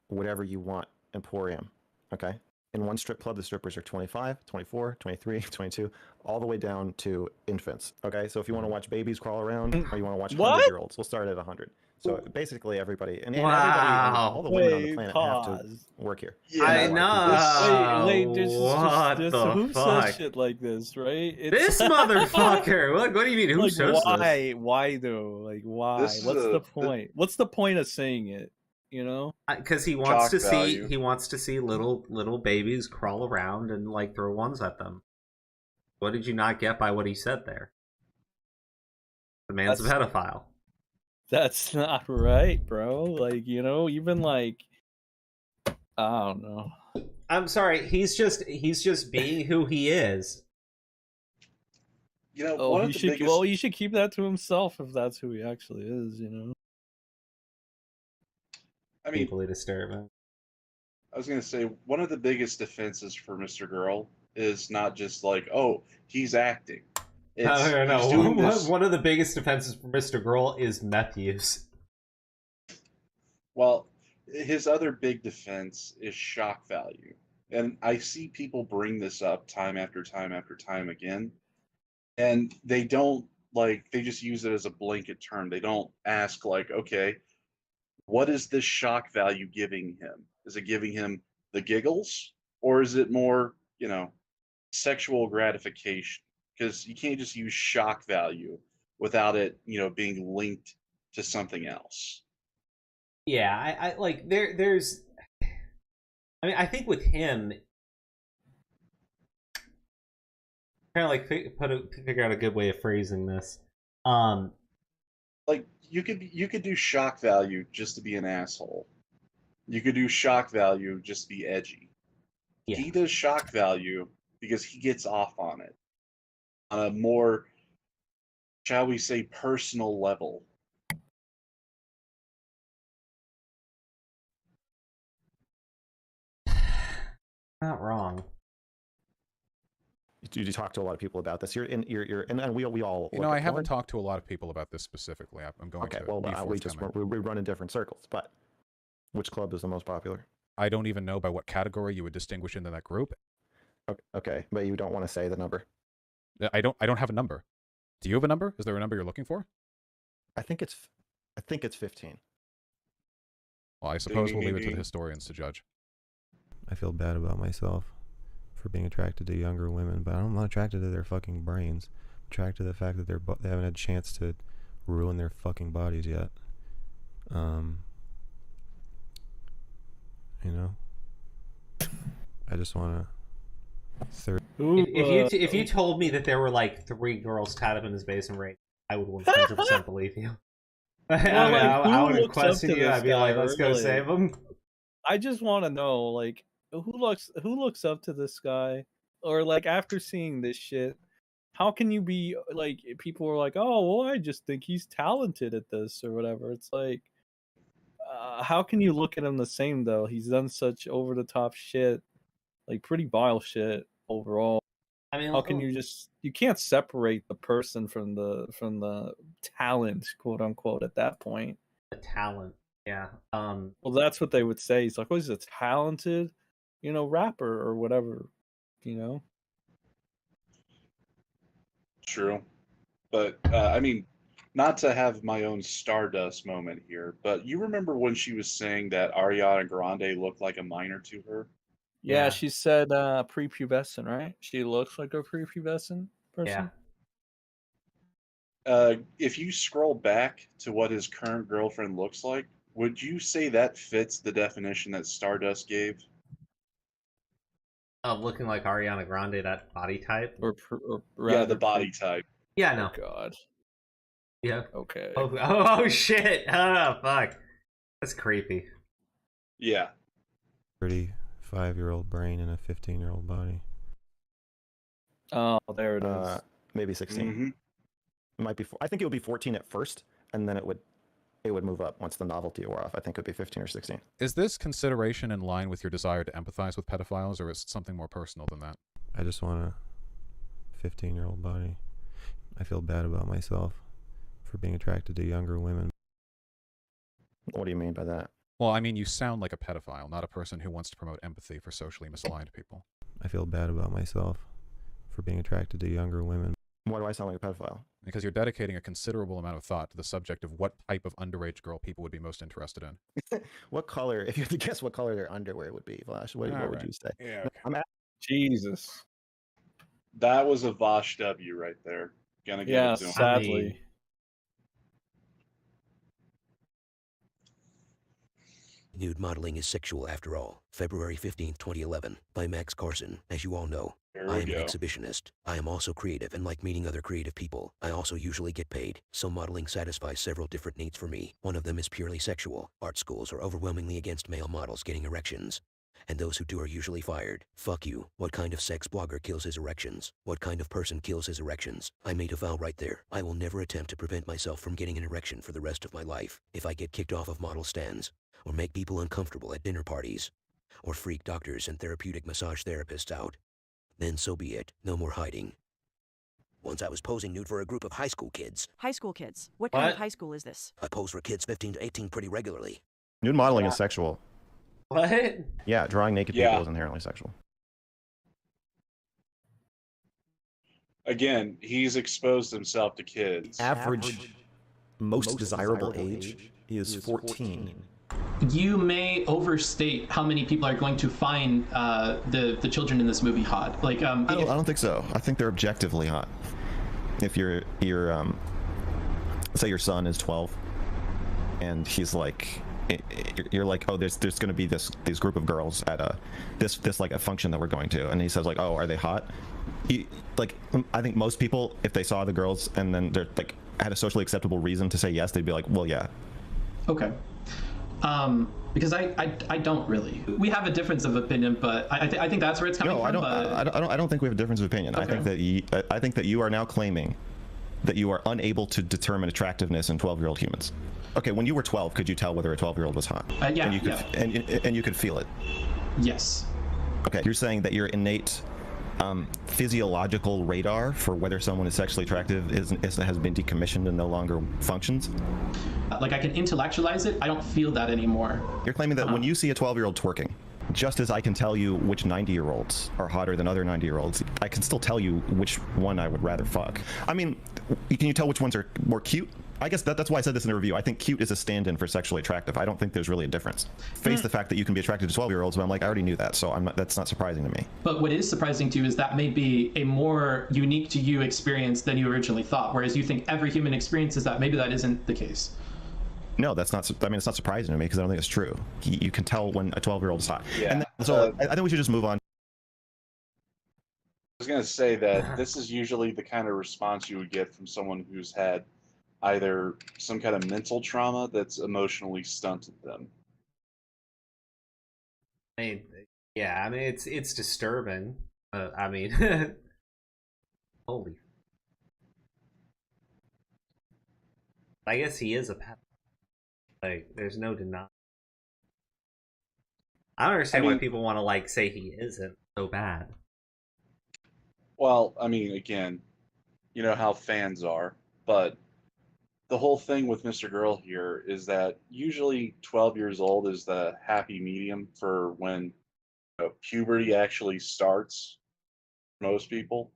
Whatever You Want Emporium. Okay. In one strip club, the strippers are 25, 24, 23, 22, all the way down to infants. Okay. So if you want to watch babies crawl around, or you want to watch 100-year-olds, we'll start at 100. So basically, everybody and everybody, all the women on the planet have to work here. I know. Wait, What the who fuck? says shit like this, right? This motherfucker. What do you mean? Who like, says why? this? Why though? Like, why? This is What's the point? What's the point of saying it? You know? Because he wants to Shock value. see. He wants to see little babies crawl around and like throw ones at them. What did you not get by what he said there? The man's a pedophile. That's not right, bro. Like, even like, I don't know. I'm sorry. He's just being who he is. You know, Oh, one he of the should. biggest. Well, he should keep that to himself if that's who he actually is. You know. I mean, Deeply disturbing. I was gonna say one of the biggest defenses for Mr. Girl is not just like, oh, he's acting. It's No. he's doing this. One of the biggest defenses for Mr. Girl is meth use. Well, his other big defense is shock value. And I see people bring this up time after time after time again. And they don't they just use it as a blanket term. They don't ask, like, okay, what is this shock value giving him? Is it giving him the giggles? Or is it more, sexual gratification? Because you can't just use shock value without it, being linked to something else. Yeah, I like there's I mean, I think with him, kind of like figure out a good way of phrasing this. Like you could do shock value just to be an asshole. You could do shock value just to be edgy. Yeah. He does shock value because he gets off on it on a more, shall we say, personal level. Not wrong. You talk to a lot of people about this. And we all. I haven't talked to a lot of people about this specifically. I'm going okay, to. Well, be we run in different circles. But which club is the most popular? I don't even know by what category you would distinguish into that group. Okay, but you don't want to say the number. I don't have a number. Do you have a number? Is there a number you're looking for? I think it's 15. Well, I suppose we'll leave it to the historians to judge. I feel bad about myself for being attracted to younger women, but I'm not attracted to their fucking brains. I'm attracted to the fact that they haven't had a chance to ruin their fucking bodies yet. I just want to. If you told me that there were like 3 girls tied up in his basement right, I would 100% believe you. I wouldn't question you. I'd be like, let's go save him. I just want to know, like, who looks up to this guy, or like after seeing this shit, how can you be like, people are like, oh well, I just think he's talented at this or whatever. It's like, how can you look at him the same though? He's done such over the top shit, like pretty vile shit overall. I mean, how can you can't separate the person from the talent, quote unquote, at that point. The talent, yeah. Well, that's what they would say. He's like, oh, he's a talented, rapper or whatever, True. But, I mean, not to have my own Stardust moment here, but you remember when she was saying that Ariana Grande looked like a minor to her? Yeah, she said prepubescent, right? She looks like a prepubescent person. Yeah. If you scroll back to what his current girlfriend looks like, would you say that fits the definition that Stardust gave? Looking like Ariana Grande, that body type? Or yeah, the body type. Yeah, no. Oh, God. Yeah. Okay. Oh shit. Oh, fuck. That's creepy. Yeah. 35-year-old brain and a 15-year-old body. Oh, there it is. Maybe 16. Mm-hmm. It might be. I think it would be 14 at first, and then it would move up once the novelty wore off. I think it would be 15 or 16. Is this consideration in line with your desire to empathize with pedophiles, or is it something more personal than that? I just want a 15-year-old body. I feel bad about myself for being attracted to younger women. What do you mean by that? Well, I mean, you sound like a pedophile, not a person who wants to promote empathy for socially misaligned people. I feel bad about myself for being attracted to younger women. Why do I sound like a pedophile? Because you're dedicating a considerable amount of thought to the subject of what type of underage girl people would be most interested in. What color, if you had to guess what color their underwear would be, Vosh, what would you say? Yeah, okay. Jesus. That was a Vosh W right there. Gonna give it to him. Sadly. Nude modeling is sexual after all. February 15th, 2011. By Max Carson. As you all know, I am an exhibitionist. I am also creative and like meeting other creative people. I also usually get paid, so modeling satisfies several different needs for me. One of them is purely sexual. Art schools are overwhelmingly against male models getting erections. And those who do are usually fired. Fuck you. What kind of sex blogger kills his erections? What kind of person kills his erections? I made a vow right there. I will never attempt to prevent myself from getting an erection for the rest of my life. If I get kicked off of model stands, or make people uncomfortable at dinner parties, or freak doctors and therapeutic massage therapists out, then so be it. No more hiding. Once I was posing nude for a group of high school kids. High school kids? What kind of high school is this? I pose for kids 15 to 18 pretty regularly. Nude modeling is sexual. What? Yeah, drawing naked people is inherently sexual. Again, he's exposed himself to kids. Average, most desirable age is 14. You may overstate how many people are going to find the children in this movie hot. Like, I don't think so. I think they're objectively hot. If you're say your son is 12, and he's like, you're like, oh, there's going to be this group of girls at this like a function that we're going to, and he says like, oh, are they hot? I think most people, if they saw the girls and then they're like had a socially acceptable reason to say yes, they'd be like, well, yeah. Okay. Because I don't really. We have a difference of opinion, but I think that's where it's coming from. I don't think we have a difference of opinion. Okay. I think that you are now claiming that you are unable to determine attractiveness in 12-year-old humans. Okay, when you were 12, could you tell whether a 12-year-old was hot? Yeah, and you could feel it. Yes. Okay, you're saying that your innate physiological radar for whether someone is sexually attractive has been decommissioned and no longer functions? Like, I can intellectualize it. I don't feel that anymore. You're claiming that when you see a 12-year-old twerking, just as I can tell you which 90-year-olds are hotter than other 90-year-olds, I can still tell you which one I would rather fuck. I mean, can you tell which ones are more cute? I guess that's why I said this in the review. I think cute is a stand-in for sexually attractive. I don't think there's really a difference. Face the fact that you can be attracted to 12-year-olds, but I'm like, I already knew that, so that's not surprising to me. But what is surprising to you is that may be a more unique to you experience than you originally thought, whereas you think every human experiences that. Maybe that isn't the case. No, that's not. I mean, it's not surprising to me because I don't think it's true. You can tell when a 12-year-old is hot. Yeah. And so I think we should just move on. I was going to say that this is usually the kind of response you would get from someone who's had either some kind of mental trauma that's emotionally stunted them. I mean, yeah, I mean, it's disturbing. I mean, holy. I guess he is a pedophile. Like, there's no denying. I don't understand why people want to like say he isn't so bad. Well, I mean, again, you know how fans are, but the whole thing with Mr. Girl here is that usually 12 years old is the happy medium for when puberty actually starts for most people.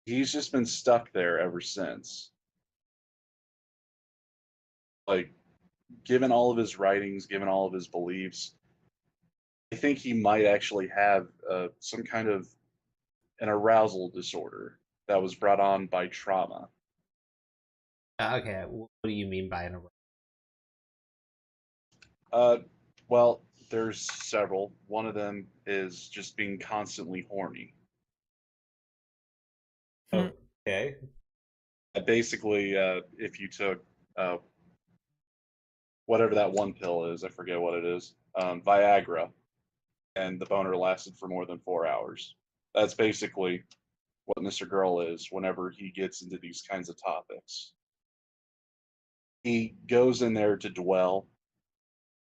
He's just been stuck there ever since. Like, given all of his writings, given all of his beliefs, I think he might actually have some kind of an arousal disorder that was brought on by trauma. Okay, what do you mean by an arousal? Well, there's several. One of them is just being constantly horny. Okay. Basically, if you took whatever that one pill is, I forget what it is, Viagra, and the boner lasted for more than 4 hours. That's basically what Mr. Girl is whenever he gets into these kinds of topics. He goes in there to dwell,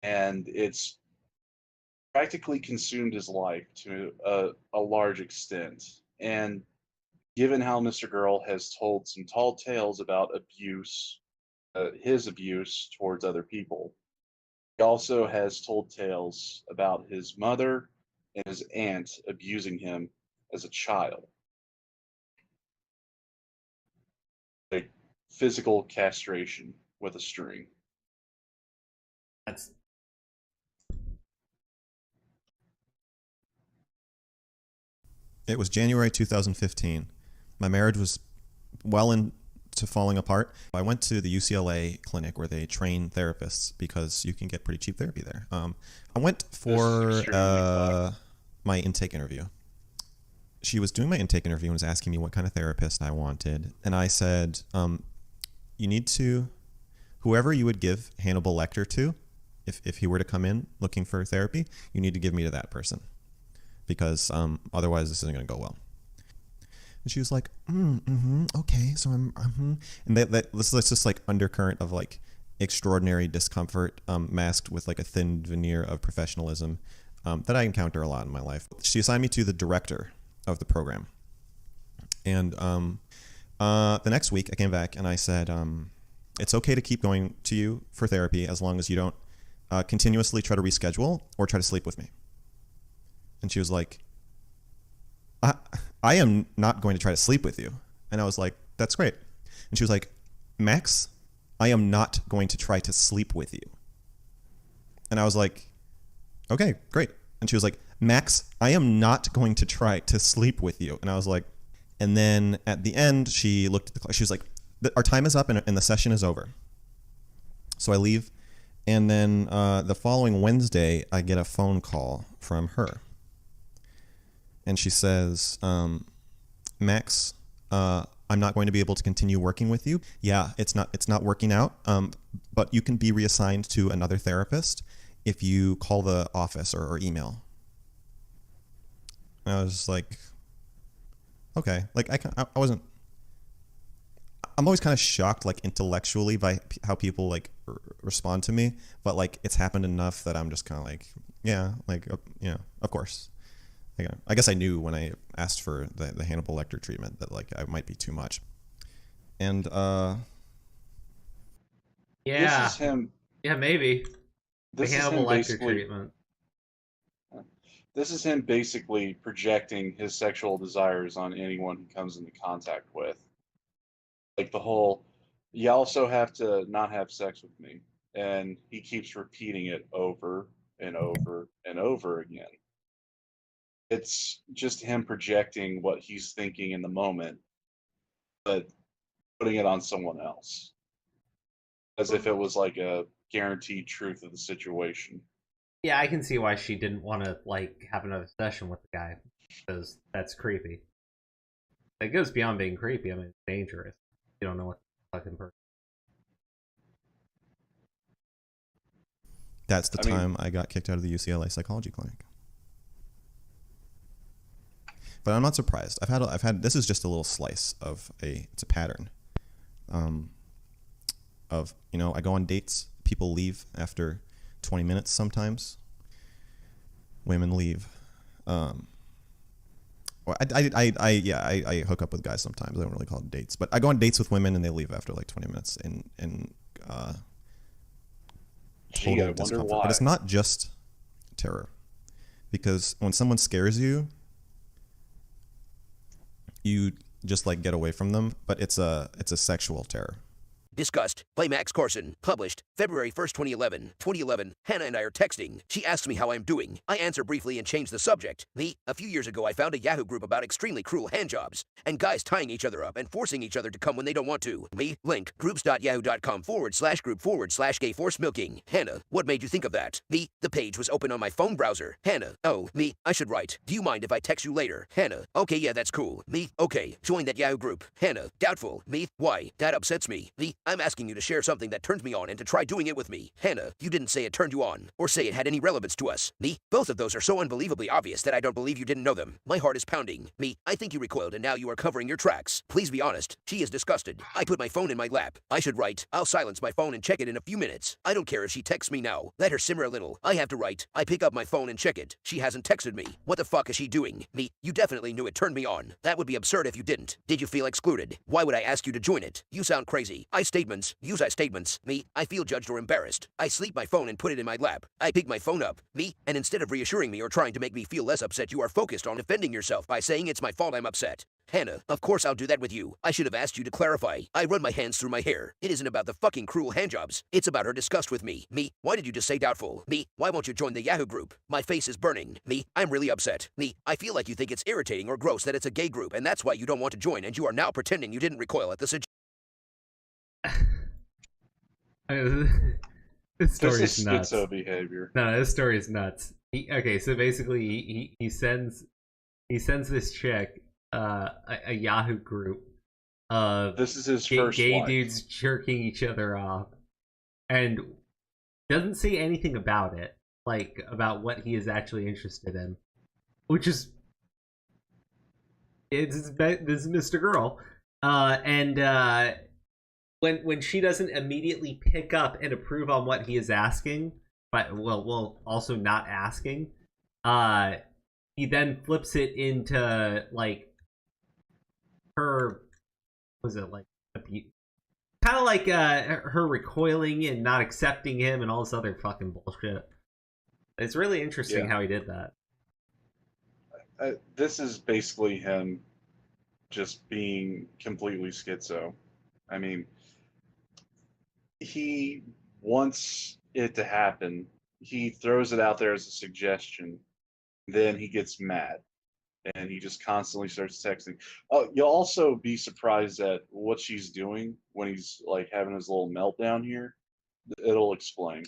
and it's practically consumed his life to a large extent. And given how Mr. Girl has told some tall tales about abuse, his abuse towards other people, he also has told tales about his mother and his aunt abusing him as a child. Like physical castration with a string. That's It was January 2015. My marriage was well into falling apart. I went to the UCLA clinic where they train therapists because you can get pretty cheap therapy there. I went for my intake interview. She was doing my intake interview and was asking me what kind of therapist I wanted. And I said, you need to, whoever you would give Hannibal Lecter to, if he were to come in looking for therapy, you need to give me to that person, because otherwise this isn't going to go well. And she was like, okay, so I'm, and that's just like undercurrent of like extraordinary discomfort, masked with like a thin veneer of professionalism, that I encounter a lot in my life. She assigned me to the director of the program. And the next week I came back and I said, it's okay to keep going to you for therapy as long as you don't continuously try to reschedule or try to sleep with me. And she was like, I am not going to try to sleep with you. And I was like, that's great. And she was like, Max, I am not going to try to sleep with you. And I was like, okay, great. And she was like, Max, I am not going to try to sleep with you. And I was like, and then at the end, she looked at the clock. She was like, our time is up and the session is over. So I leave. And then the following Wednesday, I get a phone call from her. And she says, Max, I'm not going to be able to continue working with you. Yeah, it's not working out, but you can be reassigned to another therapist if you call the office or email. And I was just like, okay. Like, I wasn't... I'm always kind of shocked, like, intellectually by how people, like, respond to me. But, like, it's happened enough that I'm just kind of like, yeah, like, yeah, of course. Like, I guess I knew when I asked for the Hannibal Lecter treatment that, like, I might be too much. And, yeah. This is him. Yeah, maybe. This the is Hannibal him Lecter basically, treatment. This is him basically projecting his sexual desires on anyone he comes into contact with. Like the whole, you also have to not have sex with me. And he keeps repeating it over and over and over again. It's just him projecting what he's thinking in the moment, but putting it on someone else. As if it was like a guaranteed truth of the situation. Yeah, I can see why she didn't want to, like, have another session with the guy, because that's creepy. It goes beyond being creepy. I mean, it's dangerous. You don't know what the fucking person. That's the time I got kicked out of the UCLA psychology clinic. But I'm not surprised. I've had this is just a little slice of it's a pattern. Of, you know, I go on dates, people leave after 20 minutes sometimes. Women leave. I hook up with guys sometimes. I don't really call it dates, but I go on dates with women and they leave after like 20 minutes in total discomfort. But it's not just terror, because when someone scares you, you just like get away from them. But it's a sexual terror. Discussed by Max Carson. Published February 1st, 2011. 2011. Hannah and I are texting. She asks me how I'm doing. I answer briefly and change the subject. Me, a few years ago I found a Yahoo group about extremely cruel handjobs and guys tying each other up and forcing each other to come when they don't want to. Me, link, groups.yahoo.com/group/gay force milking. Hannah, what made you think of that? Me, the page was open on my phone browser. Hannah, oh, me, I should write. Do you mind if I text you later? Hannah, okay, yeah, that's cool. Me, okay, join that Yahoo group. Hannah, doubtful. Me, why? That upsets me. Me, I'm asking you to share something that turns me on and to try doing it with me. Hannah, you didn't say it turned you on, or say it had any relevance to us. Me, both of those are so unbelievably obvious that I don't believe you didn't know them. My heart is pounding. Me, I think you recoiled and now you are covering your tracks. Please be honest. She is disgusted. I put my phone in my lap. I should write. I'll silence my phone and check it in a few minutes. I don't care if she texts me now. Let her simmer a little. I have to write. I pick up my phone and check it. She hasn't texted me. What the fuck is she doing? Me, you definitely knew it turned me on. That would be absurd if you didn't. Did you feel excluded? Why would I ask you to join it? You sound crazy. I statements. Use I statements. Me, I feel judged or embarrassed. I sleep my phone and put it in my lap. I pick my phone up. Me, and instead of reassuring me or trying to make me feel less upset, you are focused on defending yourself by saying it's my fault I'm upset. Hannah, of course I'll do that with you. I should have asked you to clarify. I run my hands through my hair. It isn't about the fucking cruel handjobs. It's about her disgust with me. Me, why did you just say doubtful? Me, why won't you join the Yahoo group? My face is burning. Me, I'm really upset. Me, I feel like you think it's irritating or gross that it's a gay group and that's why you don't want to join and you are now pretending you didn't recoil at the suggestion. This story This is is nuts. schizo behavior. No, this story is nuts. Okay, so basically he sends this chick a Yahoo group of this is his gay first wife. dudes jerking each other off, and Doesn't say anything about it, like about what he is actually interested in, which is this is Mr. Girl, and when she doesn't immediately pick up and approve on what he is asking, but well also not asking, he then flips it into like her, was it like kind of like her recoiling and not accepting him and all this other fucking bullshit. It's really interesting how he did that. This is basically him just being completely schizo. I mean, he wants it to happen. He throws it out there as a suggestion. Then he gets mad. And he just constantly starts texting. Oh, you'll also be surprised at what she's doing when he's like having his little meltdown here. It'll explain.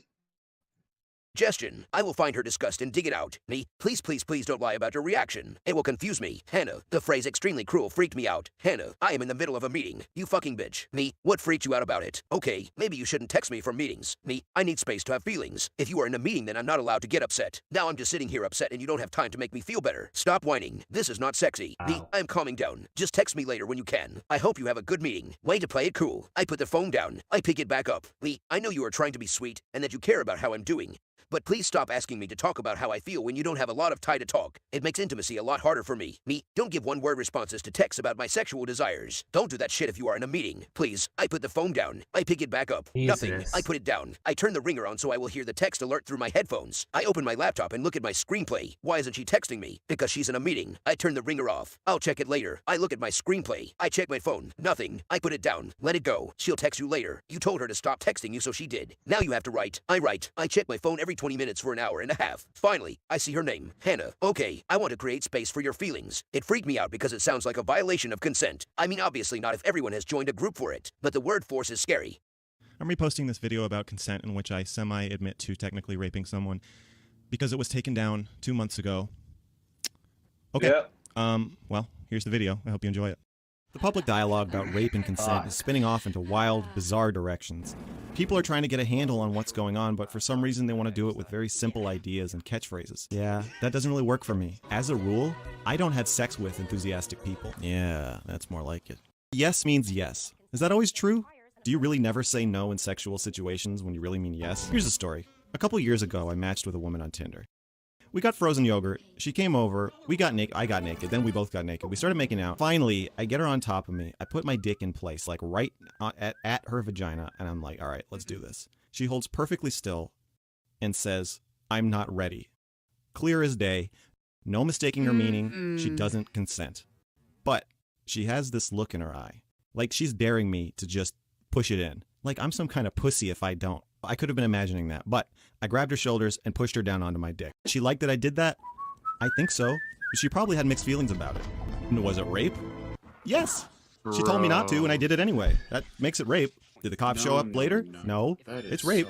Suggestion. I will find her disgust and dig it out. Me, please, please, please don't lie about your reaction. It will confuse me. Hannah, the phrase extremely cruel freaked me out. Hannah, I am in the middle of a meeting. You fucking bitch. Me, what freaked you out about it? Okay, maybe you shouldn't text me from meetings. Me, I need space to have feelings. If you are in a meeting, then I'm not allowed to get upset. Now I'm just sitting here upset and you don't have time to make me feel better. Stop whining. This is not sexy. Me, I'm calming down. Just text me later when you can. I hope you have a good meeting. Way to play it cool. I put the phone down. I pick it back up. Me, I know you are trying to be sweet and that you care about how I'm doing. But please stop asking me to talk about how I feel when you don't have a lot of time to talk. It makes intimacy a lot harder for me. Me, don't give one-word responses to texts about my sexual desires. Don't do that shit if you are in a meeting. Please, I put the phone down. I pick it back up. Jesus. Nothing. I put it down. I turn the ringer on so I will hear the text alert through my headphones. I open my laptop and look at my screenplay. Why isn't she texting me? Because she's in a meeting. I turn the ringer off. I'll check it later. I look at my screenplay. I check my phone. Nothing. I put it down. Let it go. She'll text you later. You told her to stop texting you, so she did. Now you have to write. I write. I check my phone every 20 minutes for an hour and a half. Finally, I see her name, Hannah. Okay, I want to create space for your feelings. It freaked me out because it sounds like a violation of consent. I mean, obviously not if everyone has joined a group for it, but the word force is scary. I'm reposting this video about consent in which I semi-admit to technically raping someone because it was taken down 2 months ago. Okay. Yeah. Well, here's the video. I hope you enjoy it. The public dialogue about rape and consent is spinning off into wild, bizarre directions. People are trying to get a handle on what's going on, but for some reason they want to do it with very simple ideas and catchphrases. Yeah, that doesn't really work for me. As a rule, I don't have sex with enthusiastic people. Yeah, that's more like it. Yes means yes. Is that always true? Do you really never say no in sexual situations when you really mean yes? Here's a story. A couple years ago, I matched with a woman on Tinder. We got frozen yogurt. She came over. We got naked. I got naked. Then we both got naked. We started making out. Finally, I get her on top of me. I put my dick in place, like right at her vagina. And I'm like, all right, let's do this. She holds perfectly still and says, I'm not ready. Clear as day. No mistaking her meaning. She doesn't consent. But she has this look in her eye. Like she's daring me to just push it in. Like I'm some kind of pussy if I don't. I could have been imagining that, but I grabbed her shoulders and pushed her down onto my dick. She liked that I did that? I think so. She probably had mixed feelings about it. Was it rape? Yes. She told me not to, and I did it anyway. That makes it rape. Did the cops show up later? No. It's rape.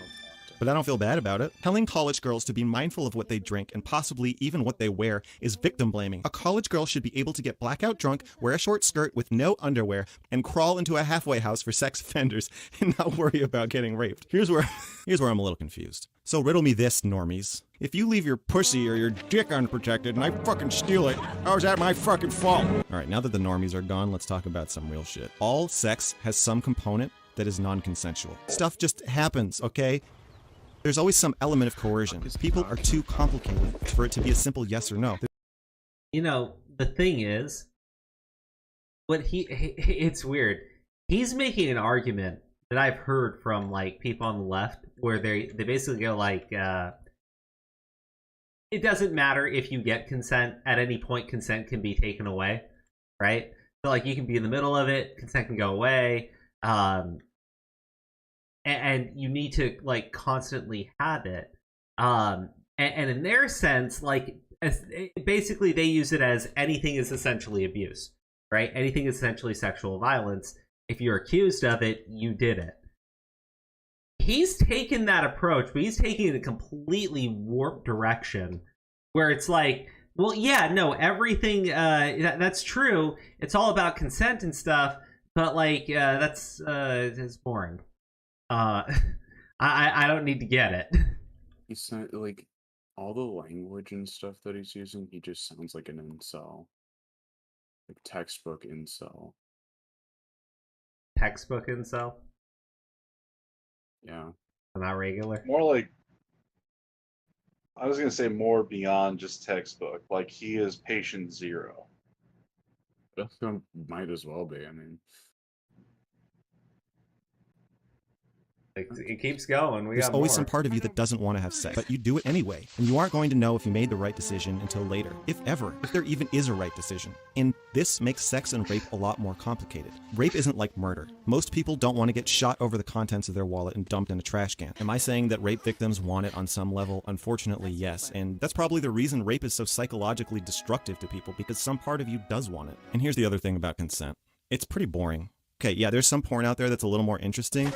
But I don't feel bad about it. Telling college girls to be mindful of what they drink and possibly even what they wear is victim blaming. A college girl should be able to get blackout drunk, wear a short skirt with no underwear, and crawl into a halfway house for sex offenders and not worry about getting raped. Here's where I'm a little confused. So riddle me this, normies. If you leave your pussy or your dick unprotected and I fucking steal it, how is that my fucking fault? All right, now that the normies are gone, let's talk about some real shit. All sex has some component that is non-consensual. Stuff just happens, okay? There's always some element of coercion. People are too complicated for it to be a simple yes or no. You know, the thing is, it's weird. He's making an argument that I've heard from like people on the left where they basically go like, it doesn't matter if you get consent. At any point, consent can be taken away, right? So like you can be in the middle of it, consent can go away. And you need to like constantly have it, and in their sense, like basically they use it as anything is essentially abuse, right? Anything is essentially sexual violence. If you're accused of it, you did it. He's taken that approach, but he's taking it in a completely warped direction, where it's like, well, yeah, no, everything that's true. It's all about consent and stuff, but like that's boring. I don't need to get it. He's not like all the language and stuff that he's using. He just sounds like an incel, like textbook incel. Textbook incel. Yeah. Not regular. More like, I was gonna say more beyond just textbook. Like he is patient zero. That might as well be. I mean, it keeps going. There's always some part of you that doesn't want to have sex, but you do it anyway. And you aren't going to know if you made the right decision until later, if ever, if there even is a right decision. And this makes sex and rape a lot more complicated. Rape isn't like murder. Most people don't want to get shot over the contents of their wallet and dumped in a trash can. Am I saying that rape victims want it on some level? Unfortunately, yes. And that's probably the reason rape is so psychologically destructive to people, because some part of you does want it. And here's the other thing about consent. It's pretty boring. Okay, yeah, there's some porn out there that's a little more interesting.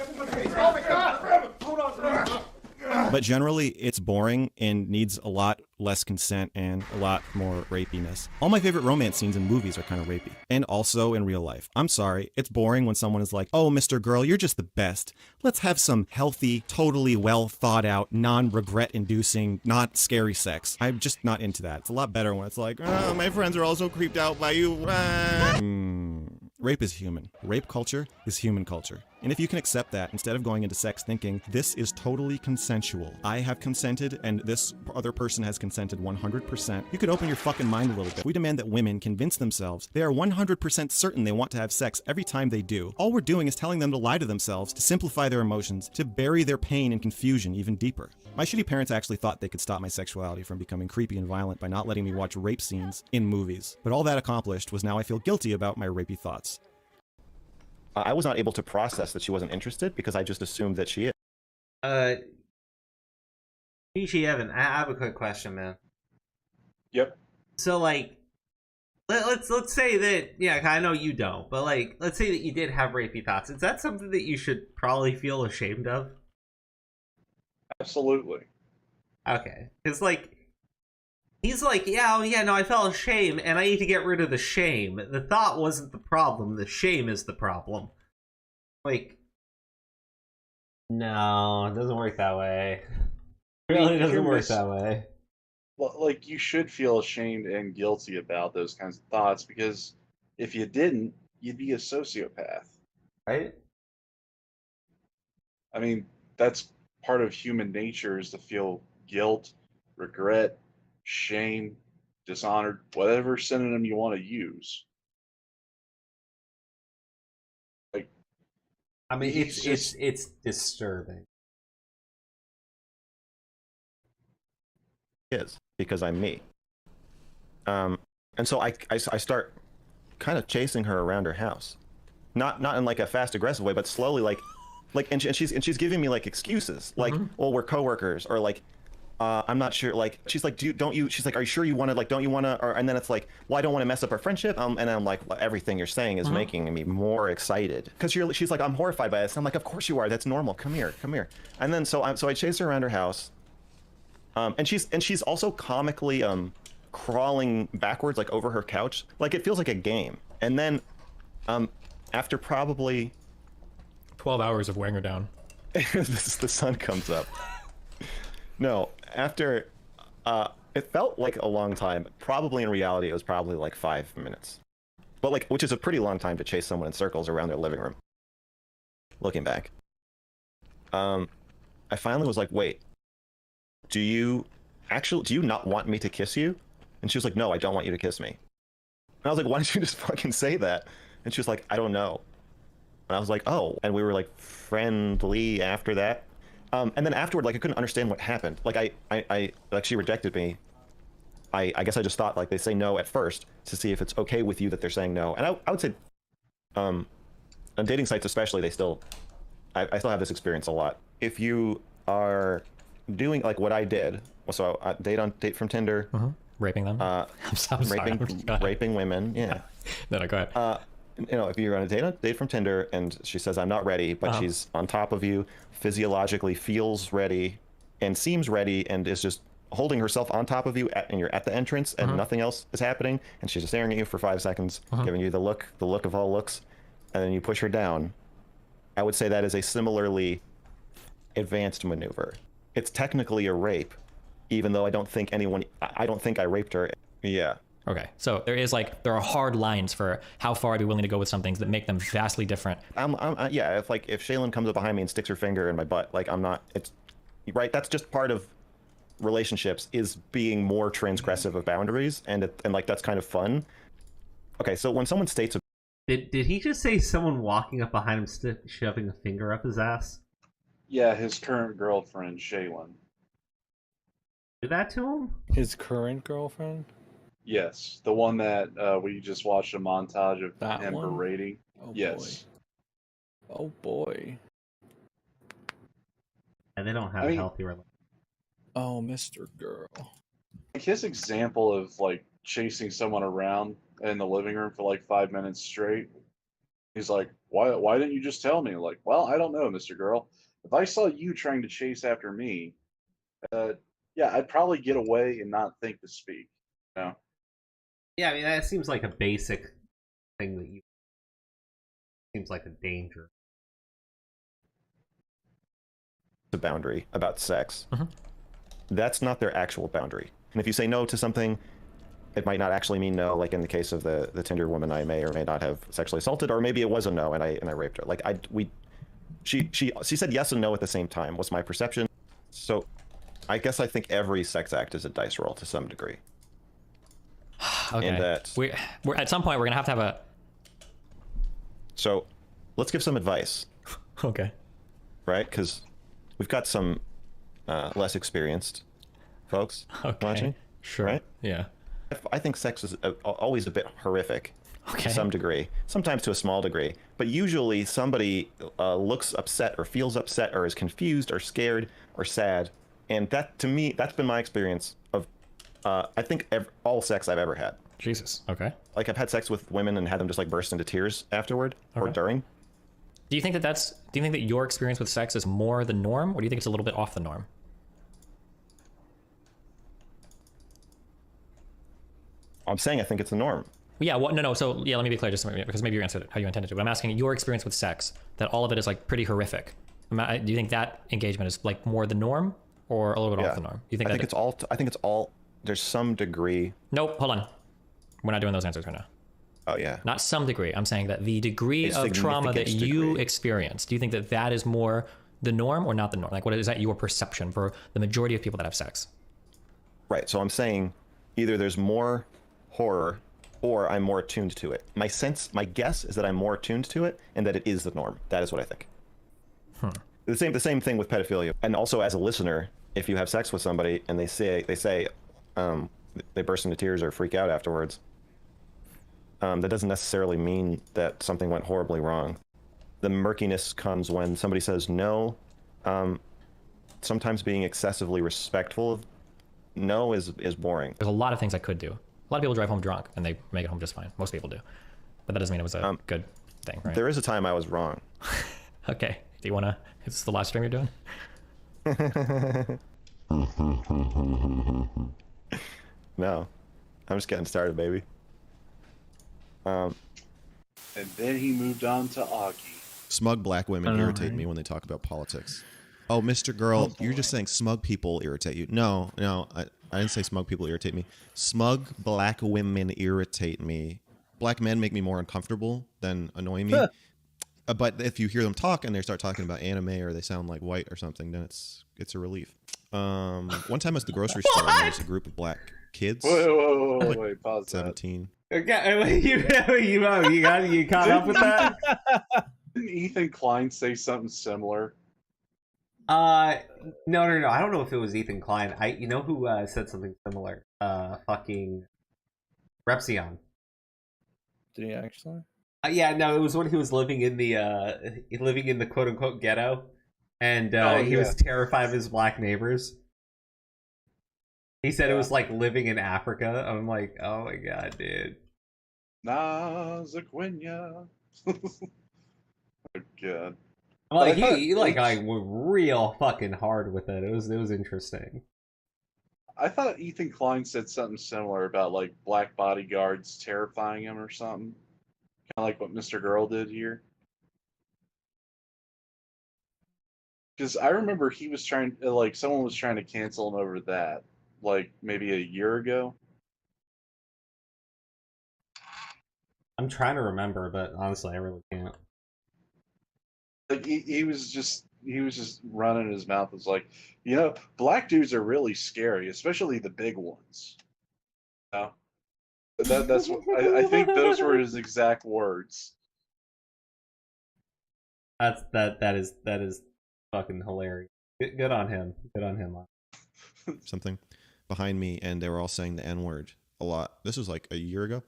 But generally, it's boring and needs a lot less consent and a lot more rapiness. All my favorite romance scenes in movies are kind of rapey. And also in real life. I'm sorry, it's boring when someone is like, oh, Mr. Girl, you're just the best. Let's have some healthy, totally well thought out, non-regret inducing, not scary sex. I'm just not into that. It's a lot better when it's like, oh, my friends are also creeped out by you. Rape is human. Rape culture is human culture. And if you can accept that, instead of going into sex thinking, this is totally consensual, I have consented and this other person has consented 100%, you could open your fucking mind a little bit. We demand that women convince themselves they are 100% certain they want to have sex every time they do. All we're doing is telling them to lie to themselves, to simplify their emotions, to bury their pain and confusion even deeper. My shitty parents actually thought they could stop my sexuality from becoming creepy and violent by not letting me watch rape scenes in movies. But all that accomplished was now I feel guilty about my rapey thoughts. I was not able to process that she wasn't interested because I just assumed that she is. Peachy Evan, I have a quick question, man. Yep. So, like, let's say that, yeah, I know you don't, but, like, let's say that you did have rapey thoughts. Is that something that you should probably feel ashamed of? Absolutely. Okay. Because, like, he's like, yeah, no, I felt ashamed, and I need to get rid of the shame. The thought wasn't the problem. The shame is the problem. Like, no, it doesn't work that way. It really doesn't work that way. Well, like, you should feel ashamed and guilty about those kinds of thoughts, because if you didn't, you'd be a sociopath. Right? I mean, that's part of human nature, is to feel guilt, regret, shame, dishonored, whatever synonym you want to use. Like, I mean, it's disturbing. Is because I'm me. And so I start kind of chasing her around her house, not in like a fast aggressive way, but slowly, like and she's giving me like excuses, like, well, we're coworkers, or like, I'm not sure, like, she's like, she's like, are you sure you want to, like, don't you want to, or, and then it's like, well, I don't want to mess up our friendship, and I'm like, well, everything you're saying is making me more excited, because she's like, I'm horrified by this, and I'm like, of course you are, that's normal, come here, and then so I chase her around her house, and she's also comically crawling backwards, like, over her couch, like, it feels like a game, and then after probably 12 hours of weighing her down, the sun comes up. No, after, it felt like a long time. Probably in reality, it was probably like 5 minutes. But like, which is a pretty long time to chase someone in circles around their living room. Looking back. I finally was like, wait, do you not want me to kiss you? And she was like, no, I don't want you to kiss me. And I was like, why didn't you just fucking say that? And she was like, I don't know. And I was like, oh. And we were like friendly after that. And then afterward, like, I couldn't understand what happened. Like, I like, she rejected me. I guess I just thought, like, they say no at first to see if it's okay with you that they're saying no. And I would say, on dating sites especially, I still have this experience a lot. If you are doing, like, what I did, so I date from Tinder. Raping them? I'm sorry. Raping women, yeah. No, go ahead. You know, if you're on a date from Tinder and she says, I'm not ready, but she's on top of you, physiologically feels ready and seems ready and is just holding herself on top of you and you're at the entrance and nothing else is happening and she's just staring at you for 5 seconds, giving you the look of all looks, and then you push her down, I would say that is a similarly advanced maneuver. It's technically a rape, even though I don't think I raped her. Yeah. Okay, so there are hard lines for how far I'd be willing to go with some things that make them vastly different. Yeah, if Shaylin comes up behind me and sticks her finger in my butt, like it's right. That's just part of relationships, is being more transgressive of boundaries, and like that's kind of fun. Okay, so when someone states Did he just say someone walking up behind him shoving a finger up his ass? Yeah, his current girlfriend, Shaylin. Did that to him? His current girlfriend? Yes, the one that we just watched a montage of That him one? berating. Oh, yes. Boy. Oh boy. And they don't have a healthy relationship. Oh, Mr. Girl. Like his example of like chasing someone around in the living room for like 5 minutes straight. He's like, why didn't you just tell me? Like, well, I don't know, Mr. Girl. If I saw you trying to chase after me, yeah, I'd probably get away and not think to speak. You know? Yeah, I mean that seems like a basic thing that you seems like a danger. a boundary about sex, that's not their actual boundary. And if you say no to something, it might not actually mean no, like in the case of the Tinder woman I may or may not have sexually assaulted, or maybe it was a no and I raped her. Like she said yes and no at the same time was my perception. So I guess I think every sex act is a dice roll to some degree. Okay. And that we're at some point we're gonna have a. So let's give some advice. Okay. Right, because we've got some less experienced folks watching. Sure. Right? Yeah. I think sex is always a bit horrific to some degree, sometimes to a small degree, but usually somebody looks upset or feels upset or is confused or scared or sad. And that, to me, that's been my experience of, I think, all sex I've ever had. Jesus. Okay. Like, I've had sex with women and had them just like burst into tears afterward or during. Do you think that your experience with sex is more the norm, or do you think it's a little bit off the norm? I'm saying I think it's the norm. Yeah, well, no. So, yeah, let me be clear, just because maybe you answered it how you intended to. But I'm asking your experience with sex, that all of it is like pretty horrific. Do you think that engagement is like more the norm, or a little bit off the norm? You think I think it's all. There's some degree. Nope. Hold on. We're not doing those answers right now. Oh yeah. Not some degree. I'm saying that the degree of trauma that you experience. Do you think that that is more the norm or not the norm? Like, what is that your perception for the majority of people that have sex? Right. So I'm saying either there's more horror or I'm more attuned to it. My guess is that I'm more attuned to it and that it is the norm. That is what I think. The same thing with pedophilia. And also as a listener, if you have sex with somebody and they say they burst into tears or freak out afterwards, that doesn't necessarily mean that something went horribly wrong. The murkiness comes when somebody says no. Sometimes being excessively respectful of no is boring. There's a lot of things I could do. A lot of people drive home drunk and they make it home just fine. Most people do. But that doesn't mean it was a good thing, right? There is a time I was wrong. Okay. Do you want to... Is this the last stream you're doing? No. I'm just getting started, baby. And then he moved on to Augie. Smug black women irritate me when they talk about politics. Oh, Mr. Girl, you're just saying smug people irritate you. No, I didn't say smug people irritate me. Smug black women irritate me. Black men make me more uncomfortable than annoy me. But if you hear them talk and they start talking about anime or they sound like white or something, then it's a relief. One time I was at the grocery store and there was a group of black kids. Wait, pause 17. Okay, you caught up with that? Didn't Ethan Klein say something similar? No. I don't know if it was Ethan Klein. You know who said something similar? Fucking Repsion. Did he actually? Yeah, no, it was when he was living in the quote unquote ghetto, and he was terrified of his black neighbors. He said it was like living in Africa. I'm like, oh my god, dude. Nazaquenya. Oh god. Like he went real fucking hard with it. It was interesting. I thought Ethan Klein said something similar about like black bodyguards terrifying him or something. Kind of like what Mr. Girl did here. Because I remember he was trying, like, someone was trying to cancel him over that, like, maybe a year ago. I'm trying to remember, but honestly, I really can't. Like, he was just running his mouth. It's like, you know, black dudes are really scary, especially the big ones. You know? That's what I think those were his exact words. That is fucking hilarious. Good on him. Good on him. Something behind me, and they were all saying the N-word a lot. This was like a year ago,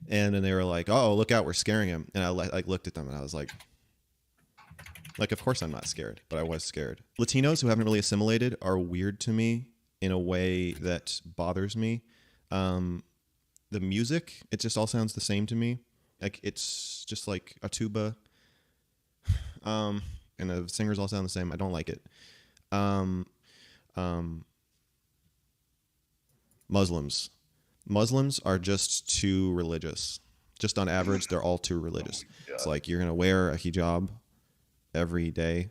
and then they were like, "Oh, look out, we're scaring him." And I like looked at them, and I was like, of course I'm not scared, but I was scared. Latinos who haven't really assimilated are weird to me in a way that bothers me. The music, it just all sounds the same to me. Like, it's just like a tuba. And the singers all sound the same. I don't like it. Muslims are just too religious. Just on average, they're all too religious. It's like, you're going to wear a hijab every day.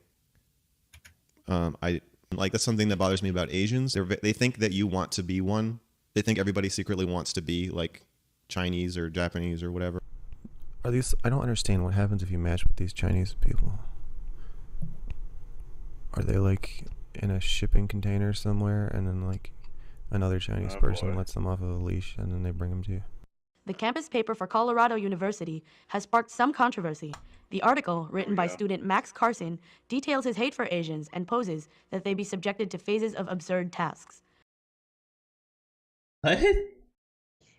That's something that bothers me about Asians. They think that you want to be one. They think everybody secretly wants to be like Chinese or Japanese or whatever. I don't understand what happens if you match with these Chinese people. Are they like in a shipping container somewhere, and then like another Chinese person lets them off of a leash, and then they bring them to you? The campus paper for Colorado University has sparked some controversy. The article, written by student Max Carson, details his hate for Asians and poses that they be subjected to phases of absurd tasks. What?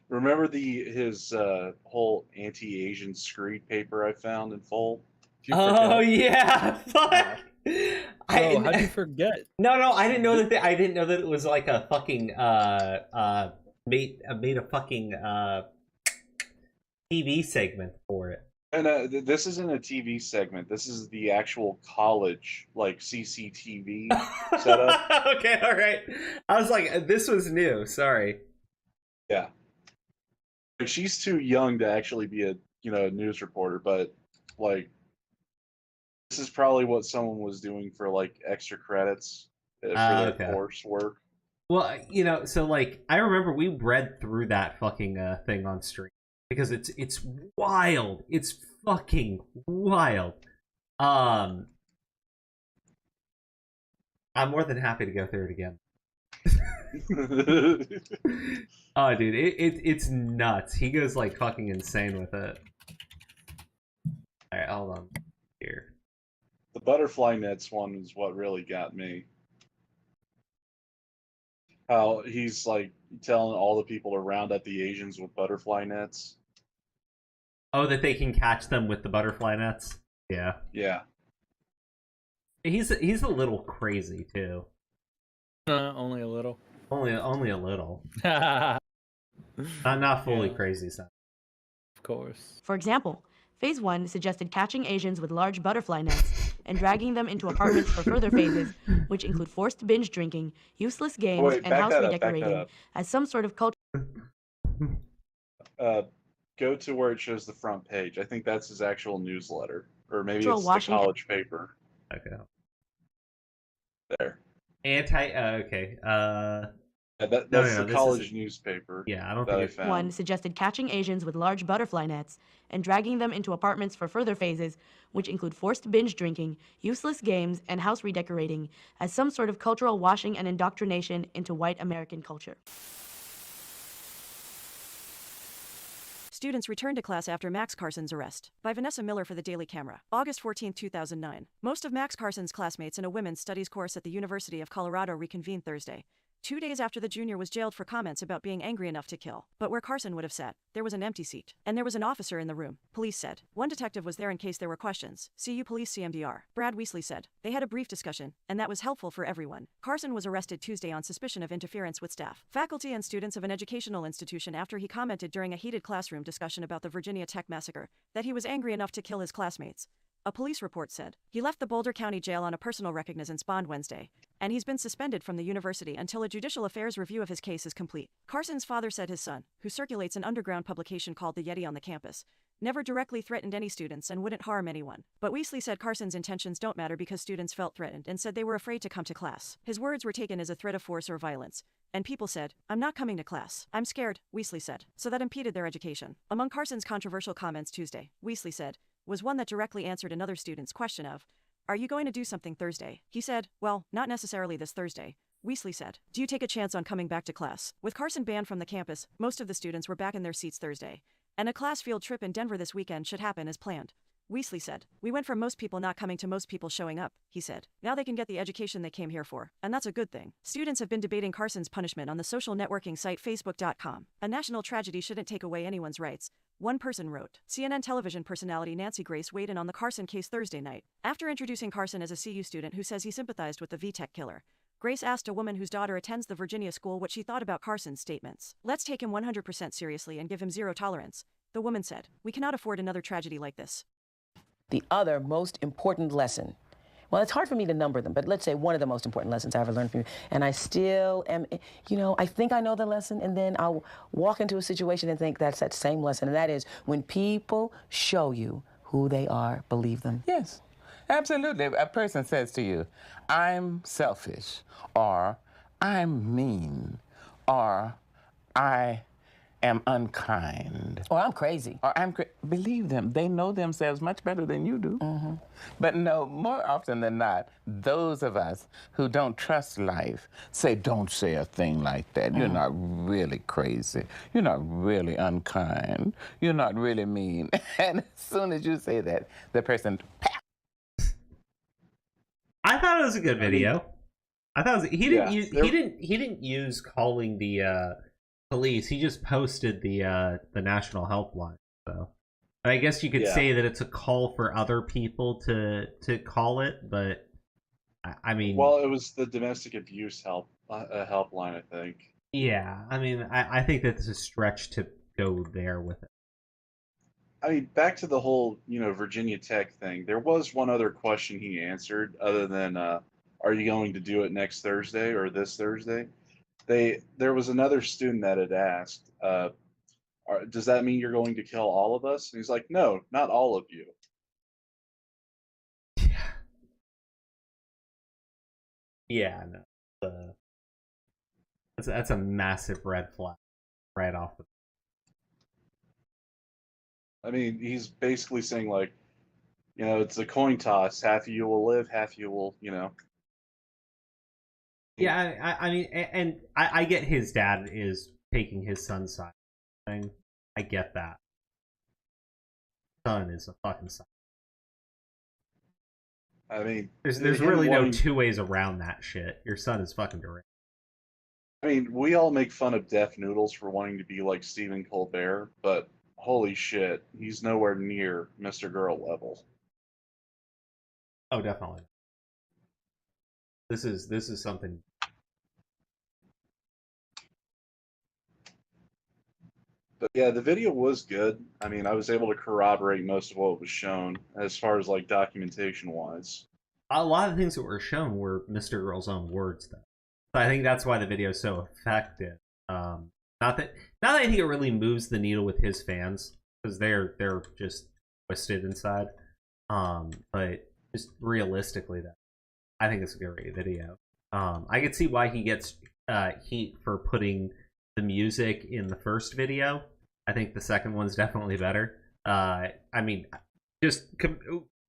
Remember his whole anti-Asian screed paper I found in full? Oh yeah, fuck. How'd you forget? No, I didn't know that. I didn't know that it was like a fucking made a fucking TV segment for it. And this isn't a TV segment. This is the actual college, like, CCTV setup. Okay, all right. I was like, this was new. Sorry. Yeah. Like, she's too young to actually be a news reporter, but like, this is probably what someone was doing for like extra credits for their coursework. Well, so like, I remember we read through that fucking thing on stream because it's wild. It's fucking wild. I'm more than happy to go through it again. Oh, dude, it's nuts. He goes like fucking insane with it. All right, hold on here. The butterfly nets one is what really got me. How he's like telling all the people to round up the Asians with butterfly nets. Oh, that they can catch them with the butterfly nets? Yeah. Yeah. He's a little crazy too. Only a little. Only a little. Not fully crazy, son. Of course. For example, Phase 1 suggested catching Asians with large butterfly nets and dragging them into apartments for further phases, which include forced binge drinking, useless games, and house redecorating as some sort of culture. Go to where it shows the front page. I think that's his actual newsletter. Or maybe it's the college paper. Okay. There. Okay. That's the college newspaper. Yeah, I don't think it's one suggested catching Asians with large butterfly nets and dragging them into apartments for further phases, which include forced binge drinking, useless games, and house redecorating as some sort of cultural washing and indoctrination into white American culture. Students returned to class after Max Carson's arrest. By Vanessa Miller for the Daily Camera. August 14, 2009. Most of Max Carson's classmates in a women's studies course at the University of Colorado reconvened Thursday, 2 days after the junior was jailed for comments about being angry enough to kill. But where Carson would have sat, there was an empty seat. And there was an officer in the room, police said. One detective was there in case there were questions. CU Police CMDR. Brad Weasley said. They had a brief discussion, and that was helpful for everyone. Carson was arrested Tuesday on suspicion of interference with staff, faculty, and students of an educational institution after he commented during a heated classroom discussion about the Virginia Tech massacre that he was angry enough to kill his classmates. A police report said. He left the Boulder County Jail on a personal recognizance bond Wednesday, and he's been suspended from the university until a judicial affairs review of his case is complete. Carson's father said his son, who circulates an underground publication called The Yeti on the campus, never directly threatened any students and wouldn't harm anyone. But Weasley said Carson's intentions don't matter because students felt threatened and said they were afraid to come to class. His words were taken as a threat of force or violence. And people said, "I'm not coming to class. I'm scared," Weasley said. So that impeded their education. Among Carson's controversial comments Tuesday, Weasley said, was one that directly answered another student's question of, "Are you going to do something Thursday?" He said, "Well, not necessarily this Thursday." Weasley said, "Do you take a chance on coming back to class?" With Carson banned from the campus, most of the students were back in their seats Thursday. And a class field trip in Denver this weekend should happen as planned. Weasley said, "We went from most people not coming to most people showing up," he said. "Now they can get the education they came here for, and that's a good thing." Students have been debating Carson's punishment on the social networking site Facebook.com. "A national tragedy shouldn't take away anyone's rights," one person wrote. CNN television personality Nancy Grace weighed in on the Carson case Thursday night. After introducing Carson as a CU student who says he sympathized with the VTech killer, Grace asked a woman whose daughter attends the Virginia school what she thought about Carson's statements. "Let's take him 100% seriously and give him zero tolerance," the woman said. "We cannot afford another tragedy like this." The other most important lesson, well, it's hard for me to number them, but let's say one of the most important lessons I ever learned from you, and I still am, I think I know the lesson, and then I'll walk into a situation and think that's that same lesson, and that is when people show you who they are, believe them. Yes, absolutely. A person says to you, "I'm selfish," or "I'm mean," or "I am unkind," or "I'm crazy," or believe them. They know themselves much better than you do. But no, more often than not, those of us who don't trust life say, "Don't say a thing like that. You're not really crazy. You're not really unkind. You're not really mean." And as soon as you say that, the person, I thought it was a good video. I thought it was, he didn't use calling the police. He just posted the national helpline. So I guess you could say that it's a call for other people to call it, but I mean, well, it was the domestic abuse helpline, I think. Yeah, I mean, I think that's a stretch to go there with it. I mean, back to the whole, Virginia Tech thing. There was one other question he answered other than, are you going to do it next Thursday or this Thursday? There was another student that had asked, does that mean you're going to kill all of us? And he's like, no, not all of you. Yeah, no. That's a massive red flag right off the. I mean, he's basically saying, like, it's a coin toss. Half of you will live, half of you will, Yeah, I mean, and I get his dad is taking his son's side. I get that. Son is a fucking son. I mean, there's really no two ways around that shit. Your son is fucking deranged. I mean, we all make fun of Deaf Noodles for wanting to be like Stephen Colbert, but holy shit, he's nowhere near Mr. Girl level. Oh, definitely. This is something. But yeah, the video was good. I mean, I was able to corroborate most of what was shown as far as like documentation wise. A lot of things that were shown were Mr. Girl's own words, though. So I think that's why the video is so effective. Not that I think it really moves the needle with his fans because they're just twisted inside. But just realistically, though, I think it's a great video. I could see why he gets heat for putting the music in the first video. I think the second one's definitely better. I mean,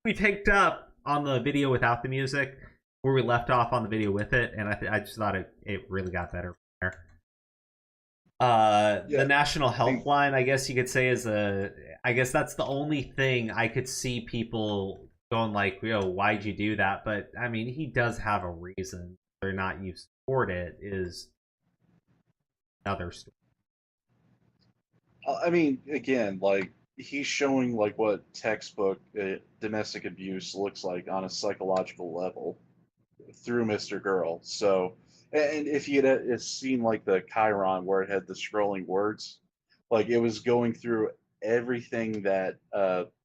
we picked up on the video without the music where we left off on the video with it, and I just thought it really got better from there. The national helpline, I guess you could say, I guess that's the only thing I could see people going like, why'd you do that? But I mean, he does have a reason. Whether or not you support it is another story. I mean, again, like, he's showing like what textbook domestic abuse looks like on a psychological level through Mr. Girl. So, and if you had seen like the Chiron where it had the scrolling words, like it was going through everything that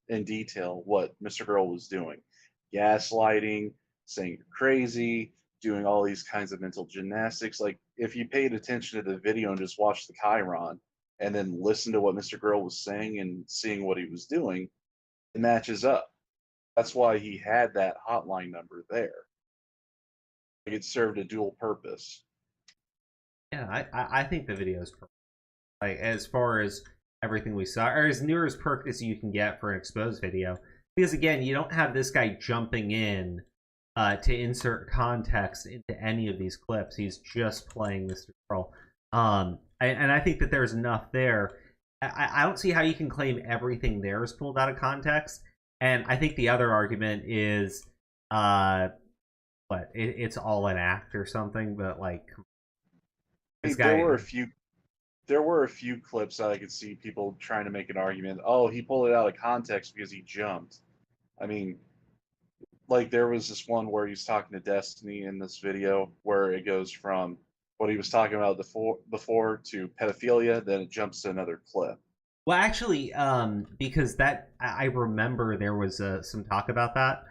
in detail what Mr. Girl was doing, gaslighting, saying you're crazy, doing all these kinds of mental gymnastics. Like if you paid attention to the video and just watched the Chiron, and then listen to what Mr. Girl was saying and seeing what he was doing, it matches up. That's why he had that hotline number there. It served a dual purpose. Yeah, I think the video is perfect. Like, as far as everything we saw, or as near as perfect as you can get for an exposed video. Because again, you don't have this guy jumping in to insert context into any of these clips. He's just playing Mr. Girl. And I think that there's enough there. I don't see how you can claim everything there is pulled out of context. And I think the other argument is, it's all an act or something. But like, this guy, there were a few clips that I could see people trying to make an argument. Oh, he pulled it out of context because he jumped. I mean, like there was this one where he's talking to Destiny in this video where it goes from what he was talking about before to pedophilia, then it jumps to another clip. Well, actually, because that I remember there was some talk about that.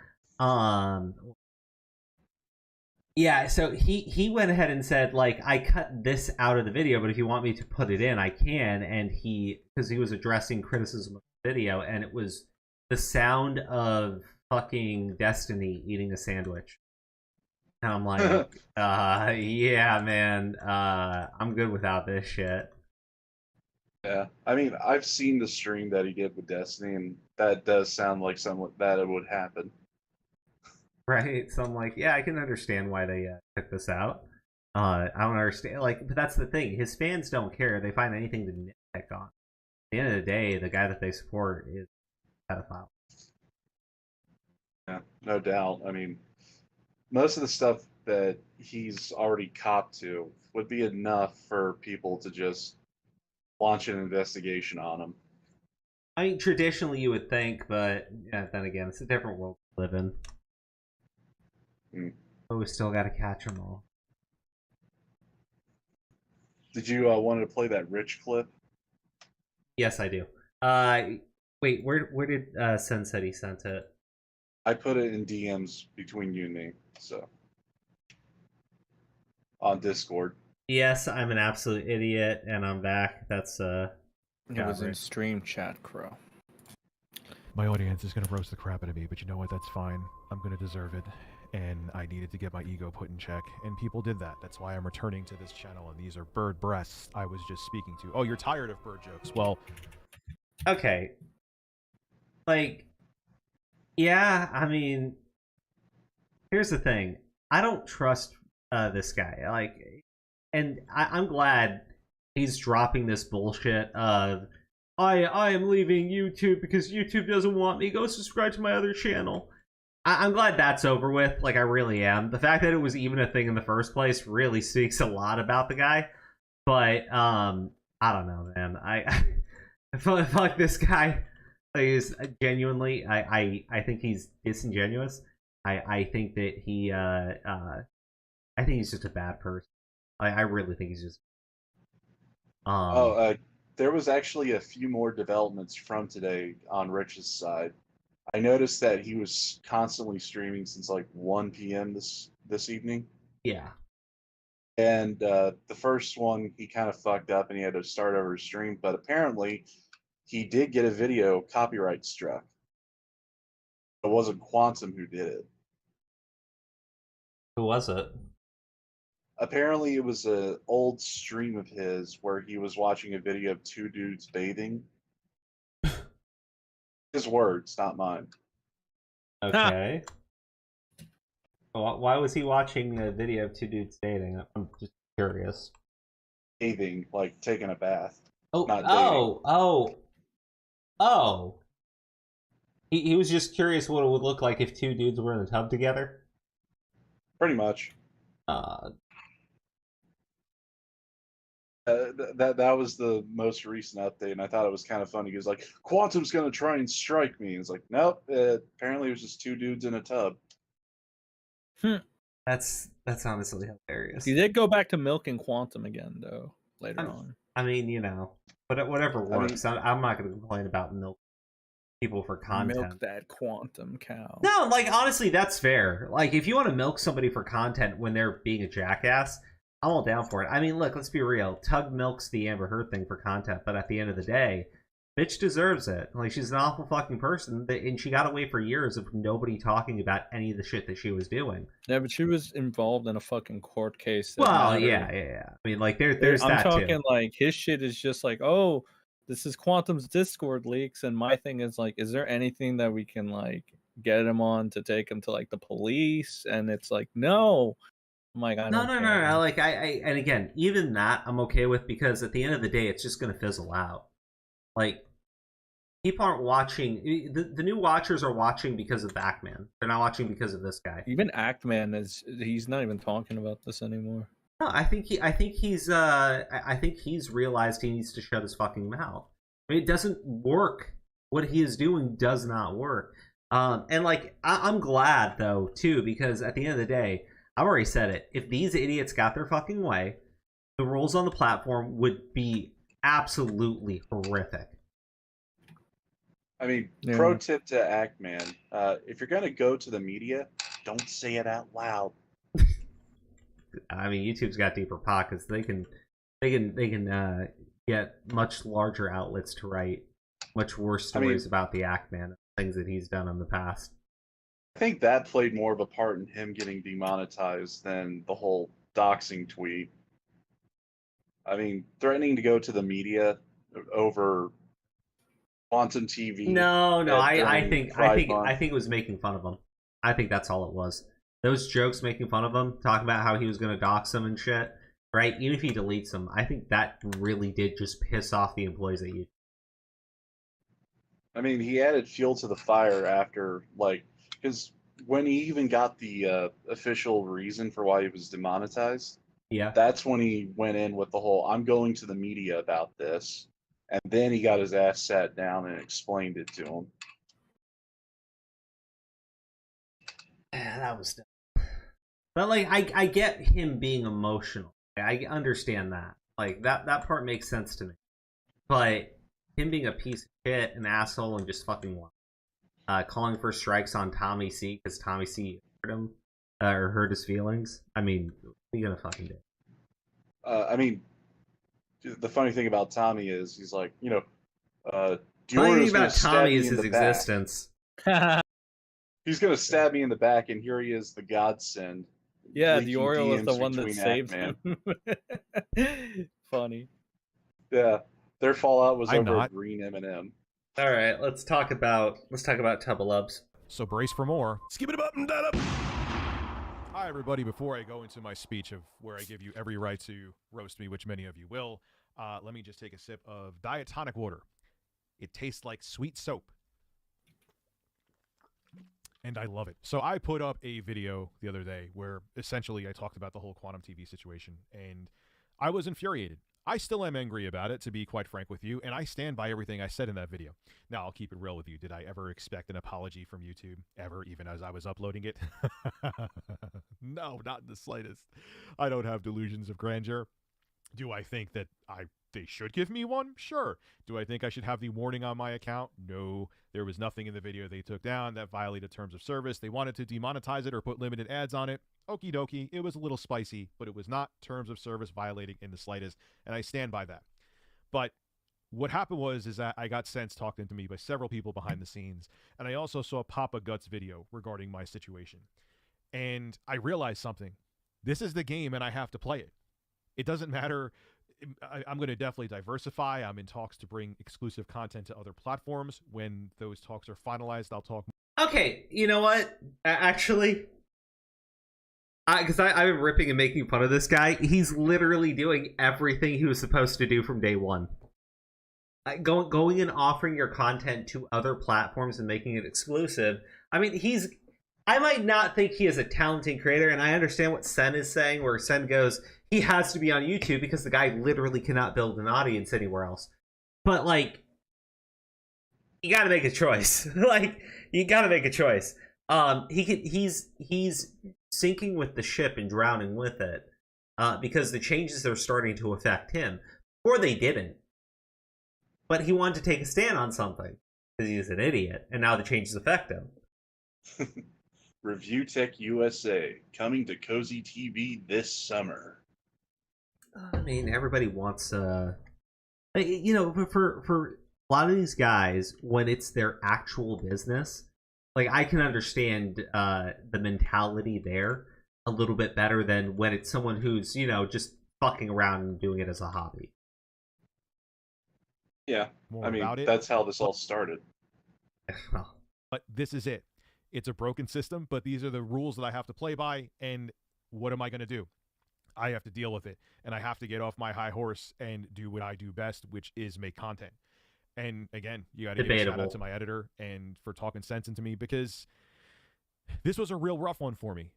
Yeah, so he went ahead and said, like, I cut this out of the video, but if you want me to put it in, I can. And because he was addressing criticism of the video, and it was the sound of fucking Destiny eating a sandwich. And I'm like, yeah, man, I'm good without this shit. Yeah, I mean, I've seen the stream that he did with Destiny, and that does sound like something that it would happen. Right, so I'm like, yeah, I can understand why they took this out. I don't understand, like, but that's the thing. His fans don't care. They find anything to nitpick on. At the end of the day, the guy that they support is a pedophile. Yeah, no doubt. I mean, most of the stuff that he's already copped to would be enough for people to just launch an investigation on him. I mean, traditionally you would think, but yeah, then again, it's a different world to live in. But we still got to catch them all. Did you want to play that Rich clip? Yes, I do. Wait, where did Sen said he sent it? I put it in DMs between you and me, so on Discord. Yes, I'm an absolute idiot, and I'm back. That's It was in stream chat, Crow. My audience is going to roast the crap out of me, but you know what? That's fine. I'm going to deserve it. And I needed to get my ego put in check, and people did that. That's why I'm returning to this channel, and these are bird breasts I was just speaking to. Oh, you're tired of bird jokes. Well, okay. Like, yeah, I mean, here's the thing. I don't trust this guy. Like, and I'm glad he's dropping this bullshit of, I am leaving YouTube because YouTube doesn't want me. Go subscribe to my other channel. I'm glad that's over with. Like, I really am. The fact that it was even a thing in the first place really speaks a lot about the guy. But I don't know, man. I fuck this guy. Is genuinely, I think he's disingenuous. I think that he I think he's just a bad person. I really think he's just. There was actually a few more developments from today on Rich's side. I noticed that he was constantly streaming since like 1 p.m. this evening. Yeah. And the first one, he kind of fucked up and he had to start over his stream. But apparently, he did get a video copyright struck. It wasn't Quantum who did it. Who was it? Apparently, it was an old stream of his where he was watching a video of two dudes bathing. His words, not mine. Okay. Why was he watching a video of two dudes dating? I'm just curious. Bathing, like taking a bath. Oh, not dating. Oh. He was just curious what it would look like if two dudes were in a tub together? Pretty much. That was the most recent update, and I thought it was kind of funny. He was like, Quantum's going to try and strike me. It's like, nope, apparently it was just two dudes in a tub. That's honestly hilarious. He did go back to milking Quantum again, though, later on. I mean, you know, but whatever works. I'm not going to complain about milk people for content. Milk that Quantum cow. No, like, honestly, that's fair. Like, if you want to milk somebody for content when they're being a jackass, I'm all down for it. I mean, look, let's be real. Tug milks the Amber Heard thing for content, but at the end of the day, bitch deserves it. Like, she's an awful fucking person, and she got away for years of nobody talking about any of the shit that she was doing. Yeah, but she was involved in a fucking court case. Well, yeah. I mean, like, there's I'm that talking too. like his shit is just like, oh, this is Quantum's Discord leaks, and my thing is like, is there anything that we can like get him on to take him to like the police? And it's like, no. I'm like, I don't care. No. Like, and again, even that I'm okay with, because at the end of the day, it's just gonna fizzle out. Like, people aren't watching. The new watchers are watching because of Backman. They're not watching because of this guy. Even Actman he's not even talking about this anymore. No, I think he's realized he needs to shut his fucking mouth. I mean, it doesn't work. What he is doing does not work. And like, I'm glad though too, because at the end of the day, I've already said it. If these idiots got their fucking way, the rules on the platform would be absolutely horrific. I mean, pro tip to Actman: if you're gonna go to the media, don't say it out loud. I mean, YouTube's got deeper pockets. They can get much larger outlets to write much worse stories about the Actman, things that he's done in the past. I think that played more of a part in him getting demonetized than the whole doxing tweet. I mean, threatening to go to the media over Quantum TV. No, I think it was making fun of him. I think that's all it was. Those jokes making fun of him, talking about how he was going to dox him and shit, right? Even if he deletes them, I think that really did just piss off the employees at YouTube. I mean, he added fuel to the fire after, like, because when he even got the official reason for why he was demonetized, that's when he went in with the whole, I'm going to the media about this. And then he got his ass sat down and explained it to him. Yeah, that was dumb. But, like, I get him being emotional. I understand that. Like, that part makes sense to me. But him being a piece of shit, an asshole, and just fucking calling for strikes on Tommy C because Tommy C hurt him, or hurt his feelings. I mean, what are you gonna fucking do? I mean, the funny thing about Tommy is he's like, the funny thing about Tommy is his existence. He's gonna stab me in the back, and here he is, the godsend. Yeah, Dioriel is the one that saved him. Funny. Yeah, their fallout was over a green M&M. All right, let's talk about Tubbalubs. So brace for more. Skip it up and that up. Hi, everybody. Before I go into my speech of where I give you every right to roast me, which many of you will, let me just take a sip of Diet Tonic water. It tastes like sweet soap. And I love it. So I put up a video the other day where essentially I talked about the whole Quantum TV situation, and I was infuriated. I still am angry about it, to be quite frank with you, and I stand by everything I said in that video. Now, I'll keep it real with you. Did I ever expect an apology from YouTube? Ever, even as I was uploading it? No, not in the slightest. I don't have delusions of grandeur. Do I think that they should give me one? Sure. Do I think I should have the warning on my account? No. There was nothing in the video they took down that violated terms of service. They wanted to demonetize it or put limited ads on it. Okie dokie. It was a little spicy, but it was not terms of service violating in the slightest, and I stand by that. But what happened is that I got sense talking to me by several people behind the scenes, and I also saw Papa Guts' video regarding my situation. And I realized something. This is the game, and I have to play it. It doesn't matter. I'm going to definitely diversify. I'm in talks to bring exclusive content to other platforms. When those talks are finalized, I'll talk more. Okay, you know what? Actually, because I've been ripping and making fun of this guy. He's literally doing everything he was supposed to do from day one. Going and offering your content to other platforms and making it exclusive. I mean, I might not think he is a talented creator, and I understand what Sen is saying, where Sen goes, he has to be on YouTube because the guy literally cannot build an audience anywhere else. But, like, you gotta make a choice. You gotta make a choice. He's sinking with the ship and drowning with it because the changes are starting to affect him. Or they didn't. But he wanted to take a stand on something because he's an idiot, and now the changes affect him. Review Tech USA, coming to Cozy TV this summer. I mean, everybody wants you know, for a lot of these guys, when it's their actual business, like I can understand the mentality there a little bit better than when it's someone who's, you know, just fucking around and doing it as a hobby. Yeah, More I mean, about it. that's how this all started. But this is it. It's a broken system, but these are the rules that I have to play by, and what am I going to do? I have to deal with it, and I have to get off my high horse and do what I do best, which is make content. And again, you got to give a shout out to my editor and for talking sense into me, because this was a real rough one for me,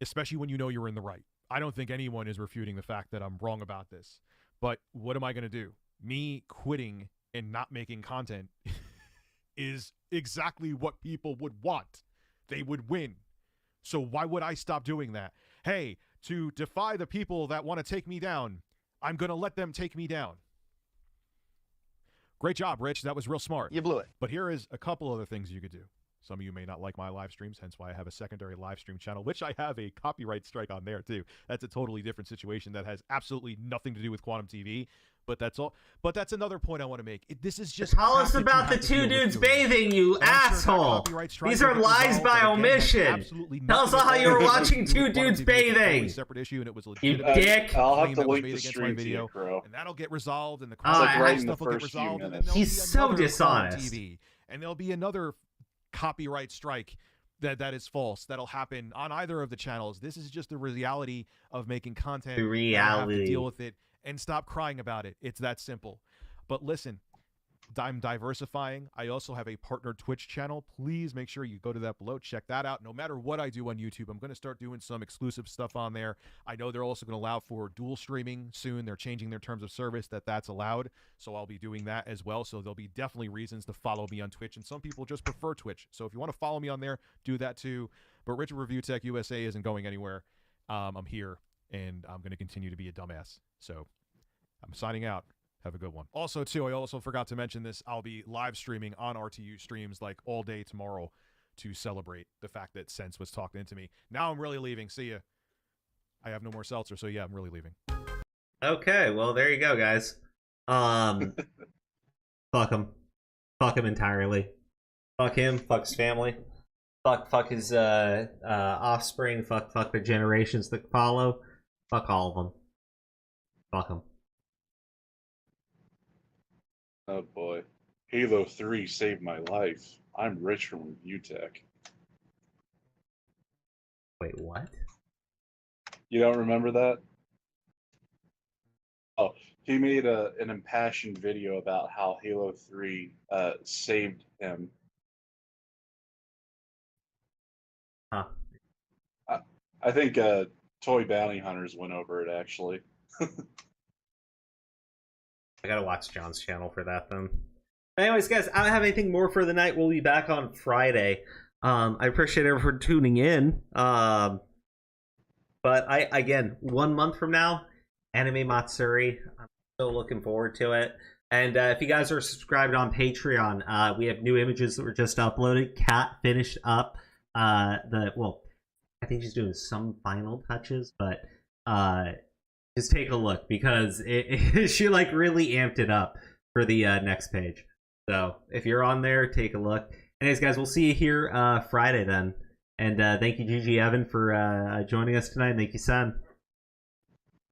especially when you know you're in the right. I don't think anyone is refuting the fact that I'm wrong about this, but what am I going to do? Me quitting and not making content is exactly what people would want. They would win. So why would I stop doing that? Hey, to defy the people that want to take me down, I'm going to let them take me down. Great job, Rich. That was real smart. You blew it. But here is a couple other things you could do. Some of you may not like my live streams, hence why I have a secondary live stream channel, which I have a copyright strike on there too. That's a totally different situation that has absolutely nothing to do with Quantum TV. But that's all. But that's another point I want to make. This is just tell us about the two dudes bathing, you asshole. These are lies by omission. Tell us how you were watching two dudes bathing. Separate issue, and it was you dick. I'll have to link the stream to you, Crow. And that'll get resolved, and the right stuff will get resolved. And he's so dishonest. TV, and there'll be another copyright strike that is false. That'll happen on either of the channels. This is just the reality of making content. The reality. You have to deal with it. And stop crying about it. It's that simple. But listen, I'm diversifying. I also have a partner Twitch channel. Please make sure you go to that below. Check that out. No matter what I do on YouTube, I'm going to start doing some exclusive stuff on there. I know they're also going to allow for dual streaming soon. They're changing their terms of service that's allowed. So I'll be doing that as well. So there'll be definitely reasons to follow me on Twitch. And some people just prefer Twitch. So if you want to follow me on there, do that too. But Richard Review Tech USA isn't going anywhere. I'm here. And I'm going to continue to be a dumbass. So I'm signing out. Have a good one. Also, too, I also forgot to mention this. I'll be live streaming on RTU streams like all day tomorrow to celebrate the fact that Sense was talking into me. Now I'm really leaving. See ya. I have no more seltzer, so yeah, I'm really leaving. Okay, well, there you go, guys. Fuck him. Fuck him entirely. Fuck him. Fuck his family. Fuck his offspring. Fuck the generations that follow. Fuck all of them. Fuck them. Oh boy. Halo 3 saved my life. I'm Rich from Review Tech. Wait, what? You don't remember that? Oh, he made an impassioned video about how Halo 3 saved him. Huh. I think Toy Bounty Hunters went over it, actually. I gotta watch John's channel for that then. Anyways, guys, I don't have anything more for the night. We'll be back on Friday. I appreciate everyone for tuning in. But again, 1 month from now, Anime Matsuri. I'm so looking forward to it. And if you guys are subscribed on Patreon, we have new images that were just uploaded. Kat finished up I think she's doing some final touches, but just take a look because she like really amped it up for the next page. So if you're on there, take a look. Anyways, guys, we'll see you here Friday then. And thank you, Gigi Evan, for joining us tonight. Thank you, Sam.